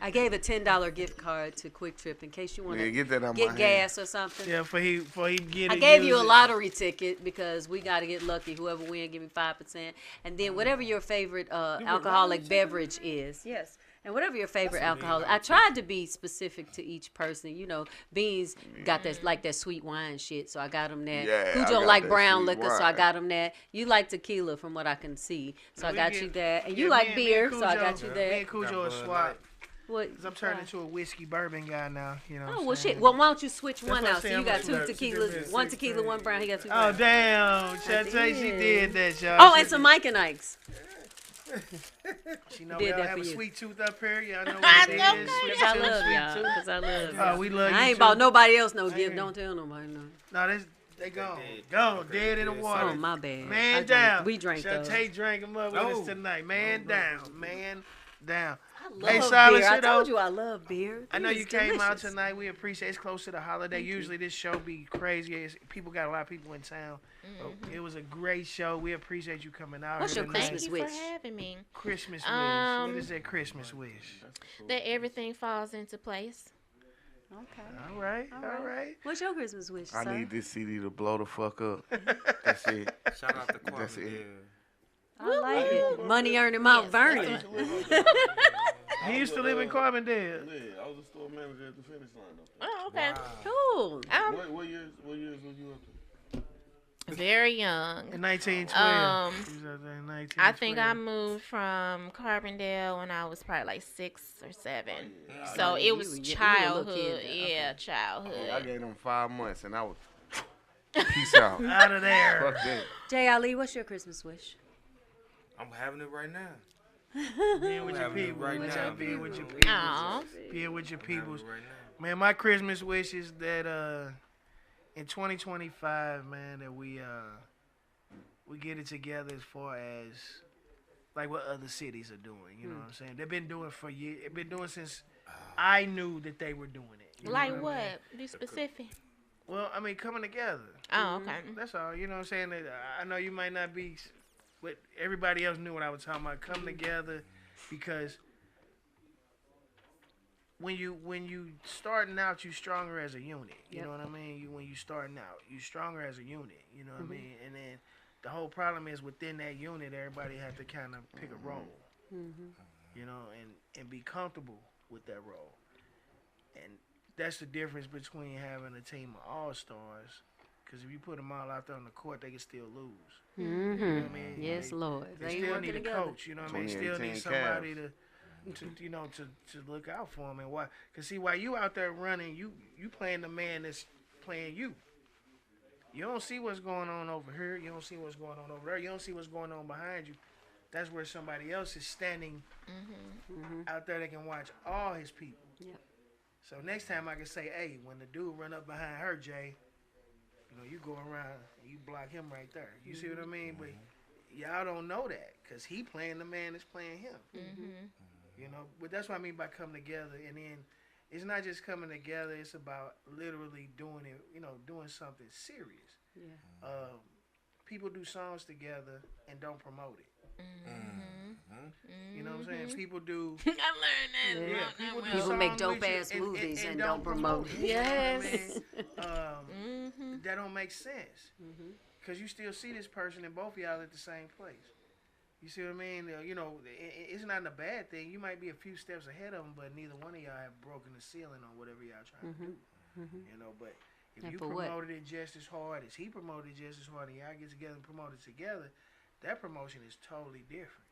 I gave a $10 gift card to Quick Trip in case you want Yeah, to get that out my get hand. gas or something. Yeah, for he get it. I gave you use a it. lottery ticket because we got to get lucky. Whoever wins, give me 5%. And then whatever your favorite alcoholic beverage is. Yes. And whatever your favorite alcoholic. I tried to be specific to each person. You know, Beans got that like that sweet wine shit, so I got him that. Yeah, Who I don't got like that brown sweet liquor, so I wine. got him that. You like tequila from what I can see, so I We got get- you that. And yeah, you like me beer, and so I Cujo- got you Me that. and Cujo Got are Bud swap. What? Cause I'm turning into a whiskey bourbon guy now. You know. Oh, what well, I'm saying? shit. Well, why don't you switch That's one what I'm out? So saying. you got I'm two like, tequilas, one tequila, one brown. He got two Oh brown. damn, Shanté, she did that, y'all. Oh, She and some did- Mike and Ike's. She know did we all that have for a you. sweet tooth up here. Y'all know I what it know is. that. Sweet Cause I tooth, love sweet y'all. tooth. Cause I love Oh, y'all. we love you I ain't too. bought nobody else no gift. ain't- Don't tell nobody no. No, they gone. Gone. Dead in the water. Oh, my bad. I Man drank- down. we drank those. Shanté drank them up with us tonight. Man down. Man down. I Hey, love Silas, beer. I you know- told you I love beer. I know Beer you is came out delicious. tonight. We appreciate it's close to the holiday. Usually this show be crazy. People got a lot of people in town. It was a great show. We appreciate you coming out. What's here your tonight. Thank you Christmas for wish? having me. Christmas wish? What is Um, that Christmas wish? That everything falls into place. Okay. All right, all right. What's your Christmas wish, I sir? need this CD to blow the fuck up. That's it. Shout out to Kwame. That's it. Yeah. I like it. Money earned in Mount Vernon. He used to live in Carbondale. Yeah, I was a store manager at the finish line. Oh, okay. Cool. What years were you up to? Very young. In 1912. Um, He was out there in 1912. I think I moved from Carbondale when I was probably like 6 or 7. So yeah, it was you were a little childhood. kid then, Yeah, I childhood. gave them 5 months and I was peace out. out of there. Fuck that. Jay Ali, what's your Christmas wish? I'm having it right now. Being with your having it people. right now, Being baby. with your people. Aw. Being with your I'm having peoples. it right now. Man, my Christmas wish is that in 2025, man, that we get it together as far as like what other cities are doing. You know what I'm saying? They've been doing for years. They've been doing since I knew that they were doing it. You know Like I mean? what? Be specific. Well, I mean, coming together. Oh, okay. That's all. You know what I'm saying? That I know you might not be, but everybody else knew what I was talking about. Come together, because when you starting out, you stronger as a unit. You know what I mean? When you starting out, you stronger as a unit. You know what I mean? And then the whole problem is within that unit, everybody has to kind of pick a role. You know, and be comfortable with that role. And that's the difference between having a team of all-stars, because if you put them all out there on the court, they can still lose. You know what I mean? Yes, Lord. They They still working need a together. coach, you know what I mean? Still 2018 need somebody to to look out for him and why. Cause see, while you out there running, you playing the man that's playing you. You don't see what's going on over here. You don't see what's going on over there. You don't see what's going on behind you. That's where somebody else is standing out there that can watch all his people. Yep. So next time I can say, hey, when the dude run up behind her, Jay, you go around and you block him right there. You see what I mean? But y'all don't know that because he playing the man that's playing him. But that's what I mean by coming together. And then it's not just coming together. It's about literally doing it, doing something serious. Yeah. People do songs together and don't promote it. You know what I'm saying? People do. I learned that. Yeah, people make dope ass movies and don't promote it. Yes. That don't make sense. Because you still see this person and both of y'all at the same place. You see what I mean? It's not a bad thing. You might be a few steps ahead of them, but neither one of y'all have broken the ceiling on whatever y'all trying to do. But if And you for promoted it just as hard as he promoted it just as hard, and y'all get together and promote it together, that promotion is totally different.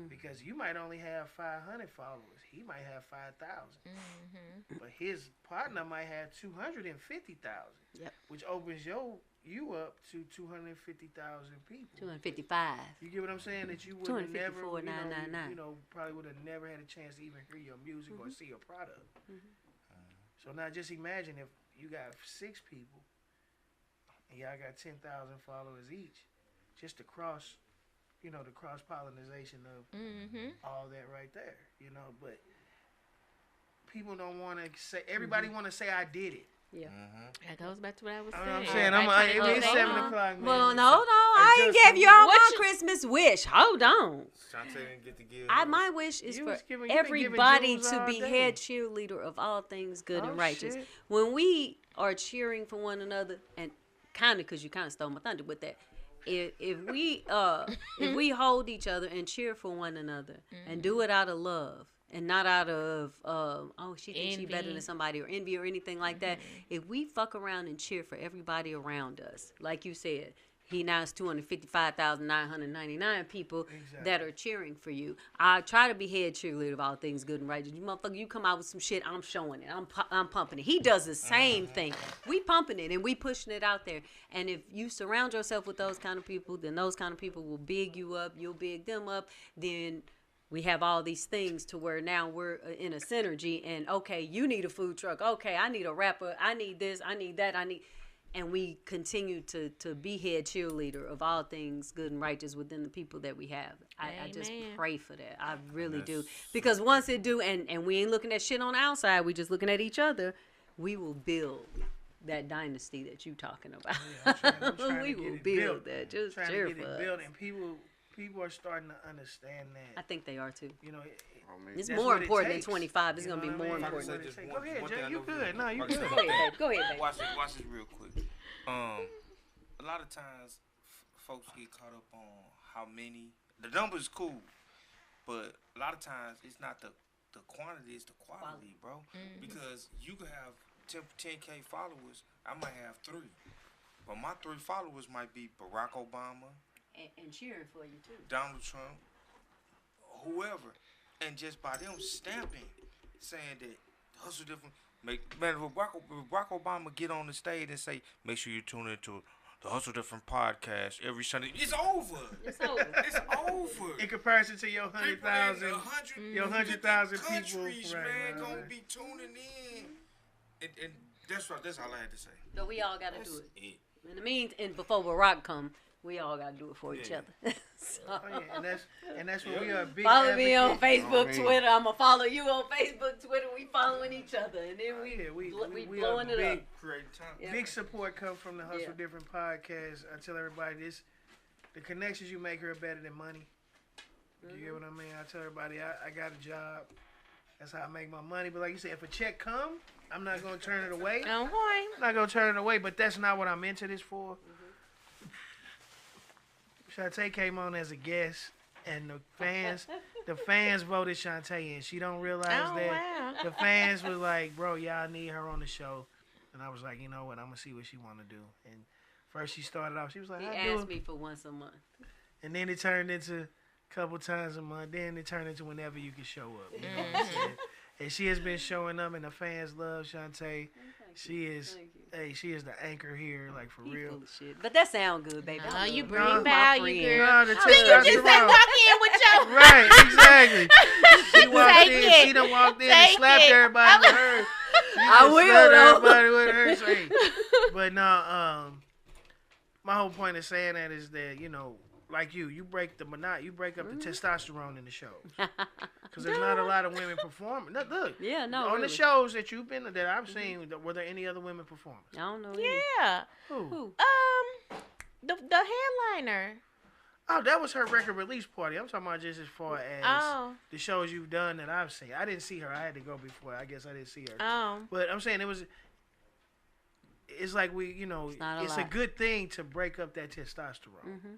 Because you might only have 500 followers. He might have 5,000. But his partner might have 250,000. Yep. Which opens you up to 250,000 people. 255. You get what I'm saying? That you would have never, 254,999. Probably would have never had a chance to even hear your music or see your product. So now just imagine if you got 6 people and y'all got 10,000 followers each, just to cross, the cross pollination of all that right there, But people don't want to say. Everybody want to say I did it. Yeah. That goes back to what I was You know saying. what I'm saying? It's 7 o'clock. Man. Well, no, I ain't gave you all my Christmas wish. Hold on. Shanté didn't get to give. My wish is You for was giving- you been giving everybody jewels to all be day. head cheerleader of all things good Oh, and righteous. shit. When we are cheering for one another, and kind of because you kind of stole my thunder with that. If we hold each other and cheer for one another and do it out of love and not out of she thinks she better than somebody or envy or anything like that. If we fuck around and cheer for everybody around us, like you said, he now has 255,999 people that are cheering for you. I try to be head cheerleader of all things good and righteous. You motherfucker, you come out with some shit, I'm showing it. I'm pumping it. He does the same thing. We pumping it and we pushing it out there. And if you surround yourself with those kind of people, then those kind of people will big you up. You'll big them up. Then we have all these things to where now we're in a synergy. And okay, you need a food truck. Okay, I need a rapper. I need this. I need that. And we continue to be head cheerleader of all things good and righteous within the people that we have. I just pray for that. I really do. Because once it do, and we ain't looking at shit on the outside, we just looking at each other, we will build that dynasty that you talking about. I'm trying We to get will it build built. that. Just trying cheer to get for it us. built, and people are starting to understand that. I think they are too. It's That's more what it important than takes. 25. It's You going to know be what I more mean? important. Say just Go one- ahead, one Jay. thing I You know good. for- No, you Watch good. this. Go ahead, babe. Go ahead, babe. Watch this real quick. A lot of times, folks get caught up on how many. The number's cool, but a lot of times it's not the quantity, it's the quality, bro. Because you could have 10K followers, I might have 3, but my 3 followers might be Barack Obama, And cheering for you too. Donald Trump, whoever, and just by them stamping, saying that hustle different. If Barack Obama get on the stage and say, make sure you tune into the Hustle Different podcast every Sunday. It's over. It's over. It's over. In comparison to your 100,000, your 100,000 people, countries, man, gonna right. be tuning in, and that's right. That's all I had to say. So we all got to do it. It. In the meantime, before Barack come, we all got to do it for each Yeah. other. So, Oh, yeah, and that's what we are big follow me on advocates. Facebook, Oh, man. Twitter. I'm going to follow you on Facebook, Twitter. We following each other. And then Yeah, we blowing are it big, up. Creating time. Yeah. big support come from the Hustle Yeah. Different podcast. I tell everybody this: the connections you make are better than money. You get what I mean? I tell everybody I got a job. That's how I make my money. But like you said, if a check come, I'm not gonna turn it away. I'm not gonna turn it away. But that's not what I'm into this for. Shanté came on as a guest, and the fans voted Shanté in. She don't realize that. The fans was like, bro, y'all need her on the show. And I was like, you know what, I'm going to see what she want to do. And first she started off, she was like, He I do asked it. me for once a month. And then it turned into, couple times a month. Then it turned into whenever you can show up. You know what I'm saying? And she has been showing up, and the fans love Shanté. She is, she is the anchor here, like for real. Full of shit. But that sound good, baby. No, you No, bring my value, girl. No, the Then you just say testosterone. walk in with your Right, exactly. She walked Take in, it. she done walked in Take and slapped it. everybody with her. I will, though. Everybody with her. Say. But no, my whole point of saying that is that, you know, like you break the you break up the testosterone in the shows. Because there's not a lot of women performing. No, look, Yeah, no. on really. the shows that you've been that I've seen, were there any other women performers? I don't know. Yeah. Who? The headliner. Oh, that was her record release party. I'm talking about just as far as Oh. the shows you've done that I've seen. I didn't see her. I had to go before. I guess I didn't see her. Oh. But I'm saying it's like we, you know, not a it's a lot. good thing to break up that testosterone. Mm-hmm.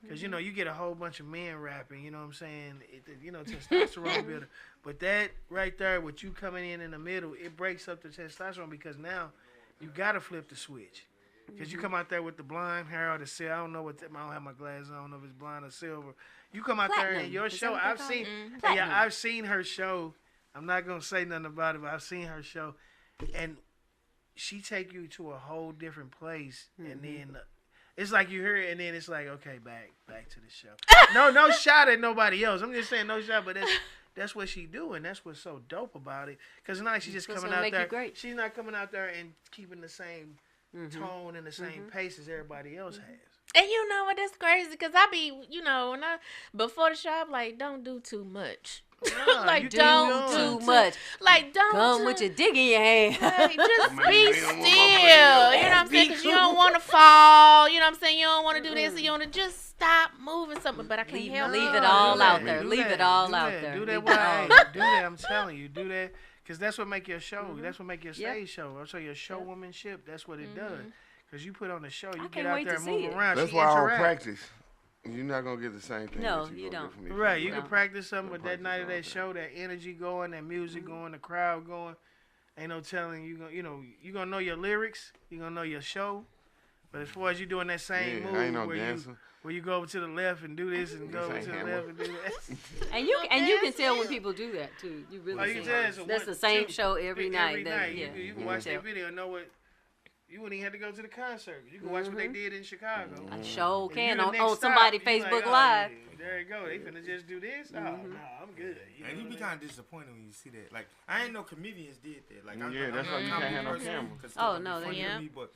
Because, you know, you get a whole bunch of men rapping, you know what I'm saying? You know, testosterone builder. But that right there, with you coming in the middle, it breaks up the testosterone because now you got to flip the switch. Because you come out there with the blonde hair or the silver. I don't know I don't have my glasses on. I don't know if it's blonde or silver. You come out there Platinum. and your Is that show, what they I've call seen, it? yeah, I've seen her show. I'm not going to say nothing about it, but I've seen her show. And she take you to a whole different place. And then it's like you hear it and then it's like, okay, back to the show. No shot at nobody else. I'm just saying no shot, but that's what she doing. That's what's so dope about it. Because it's not like she's just That's coming gonna out make you there. great. She's not coming out there and keeping the same tone and the same pace as everybody else has. And you know what? That's crazy because I be, you know, before the show, I'm like, don't do too much. Nah, Like, you don't keep going. Too much. Like, don't. Come with your dick in your hand. Like, just Man, be they still. don't You want know my what I'm saying? Because you don't want to fall. You know what I'm saying? You don't want to do this. You want to just stop moving something. But I can't help leave it. it all Do out that. there. Do Leave that. it all Do out that. there. Do Leave that. it Why? all. Do that. I'm telling you. Do that. Because that's what make your show. That's what make your Yep. stage show. I'm saying your showwomanship. That's what it does. Because you put on the show, you can't get out wait there to and see move it. around. That's She why I don't interact. practice. You're not gonna get the same thing. No, that you gonna don't. get from me. Right, you No. can practice something with that Practice night of all that day. show, that energy going, that music going, the crowd going. Ain't no telling you gonna, you know, you gonna know your lyrics, you gonna know your show. But as far as you doing that same Yeah, move I ain't no where dancer. you go over to the left and do this and go over ain't to the hammer. left and do that. And you can tell when people do that too. You really Oh, you can can. tell it's a That's one- the same two. show every night. Every that- night. yeah, You can watch tell. that video and know what. You wouldn't even have to go to the concert. You can watch what they did in Chicago. I sure If can you the on, next on stop, somebody's you like, Facebook oh, Live. yeah, there you go. They finna just do this. Oh no, I'm good. And you be kind of disappointed when you see that. Like, I ain't know comedians did that. Like, I'm, Yeah, I'm that's not why a you comedy can't have no person, camera. 'cause Oh, stuff no, be funny yeah. to me, but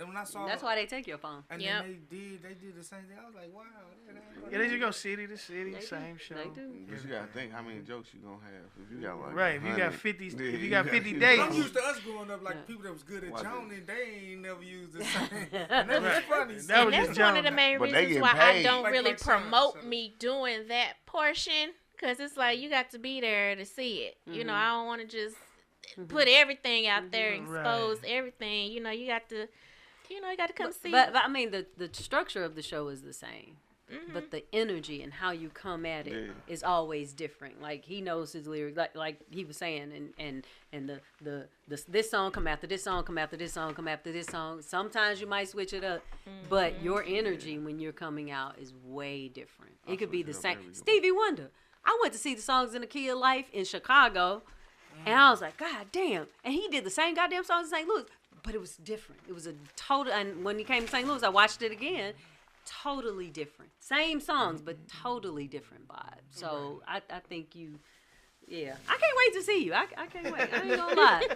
when I saw That's why they take your phone. and Yep. then they did the same thing. I was like, wow. Yeah, they just go city to city, They do. same show. They do. But you gotta think how many jokes you gonna have. If you got like Right, if you got 100, 50 yeah, if you got 50 But days. I'm used to us growing up like Yeah. people that was good at Watch joning. They ain't never used the same. And that was Right. funny. That And was that's just one of the John. main But they reasons get why I paid. don't Like really Sean promote said. me doing that portion. Because it's like you got to be there to see it. You know, I don't want to just put everything out there, expose everything. You know, you got to come see. But I mean, the structure of the show is the same. But the energy and how you come at it is always different. Like he knows his lyrics, like he was saying, and the this song come after this song, come after this song, come after this song. Sometimes you might switch it up, but your energy when you're coming out is way different. It could be the same. Stevie Wonder. I went to see the Songs in the Key of Life in Chicago, and I was like, God damn! And he did the same goddamn songs in St. Louis, but it was different. It was a total. And when he came to St. Louis, I watched it again. Totally different. Same songs, but totally different vibe. So I think you, yeah. I can't wait to see you. I can't wait. I ain't gonna lie.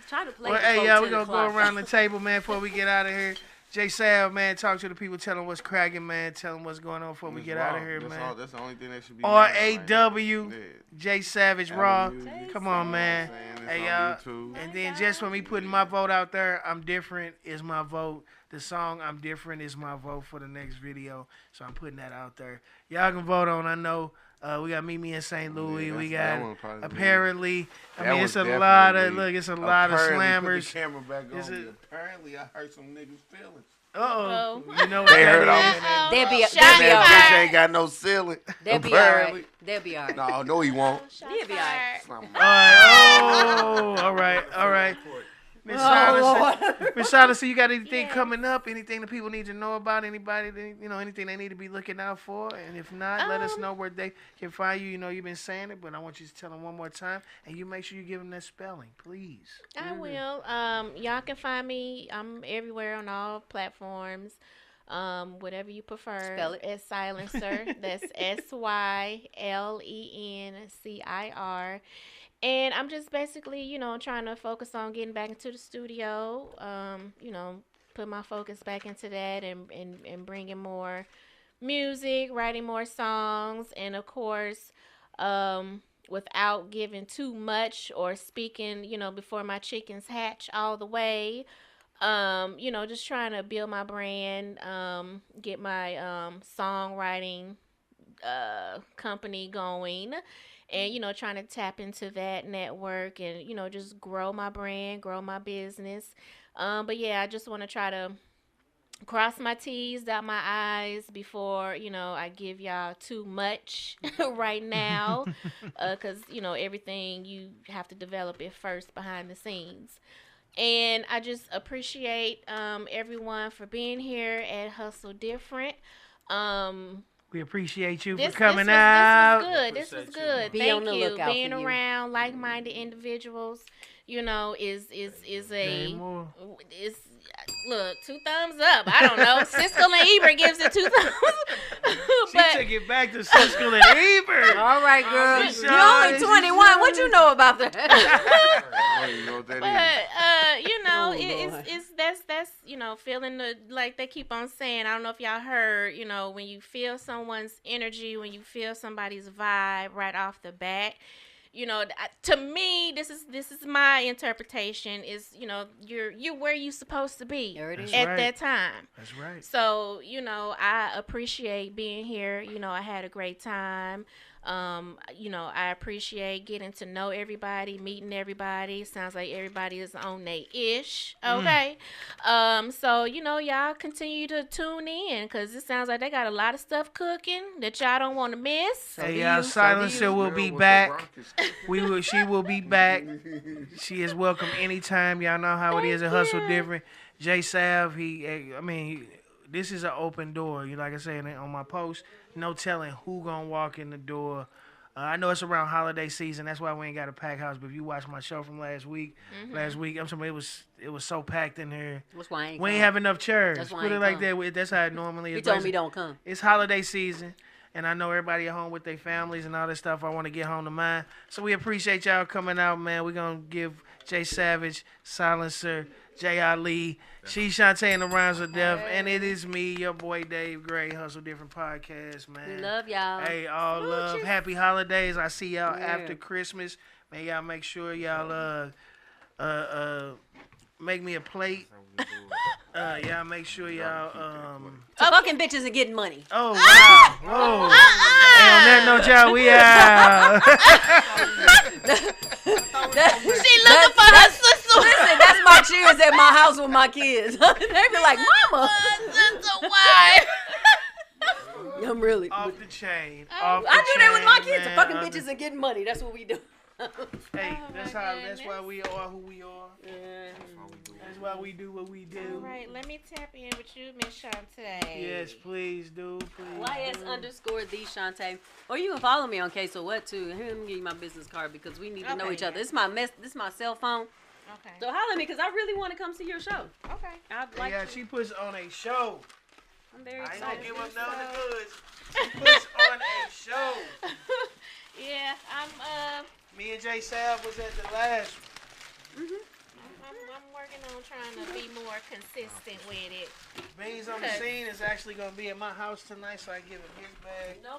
Try to play. Well, before hey, y'all, 10 we gonna o'clock. go around the table, man, before we get out of here. J Sav, man, talk to the people, tell them what's cracking, man. Tell them what's going on before we It's get raw. out of here, That's man. all- that's the only thing that should be. R-A-W, Yeah. J Savage Raw. Music. Come on, man. Saying it's Hey, on y'all. YouTube. And then just for me putting my vote out there, I'm different is my vote. The song I'm different is my vote for the next video. So I'm putting that out there. Y'all can vote on. I know we got Mimi in St. Louis. Yeah, we that got one probably me. apparently. I That mean, was it's a lot of definitely me. it's a lot of Apparently, slammers. Put the camera back Is on. it- Me. Apparently, I hurt some niggas' feelings. Uh-oh. You know what They that heard all is? that. They'll be Shot That all fired. bitch ain't got no ceiling. They'll be all Apparently. right. They'll be all right. No, he won't. Shots He'll be all right. fired. Something. All right. Oh, all right. All right. Miss Oh, Silencer, Miss Silencer, you got anything Yes. coming up? Anything that people need to know about? Anybody, anything they need to be looking out for? And if not, let us know where they can find you. You know, you've been saying it, but I want you to tell them one more time, and you make sure you give them that spelling, please. I will. Y'all can find me. I'm everywhere on all platforms. Whatever you prefer. Spell it. As Silencer. That's SYLENCIR. And I'm just basically, trying to focus on getting back into the studio. Put my focus back into that and bringing more music, writing more songs, and of course, without giving too much or speaking, before my chickens hatch all the way. Just trying to build my brand, get my songwriting company going, and trying to tap into that network and just grow my brand, grow my business. But yeah, I just want to try to cross my T's, dot my I's before I give y'all too much right now, because everything you have to develop it first behind the scenes. And I just appreciate everyone for being here at Hustle Different. We appreciate you This for coming this out. was good. This was good. Be Thank on the you. lookout Being for you. around like-minded individuals, is Day a more. is look 2 thumbs up. I don't know. Siskel and Ebert gives it 2 thumbs. She took it back to Siskel and Ebert. all right, girl. Miss You're only Shaw, 21. What you know about that? I don't even know what that is. Oh, it's Lord. that's feeling the, like they keep on saying. I don't know if y'all heard, when you feel someone's energy, when you feel somebody's vibe right off the bat. To me, this is my interpretation. Is you're where you supposed to be There it is. at right. that time. That's right. So, I appreciate being here. I had a great time. I appreciate getting to know everybody, meeting everybody. Sounds like everybody is on they ish. Okay. So, y'all continue to tune in because it sounds like they got a lot of stuff cooking that y'all don't want to miss. Hey, do y'all, you. Silencer will Girl be with the back. rockets. She will be back. She is welcome anytime. Y'all know how it is at Thank Hustle you. Different. J Sav, this is an open door. Like I said on my post, no telling who gonna walk in the door. I know it's around holiday season. That's why we ain't got a packed house. But if you watch my show from last week, I'm talking, it was so packed in here. That's why I ain't We ain't come. have enough chairs. That's why I Put it ain't like come. that. That's how it normally is. He told me don't come. It's holiday season, and I know everybody at home with their families and all this stuff. I want to get home to mine. So we appreciate y'all coming out, man. We're going to give Jay Savage, Silencer, Jay Ali, She Shanté and the Rhymes of Death, and it is me, your boy Dave Gray, Hustle Different Podcast, man. We love y'all. Hey, all love. Happy holidays. I see y'all after Christmas. Man, y'all make sure y'all make me a plate. Y'all make sure y'all So fucking bitches are getting money. Oh wow! Whoa! Hey, on that note, y'all, we out. She looking for her sister. Listen, that's my cheers at my house with my kids. They be like, "Mama." Why? I'm really. Off the chain. I do that with my kids. The fucking bitches are getting money. That's what we do. Hey, Oh, that's my how. That's goodness. why we are who we are. That's why we do what we All do. right, let me tap in with you, Miss Shanté. Yes, please do. Please. YS_the Shanté. Or you can follow me on Case or What too. Here, let me give you my business card because we need to know Okay, each other. yeah. This is my cell phone. Okay. So holler at me because I really want to come see your show. Okay. I'd like Yeah, to. she puts on a show. I'm very I ain't gonna excited. give up none of the goods. She puts on a show. Yeah, I'm Me and Jay Sav was at the last. I'm working on trying to be more consistent with it. Beans on the Scene is actually gonna be at my house tonight, so I give him his bag. No,